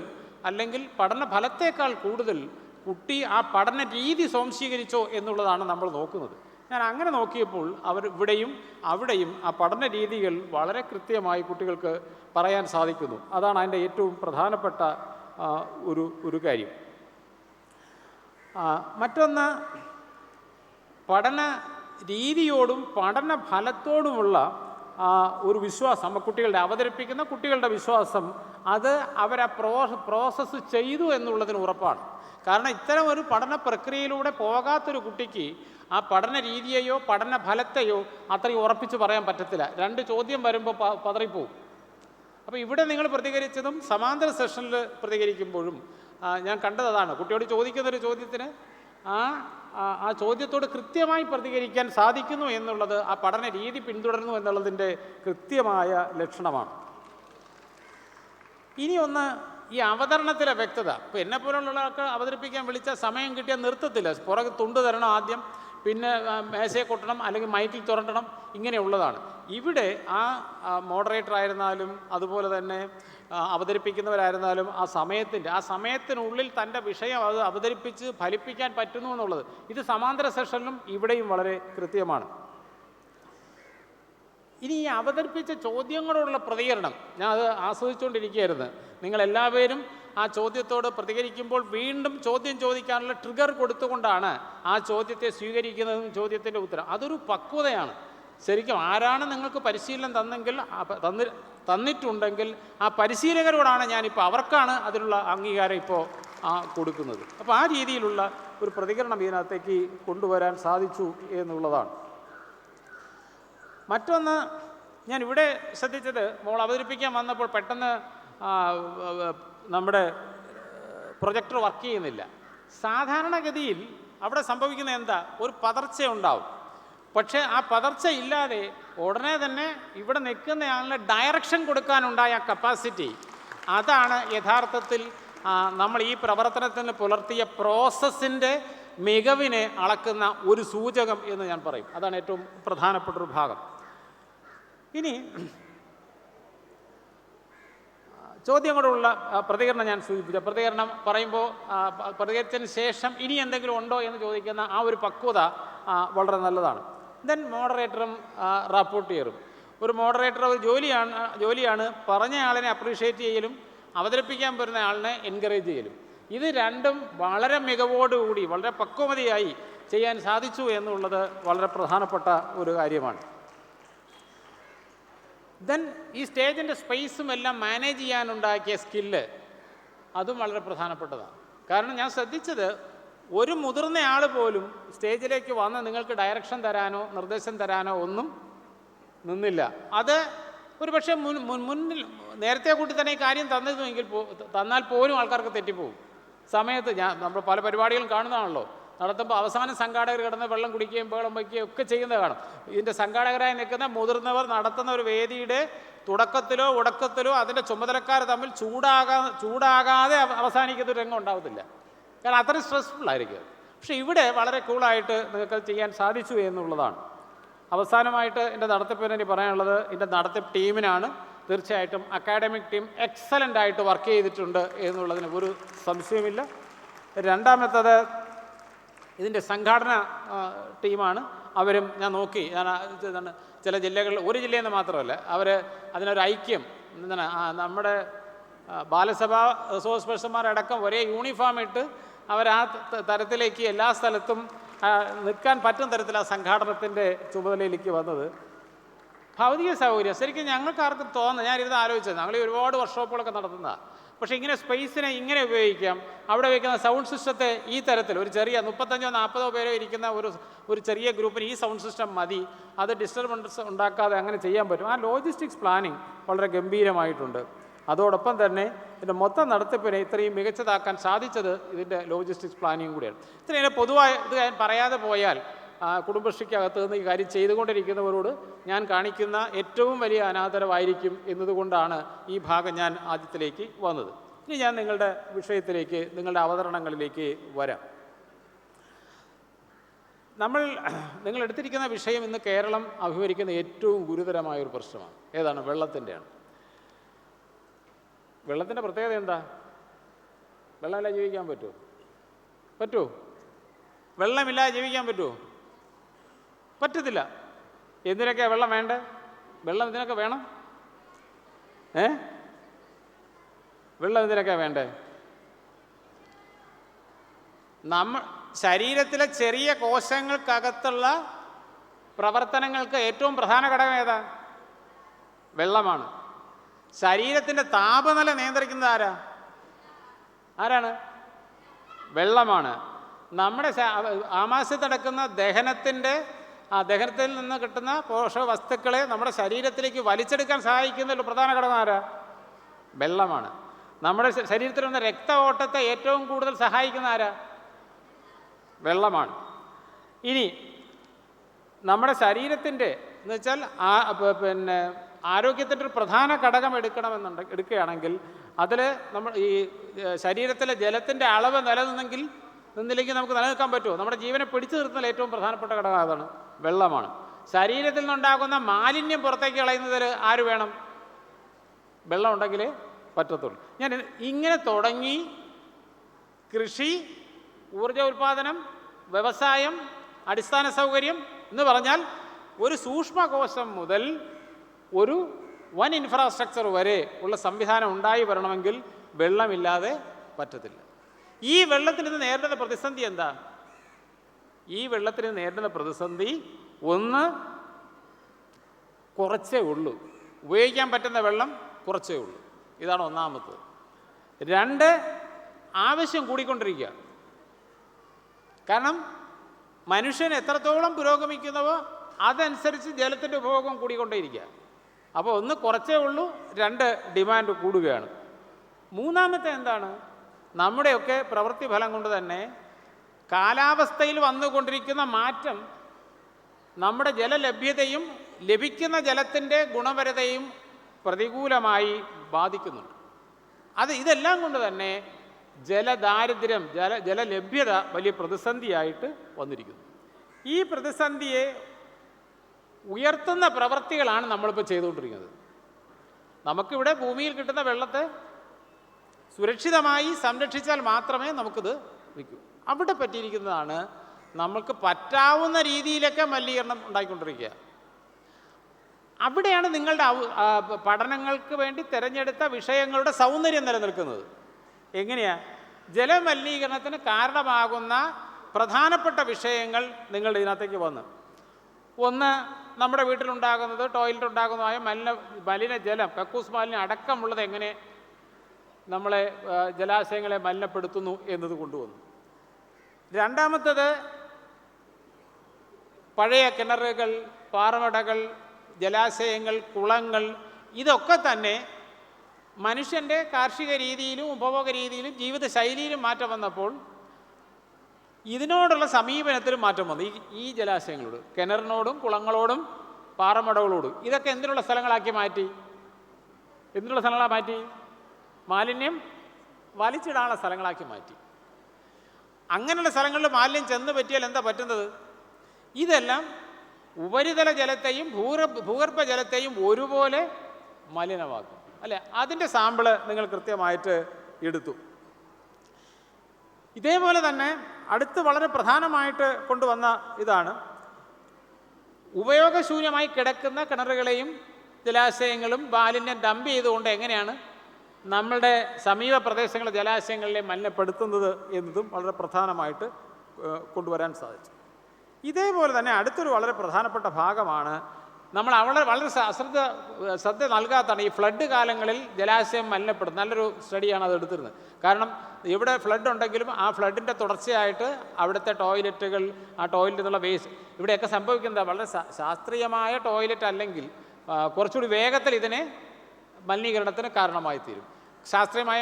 അല്ലെങ്കിൽ പഠന ഫലത്തേക്കാൾ കൂടുതൽ കുട്ടി ആ പഠന രീതി സ്വാംശീകരിച്ചോ എന്നുള്ളതാണ് നമ്മൾ നോക്കുന്നത്. ഞാൻ അങ്ങനെ നോക്കിയപ്പോൾ ഇവിടെയും അവിടെയും ആ പഠന രീതികൾ വളരെ കൃത്യമായി കുട്ടികൾക്ക് പറയാൻ സാധിക്കുന്നു. അതാണ് അതിൻ്റെ ഏറ്റവും പ്രധാനപ്പെട്ട ഒരു കാര്യം. മറ്റൊന്ന്, പഠന രീതിയോടും പഠന ഫലത്തോടുമുള്ള ഒരു വിശ്വാസം, കുട്ടികളുടെ അവതരിപ്പിക്കുന്ന കുട്ടികളുടെ വിശ്വാസം, അത് അവരെ പ്രോസസ്സ് ചെയ്തു എന്നുള്ളതിന് ഉറപ്പാണ്. കാരണം ഇത്തരം ഒരു പഠന പ്രക്രിയയിലൂടെ പോകാത്തൊരു കുട്ടിക്ക് ആ പഠന രീതിയെയോ പഠന ഫലത്തെയോ അത്രയും ഉറപ്പിച്ച് പറയാൻ പറ്റത്തില്ല. 2 ചോദ്യം വരുമ്പോൾ പതറിപ്പോവും. അപ്പോൾ ഇവിടെ നിങ്ങൾ പ്രതികരിച്ചതും സമാന്തര സെഷനിൽ പ്രതികരിക്കുമ്പോഴും ഞാൻ കണ്ടതാണ്, കുട്ടിയോട് ചോദിക്കുന്നൊരു ചോദ്യത്തിന് ആ ചോദ്യത്തോട് കൃത്യമായി പ്രതികരിക്കാൻ സാധിക്കുന്നു എന്നുള്ളത് ആ പഠന രീതി പിന്തുടരുന്നു എന്നുള്ളതിൻ്റെ കൃത്യമായ ലക്ഷണമാണ്. ഇനി ഒന്ന്, ഈ അവതരണത്തിലെ വ്യക്തത. ഇപ്പോൾ എന്നെപ്പോലുള്ള ആൾക്ക് അവതരിപ്പിക്കാൻ വിളിച്ചാൽ സമയം കിട്ടിയാൽ നിർത്തത്തില്ല. പുറകെ തുണ്ട് തരണം ആദ്യം, പിന്നെ മേശയെ കൊട്ടണം, അല്ലെങ്കിൽ മൈക്കിൽ തുറണ്ടണം, ഇങ്ങനെയുള്ളതാണ്. ഇവിടെ ആ മോഡറേറ്റർ ആയിരുന്നാലും അതുപോലെ തന്നെ അവതരിപ്പിക്കുന്നവരായിരുന്നാലും ആ സമയത്തിനുള്ളിൽ തൻ്റെ വിഷയം അത് അവതരിപ്പിച്ച് ഫലിപ്പിക്കാൻ പറ്റുന്നു എന്നുള്ളത് ഇത് സമാന്തര സെഷനിലും ഇവിടെയും വളരെ കൃത്യമാണ്. ഇനി ഈ അവതരിപ്പിച്ച ചോദ്യങ്ങളോടുള്ള പ്രതികരണം ഞാൻ അത് ആസ്വദിച്ചുകൊണ്ടിരിക്കുകയായിരുന്നു. നിങ്ങളെല്ലാവരും ആ ചോദ്യത്തോട് പ്രതികരിക്കുമ്പോൾ വീണ്ടും ചോദ്യം ചോദിക്കാനുള്ള ട്രിഗർ കൊടുത്തുകൊണ്ടാണ് ആ ചോദ്യത്തെ സ്വീകരിക്കുന്നതും ചോദ്യത്തിൻ്റെ ഉത്തരം. അതൊരു പക്വതയാണ്. ശരിക്കും ആരാണ് നിങ്ങൾക്ക് പരിശീലനം തന്നിട്ടുണ്ടെങ്കിൽ ആ പരിശീലകരോടാണ് ഞാനിപ്പോൾ, അവർക്കാണ് അതിനുള്ള അംഗീകാരം ഇപ്പോൾ കൊടുക്കുന്നത്. അപ്പോൾ ആ രീതിയിലുള്ള ഒരു പ്രതികരണം ഇതിനകത്തേക്ക് കൊണ്ടുവരാൻ സാധിച്ചു എന്നുള്ളതാണ്. മറ്റൊന്ന്, ഞാൻ ഇവിടെ ശ്രദ്ധിച്ചത്, മോൾ അവതരിപ്പിക്കാൻ വന്നപ്പോൾ പെട്ടെന്ന് നമ്മുടെ പ്രൊജക്ടർ വർക്ക് ചെയ്യുന്നില്ല. സാധാരണഗതിയിൽ അവിടെ സംഭവിക്കുന്ന എന്താ, ഒരു പതർച്ച ഉണ്ടാവും. പക്ഷേ ആ പതർച്ച ഇല്ലാതെ ഉടനെ തന്നെ ഇവിടെ നിൽക്കുന്നയാളിന് ഡയറക്ഷൻ കൊടുക്കാനുണ്ടായ കപ്പാസിറ്റി, അതാണ് യഥാർത്ഥത്തിൽ നമ്മൾ ഈ പ്രവർത്തനത്തിന് പുലർത്തിയ പ്രോസസ്സിൻ്റെ മികവിനെ അളക്കുന്ന ഒരു സൂചകം എന്ന് ഞാൻ പറയും. അതാണ് ഏറ്റവും പ്രധാനപ്പെട്ടൊരു ഭാഗം. ഇനി ചോദ്യങ്ങളോടുള്ള പ്രതികരണം ഞാൻ സൂചിപ്പിച്ച പ്രതികരണം പറയുമ്പോൾ പ്രതികരിച്ചതിന് ശേഷം ഇനി എന്തെങ്കിലും ഉണ്ടോ എന്ന് ചോദിക്കുന്ന ആ ഒരു പക്വത വളരെ നല്ലതാണ്. ദെൻ മോഡറേറ്ററും റാപ്പോർട്ടിയറും. ഒരു മോഡറേറ്റർ ഒരു ജോലിയാണ് പറഞ്ഞ ആളിനെ അപ്രീഷിയേറ്റ് ചെയ്യലും അവതരിപ്പിക്കാൻ വരുന്ന ആളിനെ എൻകറേജ് ചെയ്യലും. ഇത് രണ്ടും വളരെ മികവോടുകൂടി വളരെ പക്വതയായി ചെയ്യാൻ സാധിച്ചു എന്നുള്ളത് വളരെ പ്രധാനപ്പെട്ട ഒരു കാര്യമാണ്. ദെൻ ഈ സ്റ്റേജിൻ്റെ സ്പേസും എല്ലാം മാനേജ് ചെയ്യാനുണ്ടാക്കിയ സ്കില്ല്, അതും വളരെ പ്രധാനപ്പെട്ടതാണ്. കാരണം ഞാൻ ശ്രദ്ധിച്ചത്, ഒരു മുതിർന്ന ആൾ പോലും സ്റ്റേജിലേക്ക് വന്ന് നിങ്ങൾക്ക് ഡയറക്ഷൻ തരാനോ നിർദ്ദേശം തരാനോ ഒന്നും നിന്നില്ല. അത് ഒരു പക്ഷേ മുന്നിൽ നേരത്തെ കൂട്ടി തന്നെ ഈ കാര്യം തന്നാൽ പോലും ആൾക്കാർക്ക് തെറ്റിപ്പോകും. സമയത്ത് നമ്മൾ പല പരിപാടികളും കാണുന്നതാണല്ലോ, നടത്തുമ്പോൾ അവസാനം സംഘാടകർ കിടന്ന് വെള്ളം കുടിക്കുകയും ബഹളം വയ്ക്കുകയും ഒക്കെ ചെയ്യുന്നത് കാണും. ഇതിൻ്റെ സംഘാടകരായി നിൽക്കുന്ന മുതിർന്നവർ നടത്തുന്ന ഒരു വേദിയുടെ തുടക്കത്തിലോ ഒടുക്കത്തിലോ അതിൻ്റെ ചുമതലക്കാർ തമ്മിൽ ചൂടാകാതെ അവസാനിക്കുന്ന ഒരു രംഗം ഉണ്ടാവത്തില്ല. കാരണം അത്രയും സ്ട്രെസ്ഫുള്ളായിരിക്കും. പക്ഷേ ഇവിടെ വളരെ കൂളായിട്ട് നിങ്ങൾക്ക് ചെയ്യാൻ സാധിച്ചു എന്നുള്ളതാണ്. അവസാനമായിട്ട് എൻ്റെ നടത്തിപ്പിന് പറയാനുള്ളത്, എൻ്റെ നടത്തിപ്പ് ടീമിനാണ്. തീർച്ചയായിട്ടും അക്കാഡമിക് ടീം എക്സലൻ്റ് ആയിട്ട് വർക്ക് ചെയ്തിട്ടുണ്ട് എന്നുള്ളതിന് ഒരു സംശയമില്ല. രണ്ടാമത്തത് ഇതിൻ്റെ സംഘാടന ടീമാണ്. അവരും ഞാൻ നോക്കി, ചില ജില്ലകളിൽ, ഒരു ജില്ലയിൽ നിന്ന് മാത്രമല്ല, അവർ അതിനൊരു ഐക്യം നമ്മുടെ ബാലസഭ റിസോഴ്സ് പേഴ്സന്മാരടക്കം ഒരേ യൂണിഫോം ഇട്ട് അവർ ആ തരത്തിലേക്ക് എല്ലാ സ്ഥലത്തും നിൽക്കാൻ പറ്റുന്ന തരത്തിൽ ആ സംഘാടനത്തിൻ്റെ ചുമതലയിലേക്ക് വന്നത്. ഭൗതിക സൗകര്യം ശരിക്കും ഞങ്ങൾക്കാർക്കും തോന്നുന്നത്, ഞാനിരുന്ന് ആലോചിച്ചത്, ഞങ്ങൾ ഒരുപാട് വർക്ക്ഷോപ്പുകളൊക്കെ നടത്തുന്നതാണ്. പക്ഷേ ഇങ്ങനെ സ്പേസിനെ ഇങ്ങനെ ഉപയോഗിക്കാം. അവിടെ വയ്ക്കുന്ന സൗണ്ട് സിസ്റ്റത്തെ ഈ തരത്തിൽ ഒരു ചെറിയ 35-40 പേരോ ഇരിക്കുന്ന ഒരു ചെറിയ ഗ്രൂപ്പിന് ഈ സൗണ്ട് സിസ്റ്റം മതി. അത് ഡിസ്റ്റർബൻസ് ഉണ്ടാക്കാതെ അങ്ങനെ ചെയ്യാൻ പറ്റും. ആ ലോജിസ്റ്റിക്സ് പ്ലാനിങ് വളരെ ഗംഭീരമായിട്ടുണ്ട്. അതോടൊപ്പം തന്നെ ഇതിൻ്റെ മൊത്തം നടത്തിപ്പിനെ ഇത്രയും മികച്ചതാക്കാൻ സാധിച്ചത് ഇതിൻ്റെ ലോജിസ്റ്റിക്സ് പ്ലാനിങ് കൂടിയാണ്. ഇത്രയും പൊതുവായ ഇത് ഞാൻ പറയാതെ പോയാൽ കുടുംബശ്രീക്കകത്ത് നിന്ന് ഈ കാര്യം ചെയ്തുകൊണ്ടിരിക്കുന്നവരോട് ഞാൻ കാണിക്കുന്ന ഏറ്റവും വലിയ അനാദരവായിരിക്കും എന്നതുകൊണ്ടാണ് ഈ ഭാഗം ഞാൻ ആദ്യത്തിലേക്ക് വന്നത്. ഇനി ഞാൻ നിങ്ങളുടെ വിഷയത്തിലേക്ക്, നിങ്ങളുടെ അവതരണങ്ങളിലേക്ക് വരാം. നിങ്ങൾ എടുത്തിരിക്കുന്ന വിഷയം ഇന്ന് കേരളം അഭിമുഖീകരിക്കുന്ന ഏറ്റവും ഗുരുതരമായൊരു പ്രശ്നമാണ്. ഏതാണ്? വെള്ളത്തിൻ്റെയാണ്. വെള്ളത്തിൻ്റെ പ്രത്യേകത എന്താ? വെള്ളമില്ലാതെ ജീവിക്കാൻ പറ്റുമോ? വെള്ളമില്ലാതെ ജീവിക്കാൻ പറ്റുമോ? പറ്റത്തില്ല. എന്തിനൊക്കെയാണ് വെള്ളം വേണ്ടേ? വെള്ളം ഇതിനൊക്കെ വേണം. വെള്ളം എന്തിനൊക്കെയാണ് വേണ്ടേ? ശരീരത്തിലെ ചെറിയ കോശങ്ങൾക്കകത്തുള്ള പ്രവർത്തനങ്ങൾക്ക് ഏറ്റവും പ്രധാന ഘടകം ഏതാ? വെള്ളമാണ്. ശരീരത്തിൻ്റെ താപനില നിയന്ത്രിക്കുന്നത് ആരാണ്? വെള്ളമാണ്. നമ്മുടെ ആമാശയത്തിൽ നടക്കുന്ന ദഹനത്തിൽ നിന്ന് കിട്ടുന്ന പോഷക വസ്തുക്കളെ നമ്മുടെ ശരീരത്തിലേക്ക് വലിച്ചെടുക്കാൻ സഹായിക്കുന്ന പ്രധാന ഘടകം ആരാ? വെള്ളമാണ്. നമ്മുടെ ശരീരത്തിൽ വന്ന രക്ത ഓട്ടത്തെ ഏറ്റവും കൂടുതൽ സഹായിക്കുന്ന ആരാ? വെള്ളമാണ്. ഇനി നമ്മുടെ ശരീരത്തിൻ്റെ എന്ന് വെച്ചാൽ ആരോഗ്യത്തിൻ്റെ ഒരു പ്രധാന ഘടകം എടുക്കുകയാണെങ്കിൽ അതിൽ നമ്മൾ ഈ ശരീരത്തിലെ ജലത്തിൻ്റെ അളവ് നിന്നില്ലെങ്കിൽ നമുക്ക് നിലനിൽക്കാൻ പറ്റുമോ? നമ്മുടെ ജീവനെ പിടിച്ചു നിർത്തുന്ന ഏറ്റവും പ്രധാനപ്പെട്ട ഘടകം അതാണ്, വെള്ളമാണ്. ശരീരത്തിൽ നിന്നുണ്ടാകുന്ന മാലിന്യം പുറത്തേക്ക് കളയുന്നതിൽ ആര് വേണം? വെള്ളം ഉണ്ടെങ്കിലേ പറ്റത്തുള്ളൂ. ഞാൻ ഇങ്ങനെ തുടങ്ങി കൃഷി, ഊർജ ഉൽപ്പാദനം, വ്യവസായം, അടിസ്ഥാന സൗകര്യം എന്ന് പറഞ്ഞാൽ ഒരു സൂക്ഷ്മകോശം മുതൽ ഒരു വൻ ഇൻഫ്രാസ്ട്രക്ചർ വരെ ഉള്ള സംവിധാനം ഉണ്ടായി വരണമെങ്കിൽ വെള്ളമില്ലാതെ പറ്റത്തില്ല. ഈ വെള്ളത്തിന് നേരിടുന്ന പ്രതിസന്ധി എന്താ? ഈ വെള്ളത്തിന് നേരിടുന്ന പ്രതിസന്ധി ഒന്ന്, കുറച്ചേ ഉള്ളൂ, ഉപയോഗിക്കാൻ പറ്റുന്ന വെള്ളം കുറച്ചേ ഉള്ളൂ. ഇതാണ് ഒന്നാമത്തത്. രണ്ട്, ആവശ്യം കൂടിക്കൊണ്ടിരിക്കുക. കാരണം മനുഷ്യൻ എത്രത്തോളം പുരോഗമിക്കുന്നവോ അതനുസരിച്ച് ജലത്തിൻ്റെ ഉപഭോഗം കൂടിക്കൊണ്ടേയിരിക്കുക. അപ്പോൾ ഒന്ന്, കുറച്ചേ ഉള്ളൂ. രണ്ട്, ഡിമാൻഡ് കൂടുകയാണ്. മൂന്നാമത്തെ എന്താണ്? നമ്മുടെയൊക്കെ പ്രവൃത്തി ഫലം കൊണ്ട് തന്നെ കാലാവസ്ഥയിൽ വന്നുകൊണ്ടിരിക്കുന്ന മാറ്റം നമ്മുടെ ജലലഭ്യതയും ലഭിക്കുന്ന ജലത്തിൻ്റെ ഗുണപരതയും പ്രതികൂലമായി ബാധിക്കുന്നുണ്ട്. ഇതെല്ലാം കൊണ്ട് തന്നെ ജലദാരിദ്ര്യം, ജലലഭ്യത വലിയ പ്രതിസന്ധിയായിട്ട് വന്നിരിക്കുന്നു. ഈ പ്രതിസന്ധിയെ ഉയർത്തുന്ന പ്രവൃത്തികളാണ് നമ്മളിപ്പോൾ ചെയ്തുകൊണ്ടിരിക്കുന്നത്. നമുക്കിവിടെ ഭൂമിയിൽ കിട്ടുന്ന വെള്ളത്തെ സുരക്ഷിതമായി സംരക്ഷിച്ചാൽ മാത്രമേ നമുക്കിത് നിൽക്കൂ. അവിടെ പറ്റിയിരിക്കുന്നതാണ് നമുക്ക് പറ്റാവുന്ന രീതിയിലൊക്കെ മലിനീകരണം ഉണ്ടായിക്കൊണ്ടിരിക്കുക. അവിടെയാണ് നിങ്ങളുടെ പഠനങ്ങൾക്ക് വേണ്ടി തിരഞ്ഞെടുത്ത വിഷയങ്ങളുടെ സൗന്ദര്യം നിലനിൽക്കുന്നത്. എങ്ങനെയാ? ജലമലിനീകരണത്തിന് കാരണമാകുന്ന പ്രധാനപ്പെട്ട വിഷയങ്ങൾ നിങ്ങളുടെ ഇതിനകത്തേക്ക് വന്ന്, ഒന്ന്, നമ്മുടെ വീട്ടിലുണ്ടാകുന്നത്, ടോയ്ലറ്റ് ഉണ്ടാകുന്നതായ മലിനജലം, കക്കൂസ് മാലിന്യം അടക്കമുള്ളത് എങ്ങനെ നമ്മളെ ജലാശയങ്ങളെ മലിനപ്പെടുത്തുന്നു എന്നത് കൊണ്ടുവന്നു. രണ്ടാമത്തത്, പഴയ കിണറുകൾ, പാറമടകൾ, ജലാശയങ്ങൾ, കുളങ്ങൾ, ഇതൊക്കെ തന്നെ മനുഷ്യൻ്റെ കാർഷിക രീതിയിലും ഉപഭോഗ രീതിയിലും ജീവിതശൈലിയിലും മാറ്റം വന്നപ്പോൾ ഇതിനോടുള്ള സമീപനത്തിലും മാറ്റം വന്നു. ഈ ജലാശയങ്ങളോട്, കിണറിനോടും കുളങ്ങളോടും പാറമടകളോടും ഇതൊക്കെ എന്തിനുള്ള സ്ഥലങ്ങളാക്കി മാറ്റി? എന്തിനുള്ള സ്ഥലങ്ങളാക്കി മാറ്റി? മാലിന്യം വലിച്ചിടാനുള്ള സ്ഥലങ്ങളാക്കി മാറ്റി. അങ്ങനെയുള്ള സ്ഥലങ്ങളിൽ മാലിന്യം ചെന്ന് പറ്റിയാൽ എന്താ പറ്റുന്നത്? ഇതെല്ലാം ഉപരിതല ജലത്തെയും ഭൂഗർഭ ജലത്തെയും ഒരുപോലെ മലിനമാക്കും, അല്ലേ? അതിൻ്റെ സാമ്പിള് നിങ്ങൾ കൃത്യമായിട്ട് എടുത്തു. ഇതേപോലെ തന്നെ അടുത്ത് വളരെ പ്രധാനമായിട്ട് കൊണ്ടുവന്ന ഇതാണ്, ഉപയോഗശൂന്യമായി കിടക്കുന്ന കിണറുകളെയും ജലാശയങ്ങളും മാലിന്യം ഡംപ് ചെയ്തുകൊണ്ട് എങ്ങനെയാണ് നമ്മളുടെ സമീപ പ്രദേശങ്ങളെ ജലാശയങ്ങളിലെ മലിനപ്പെടുത്തുന്നത് എന്നതും വളരെ പ്രധാനമായിട്ട് കൊണ്ടുവരാൻ സാധിച്ചു. ഇതേപോലെ തന്നെ അടുത്തൊരു വളരെ പ്രധാനപ്പെട്ട ഭാഗമാണ്, നമ്മൾ വളരെ ശ്രദ്ധ നൽകാത്തതാണ് ഈ ഫ്ലഡ് കാലങ്ങളിൽ ജലാശയം മലിനപ്പെടുന്നത്. നല്ലൊരു സ്റ്റഡിയാണ് അത് എടുത്തിരുന്നത്. കാരണം ഇവിടെ ഫ്ലഡ് ഉണ്ടെങ്കിലും ആ ഫ്ലഡിൻ്റെ തുടർച്ചയായിട്ട് അവിടുത്തെ ടോയ്ലറ്റുകൾ, ആ ടോയ്ലറ്റിൽ നിന്നുള്ള വേസ്റ്റ്, ഇവിടെയൊക്കെ സംഭവിക്കുന്നത് വളരെ ശാസ്ത്രീയമായ ടോയ്ലറ്റ് അല്ലെങ്കിൽ കുറച്ചുകൂടി വേഗത്തിൽ ഇതിനെ മലിനീകരണത്തിന് കാരണമായി തീരും. ശാസ്ത്രീയമായ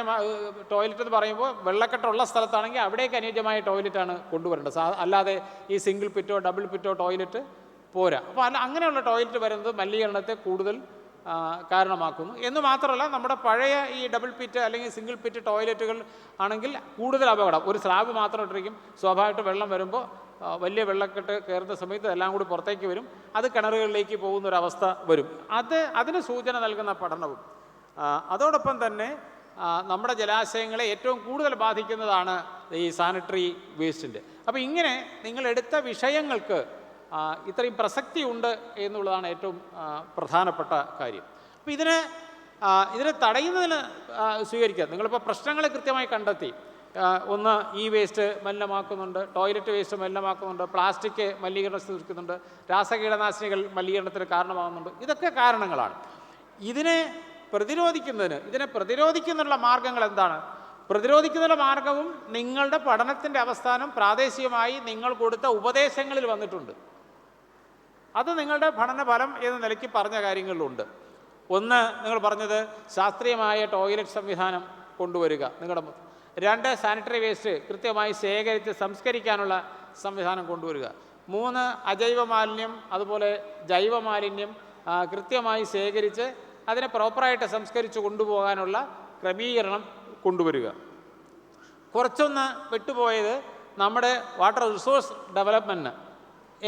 ടോയ്ലറ്റ് എന്ന് പറയുമ്പോൾ വെള്ളക്കെട്ടുള്ള സ്ഥലത്താണെങ്കിൽ അവിടേക്ക് അനുയോജ്യമായ ടോയ്ലറ്റാണ് കൊണ്ടുവരേണ്ടത്. അല്ലാതെ ഈ സിംഗിൾ പിറ്റോ ഡബിൾ പിറ്റോ ടോയ്ലറ്റ് പോരാ. അപ്പോൾ അങ്ങനെയുള്ള ടോയ്ലറ്റ് വരുന്നത് മലിനീകരണത്തെ കൂടുതൽ കാരണമാക്കുന്നു. എന്ന് മാത്രമല്ല, നമ്മുടെ പഴയ ഈ ഡബിൾ പിറ്റ് അല്ലെങ്കിൽ സിംഗിൾ പിറ്റ് ടോയ്ലറ്റുകൾ ആണെങ്കിൽ കൂടുതൽ അപകടം. ഒരു സ്ലാബ് മാത്രം ഇട്ടിരിക്കും. സ്വാഭാവികമായിട്ട് വെള്ളം വരുമ്പോൾ വലിയ വെള്ളക്കെട്ട് കയറുന്ന സമയത്ത് എല്ലാം കൂടി പുറത്തേക്ക് വരും. അത് കിണറുകളിലേക്ക് പോകുന്നൊരവസ്ഥ വരും. അതിന് സൂചന നൽകുന്ന പഠനവും അതോടൊപ്പം തന്നെ നമ്മുടെ ജലാശയങ്ങളെ ഏറ്റവും കൂടുതൽ ബാധിക്കുന്നതാണ് ഈ സാനിറ്ററി വേസ്റ്റിൻ്റെ. അപ്പോൾ ഇങ്ങനെ നിങ്ങളെടുത്ത വിഷയങ്ങൾക്ക് ഇത്രയും പ്രസക്തിയുണ്ട് എന്നുള്ളതാണ് ഏറ്റവും പ്രധാനപ്പെട്ട കാര്യം. അപ്പോൾ ഇതിനെ തടയുന്നതിന് സ്വീകരിക്കുക. നിങ്ങളിപ്പോൾ പ്രശ്നങ്ങൾ കൃത്യമായി കണ്ടെത്തി. ഒന്ന്, ഈ വേസ്റ്റ് മലിനമാക്കുന്നുണ്ട്, ടോയ്ലറ്റ് വേസ്റ്റ് മലിനമാക്കുന്നുണ്ട്, പ്ലാസ്റ്റിക് മലിനീകരണം സൃഷ്ടിക്കുന്നുണ്ട്, രാസകീടനാശിനികൾ മലിനീകരണത്തിന് കാരണമാകുന്നുണ്ട്. ഇതൊക്കെ കാരണങ്ങളാണ്. ഇതിനെ പ്രതിരോധിക്കുന്നതിനുള്ള മാർഗങ്ങൾ എന്താണ്? പ്രതിരോധിക്കുന്നതിനുള്ള മാർഗവും നിങ്ങളുടെ പഠനത്തിൻ്റെ അവസാനം പ്രാദേശികമായി നിങ്ങൾ കൊടുത്ത ഉപദേശങ്ങളിൽ വന്നിട്ടുണ്ട്. അത് നിങ്ങളുടെ പഠനഫലം എന്ന നിലയ്ക്ക് പറഞ്ഞ കാര്യങ്ങളിലുണ്ട്. ഒന്ന്, നിങ്ങൾ പറഞ്ഞത് ശാസ്ത്രീയമായ ടോയ്ലറ്റ് സംവിധാനം കൊണ്ടുവരിക നിങ്ങളുടെ. 2, സാനിറ്ററി വേസ്റ്റ് കൃത്യമായി ശേഖരിച്ച് സംസ്കരിക്കാനുള്ള സംവിധാനം കൊണ്ടുവരിക. 3, അജൈവ മാലിന്യം അതുപോലെ ജൈവ മാലിന്യം കൃത്യമായി ശേഖരിച്ച് അതിനെ പ്രോപ്പറായിട്ട് സംസ്കരിച്ച് കൊണ്ടുപോകാനുള്ള ക്രമീകരണം കൊണ്ടുവരിക. കുറച്ചൊന്ന് വിട്ടുപോയത് നമ്മുടെ വാട്ടർ റിസോഴ്സ് ഡെവലപ്മെൻറ്റിന്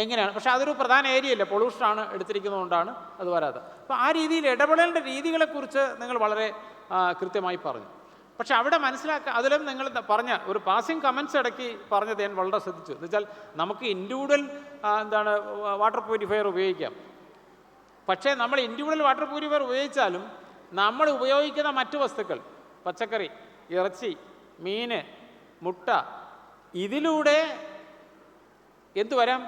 എങ്ങനെയാണ്. പക്ഷേ അതൊരു പ്രധാന ഏരിയയല്ല, പൊള്യൂഷനാണ് എടുത്തിരിക്കുന്നതുകൊണ്ടാണ് അത് വരാത്തത്. അപ്പോൾ ആ രീതിയിൽ ഇടപെടലിൻ്റെ രീതികളെക്കുറിച്ച് നിങ്ങൾ വളരെ കൃത്യമായി പറഞ്ഞു. പക്ഷെ അവിടെ അതിലും നിങ്ങൾ പറഞ്ഞ ഒരു പാസിംഗ് കമൻസ് ഇടയ്ക്ക് പറഞ്ഞത് ഞാൻ വളരെ ശ്രദ്ധിച്ചു. എന്ന് വെച്ചാൽ നമുക്ക് ഇൻഡിവിജ്വൽ വാട്ടർ പ്യൂരിഫയർ ഉപയോഗിക്കാം. പക്ഷേ നമ്മൾ ഇൻഡിവിജ്വൽ വാട്ടർ പ്യൂരിഫയർ ഉപയോഗിച്ചാലും നമ്മൾ ഉപയോഗിക്കുന്ന മറ്റു വസ്തുക്കൾ, പച്ചക്കറി, ഇറച്ചി, മീൻ, മുട്ട, ഇതിലൂടെ എന്തു വരാം?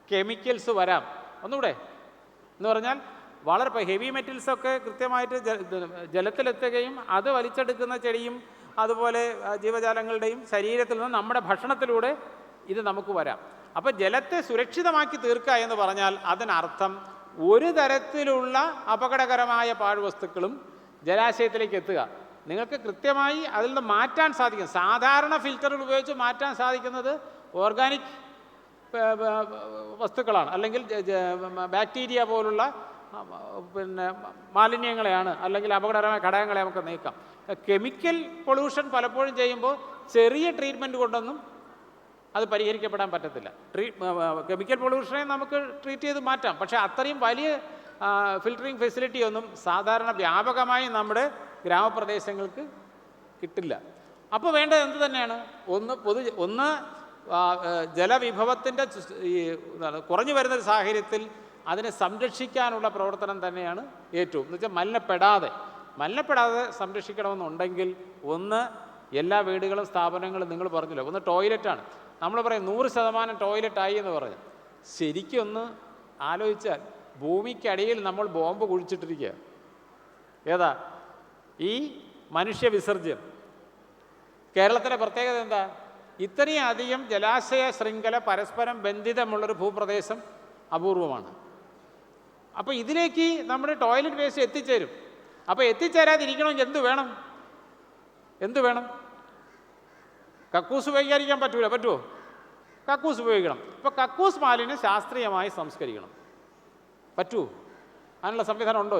കെമിക്കൽസ് വരാം. ഒന്നുകൂടെ എന്ന് പറഞ്ഞാൽ വളരെ ഹെവി മെറ്റൽസൊക്കെ കൃത്യമായിട്ട് ജലത്തിലെത്തുകയും അത് വലിച്ചെടുക്കുന്ന ചെടിയും അതുപോലെ ജീവജാലങ്ങളുടെയും ശരീരത്തിൽ നിന്ന് നമ്മുടെ ഭക്ഷണത്തിലൂടെ ഇത് നമുക്ക് വരാം. അപ്പോൾ ജലത്തെ സുരക്ഷിതമാക്കി തീർക്കുക എന്ന് പറഞ്ഞാൽ അതിനർത്ഥം ഒരു തരത്തിലുള്ള അപകടകരമായ പാഴ്വസ്തുക്കളും ജലാശയത്തിലേക്ക് എത്തുക നിങ്ങൾക്ക് കൃത്യമായി അതിൽ നിന്ന് മാറ്റാൻ സാധിക്കും. സാധാരണ ഫിൽറ്ററുകൾ ഉപയോഗിച്ച് മാറ്റാൻ സാധിക്കുന്നത് ഓർഗാനിക് വസ്തുക്കളാണ്, അല്ലെങ്കിൽ ബാക്ടീരിയ പോലുള്ള മാലിന്യങ്ങളെയാണ്, അല്ലെങ്കിൽ അപകടകരമായ ഘടകങ്ങളെ നമുക്ക് നീക്കാം. കെമിക്കൽ പൊള്യൂഷൻ പലപ്പോഴും ചെയ്യുമ്പോൾ ചെറിയ ട്രീറ്റ്മെൻറ്റ് കൊണ്ടൊന്നും അത് പരിഹരിക്കപ്പെടാൻ പറ്റത്തില്ല. കെമിക്കൽ പൊള്യൂഷനെ നമുക്ക് ട്രീറ്റ് ചെയ്ത് മാറ്റാം, പക്ഷേ അത്രയും വലിയ ഫിൽറ്ററിങ് ഫെസിലിറ്റി ഒന്നും സാധാരണ വ്യാപകമായി നമ്മുടെ ഗ്രാമപ്രദേശങ്ങൾക്ക് കിട്ടില്ല. അപ്പോൾ വേണ്ടത് എന്ത് തന്നെയാണ്? ഒന്ന് ജലവിഭവത്തിൻ്റെ കുറഞ്ഞു വരുന്നൊരു സാഹചര്യത്തിൽ അതിനെ സംരക്ഷിക്കാനുള്ള പ്രവർത്തനം തന്നെയാണ് ഏറ്റവും. എന്ന് വെച്ചാൽ മലിനപ്പെടാതെ സംരക്ഷിക്കണമെന്നുണ്ടെങ്കിൽ ഒന്ന്, എല്ലാ വീടുകളും സ്ഥാപനങ്ങളും നിങ്ങൾ പറഞ്ഞല്ലോ, ഒന്ന് ടോയ്ലറ്റാണ്. നമ്മൾ പറയും 100% ടോയ്ലറ്റായി എന്ന് പറഞ്ഞു. ശരിക്കും ഒന്ന് ആലോചിച്ചാൽ ഭൂമിക്കടിയിൽ നമ്മൾ ബോംബ് കുഴിച്ചിട്ടിരിക്കുക. ഏതാ? ഈ മനുഷ്യ വിസർജ്യം. കേരളത്തിലെ പ്രത്യേകത എന്താ? ഇത്രയും അധികം ജലാശയ ശൃംഖല പരസ്പരം ബന്ധിതമുള്ളൊരു ഭൂപ്രദേശം അപൂർവമാണ്. അപ്പോൾ ഇതിലേക്ക് നമ്മുടെ ടോയ്ലറ്റ് വേസ്റ്റ് എത്തിച്ചേരും. അപ്പോൾ എത്തിച്ചേരാതിരിക്കണമെങ്കിൽ എന്ത് വേണം? കക്കൂസ് ഉപയോഗിക്കാതിരിക്കാൻ പറ്റുമോ? കക്കൂസ് ഉപയോഗിക്കണം. അപ്പോൾ കക്കൂസ് മാലിന്യം ശാസ്ത്രീയമായി സംസ്കരിക്കണം. പറ്റുമോ? അതിനുള്ള സംവിധാനം ഉണ്ടോ?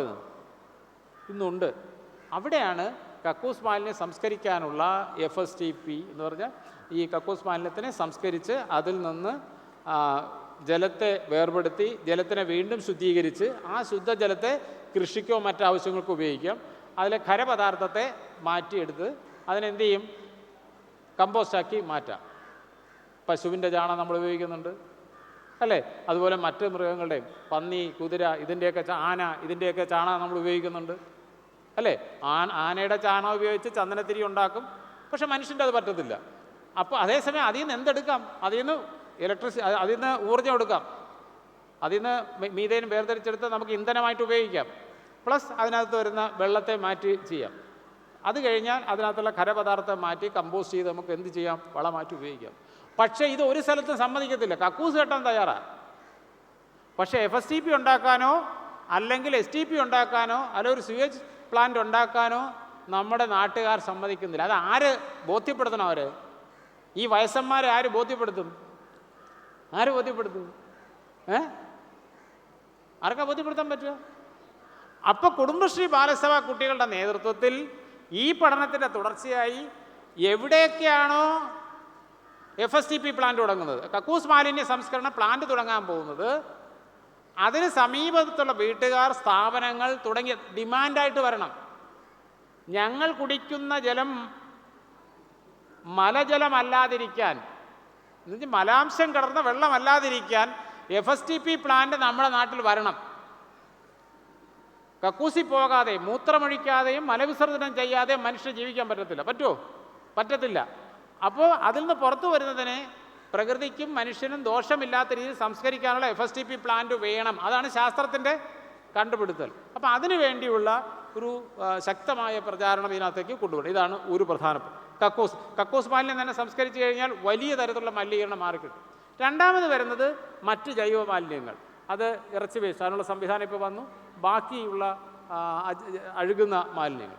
ഇന്നുണ്ട്. അവിടെയാണ് കക്കൂസ് മാലിന്യം സംസ്കരിക്കാനുള്ള FSTP എന്ന് പറഞ്ഞാൽ ഈ കക്കൂസ് മാലിന്യത്തിനെ സംസ്കരിച്ച് അതിൽ നിന്ന് ജലത്തെ വേർപെടുത്തി ജലത്തിനെ വീണ്ടും ശുദ്ധീകരിച്ച് ആ ശുദ്ധജലത്തെ കൃഷിക്കോ മറ്റാവശ്യങ്ങൾക്കോ ഉപയോഗിക്കാം. അതിലെ ഖരപദാർത്ഥത്തെ മാറ്റിയെടുത്ത് അതിനെന്ത് ചെയ്യും? കമ്പോസ്റ്റാക്കി മാറ്റാം. പശുവിൻ്റെ ചാണകം നമ്മൾ ഉപയോഗിക്കുന്നുണ്ട് അല്ലേ? അതുപോലെ മറ്റ് മൃഗങ്ങളുടെയും പന്നി, കുതിര, ആന ഇതിൻ്റെയൊക്കെ ചാണകം നമ്മൾ ഉപയോഗിക്കുന്നുണ്ട് അല്ലേ? ആനയുടെ ചാണകം ഉപയോഗിച്ച് ചന്ദനത്തിരി ഉണ്ടാക്കും. പക്ഷെ മനുഷ്യൻ്റെ അത് പറ്റത്തില്ല. അപ്പോൾ അതേസമയം അതിൽ നിന്ന് എന്തെടുക്കാം? അതിൽ നിന്ന് ഊർജ്ജം എടുക്കാം. അതിൽ നിന്ന് മീഥേൻ വേർതിരിച്ചെടുത്ത് നമുക്ക് ഇന്ധനമായിട്ട് ഉപയോഗിക്കാം. പ്ലസ് അതിനകത്ത് വരുന്ന വെള്ളത്തെ മാറ്റി ചെയ്യാം. അത് കഴിഞ്ഞാൽ അതിനകത്തുള്ള ഖരപദാർത്ഥം മാറ്റി കമ്പോസ്റ്റ് ചെയ്ത് നമുക്ക് എന്ത് ചെയ്യാം? വളമാറ്റി ഉപയോഗിക്കാം. പക്ഷേ ഇത് ഒരു സ്ഥലത്തും സമ്മതിക്കത്തില്ല. കക്കൂസ് കെട്ടാൻ തയ്യാറാണ്. പക്ഷേ FSTP ഉണ്ടാക്കാനോ അല്ലെങ്കിൽ STP ഉണ്ടാക്കാനോ അല്ലെങ്കിൽ ഒരു സ്യൂവേജ് പ്ലാന്റ് ഉണ്ടാക്കാനോ നമ്മുടെ നാട്ടുകാർ സമ്മതിക്കുന്നില്ല. അത് ആര് ബോധ്യപ്പെടുത്തണം? ഈ വയസ്സന്മാരെ ആര് ബോധ്യപ്പെടുത്തും? ആർക്കാ ബോധ്യപ്പെടുത്താൻ പറ്റുക? അപ്പോൾ കുടുംബശ്രീ ബാലസഭ കുട്ടികളുടെ നേതൃത്വത്തിൽ ഈ പഠനത്തിൻ്റെ തുടർച്ചയായി എവിടെയൊക്കെയാണോ FSTP പ്ലാന്റ് തുടങ്ങുന്നത്, കക്കൂസ് മാലിന്യ സംസ്കരണ പ്ലാന്റ് തുടങ്ങാൻ പോകുന്നത്, അതിന് സമീപത്തുള്ള വീട്ടുകാർ, സ്ഥാപനങ്ങൾ തുടങ്ങിയ ഡിമാൻഡായിട്ട് വരണം. ഞങ്ങൾ കുടിക്കുന്ന ജലം മലജലമല്ലാതിരിക്കാൻ, മലാംശം കലർന്ന വെള്ളമല്ലാതിരിക്കാൻ FSTP പ്ലാന്റ് നമ്മുടെ നാട്ടിൽ വരണം. കക്കൂസി പോകാതെ മൂത്രമൊഴിക്കാതെയും മലവിസർജനം ചെയ്യാതെയും മനുഷ്യർ ജീവിക്കാൻ പറ്റത്തില്ല. പറ്റുമോ? പറ്റത്തില്ല. അപ്പോൾ അതിൽ നിന്ന് പുറത്തു വരുന്നതിനെ പ്രകൃതിക്കും മനുഷ്യനും ദോഷമില്ലാത്ത രീതിയിൽ സംസ്കരിക്കാനുള്ള FSTP പ്ലാന്റ് വേണം. അതാണ് ശാസ്ത്രത്തിൻ്റെ കണ്ടുപിടുത്തൽ. അപ്പോൾ അതിനു വേണ്ടിയുള്ള ഒരു ശക്തമായ പ്രചാരണം ഇതിനകത്തേക്ക് കൊണ്ടുവരും. ഇതാണ് ഒരു പ്രധാനപ്പെട്ട കക്കൂസ് മാലിന്യം തന്നെ സംസ്കരിച്ച് കഴിഞ്ഞാൽ വലിയ തരത്തിലുള്ള മലിനീകരണം മാറിക്കിട്ടും. രണ്ടാമത് വരുന്നത് മറ്റ് ജൈവ മാലിന്യങ്ങൾ. അത് ഇറച്ചി വേസ്റ്റ്, അതിനുള്ള സംവിധാനം ഇപ്പോൾ വന്നു. ബാക്കിയുള്ള അഴുകുന്ന മാലിന്യങ്ങൾ,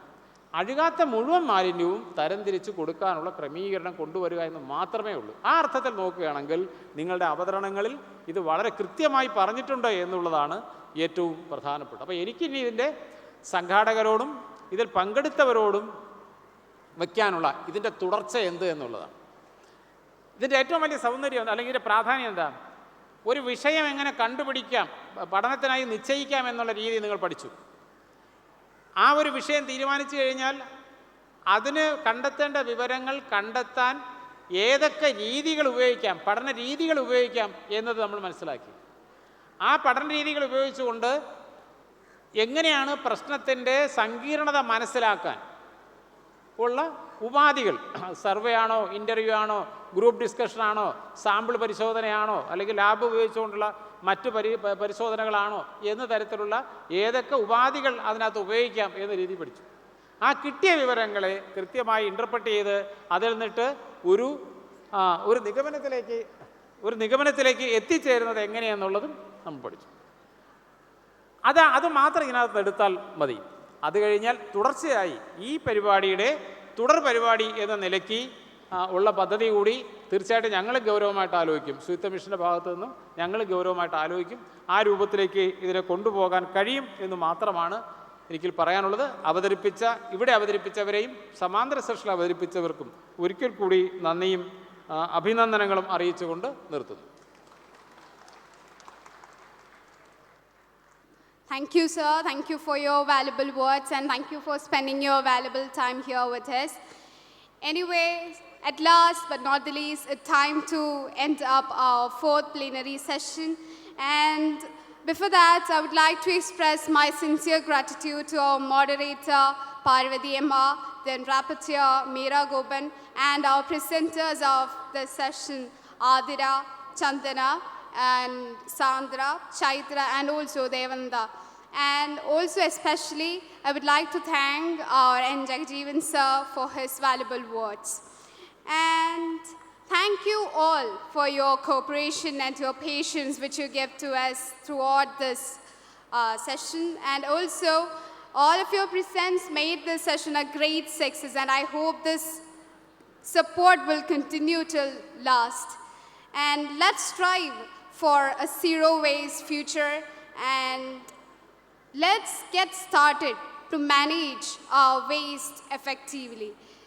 അഴുകാത്ത മുഴുവൻ മാലിന്യവും തരംതിരിച്ച് കൊടുക്കാനുള്ള ക്രമീകരണം കൊണ്ടുവരിക എന്ന് മാത്രമേ ഉള്ളൂ. ആ അർത്ഥത്തിൽ നോക്കുകയാണെങ്കിൽ നിങ്ങളുടെ അവതരണങ്ങളിൽ ഇത് വളരെ കൃത്യമായി പറഞ്ഞിട്ടുണ്ട് എന്നുള്ളതാണ് ഏറ്റവും പ്രധാനപ്പെട്ട. അപ്പോൾ എനിക്കിനി ഇതിൻ്റെ സംഘാടകരോടും ഇതിൽ പങ്കെടുത്തവരോടും വയ്ക്കാനുള്ള ഇതിൻ്റെ തുടർച്ച എന്ത് എന്നുള്ളതാണ്. ഇതിൻ്റെ ഏറ്റവും വലിയ സൗന്ദര്യം അല്ലെങ്കിൽ ഇതിൻ്റെ പ്രാധാന്യം എന്താ? ഒരു വിഷയം എങ്ങനെ കണ്ടുപിടിക്കാം, പഠനത്തിനായി നിശ്ചയിക്കാം എന്നുള്ള രീതി നിങ്ങൾ പഠിച്ചു. ആ ഒരു വിഷയം തീരുമാനിച്ചു കഴിഞ്ഞാൽ അതിന് കണ്ടെത്തേണ്ട വിവരങ്ങൾ കണ്ടെത്താൻ ഏതൊക്കെ രീതികൾ ഉപയോഗിക്കാം, പഠന രീതികൾ ഉപയോഗിക്കാം എന്നത് നമ്മൾ മനസ്സിലാക്കി. ആ പഠന രീതികൾ ഉപയോഗിച്ചുകൊണ്ട് എങ്ങനെയാണ് പ്രശ്നത്തിൻ്റെ സങ്കീർണത മനസ്സിലാക്കാൻ ഉള്ള ഉപാധികൾ, സർവേ ആണോ, ഇൻ്റർവ്യൂ ആണോ, ഗ്രൂപ്പ് ഡിസ്കഷനാണോ, സാമ്പിൾ പരിശോധനയാണോ, അല്ലെങ്കിൽ ലാബ് ഉപയോഗിച്ചുകൊണ്ടുള്ള മറ്റ് പരിശോധനകളാണോ എന്ന തരത്തിലുള്ള ഏതൊക്കെ ഉപാധികൾ അതിനകത്ത് ഉപയോഗിക്കാം എന്ന രീതി പഠിച്ചു. ആ കിട്ടിയ വിവരങ്ങളെ കൃത്യമായി ഇൻ്റർപ്രറ്റ് ചെയ്ത് അതിൽ നിന്നിട്ട് ഒരു നിഗമനത്തിലേക്ക് എത്തിച്ചേരുന്നത് എങ്ങനെയാണെന്നുള്ളതും നമ്മൾ പഠിച്ചു. അത് മാത്രം ഇതിനകത്ത് എടുത്താൽ മതി. അത് കഴിഞ്ഞാൽ തുടർച്ചയായി ഈ പരിപാടിയുടെ തുടർ പരിപാടി എന്ന നിലയ്ക്ക് ഉള്ള പദ്ധതി കൂടി തീർച്ചയായിട്ടും ഞങ്ങൾ ഗൗരവമായിട്ട് ആലോചിക്കും. ശുചിത്വ മിഷൻ്റെ ഭാഗത്തു നിന്നും ഞങ്ങൾ ഗൗരവമായിട്ട് ആലോചിക്കും. ആ രൂപത്തിലേക്ക് ഇതിനെ കൊണ്ടുപോകാൻ കഴിയും എന്ന് മാത്രമാണ് എനിക്ക് പറയാനുള്ളത്. ഇവിടെ അവതരിപ്പിച്ചവരെയും സമാന്തര സെഷനിൽ അവതരിപ്പിച്ചവർക്കും ഒരിക്കൽ കൂടി നന്ദിയും അഭിനന്ദനങ്ങളും അറിയിച്ചുകൊണ്ട് നിർത്തുന്നു. Thank you, sir. Thank you for your valuable words and thank you for spending your valuable time here with us. Anyway, at last but not the least, it's time to end up our fourth plenary session. And before that, I would like to express my sincere gratitude to our moderator, Parvathy.M.R, then Rapporteur, Meera, Gopan, and our presenters of the session, Athira, Chandana, and Sandra, Chaithra, and also Devanda. And also especially, I would like to thank our N. Jagajeevan sir for his valuable words. And thank you all for your cooperation and your patience which you give to us throughout this session. And also, all of your presence made this session a great success, and I hope this support will continue till last. And let's strive for a zero waste future, and let's get started to manage our waste effectively.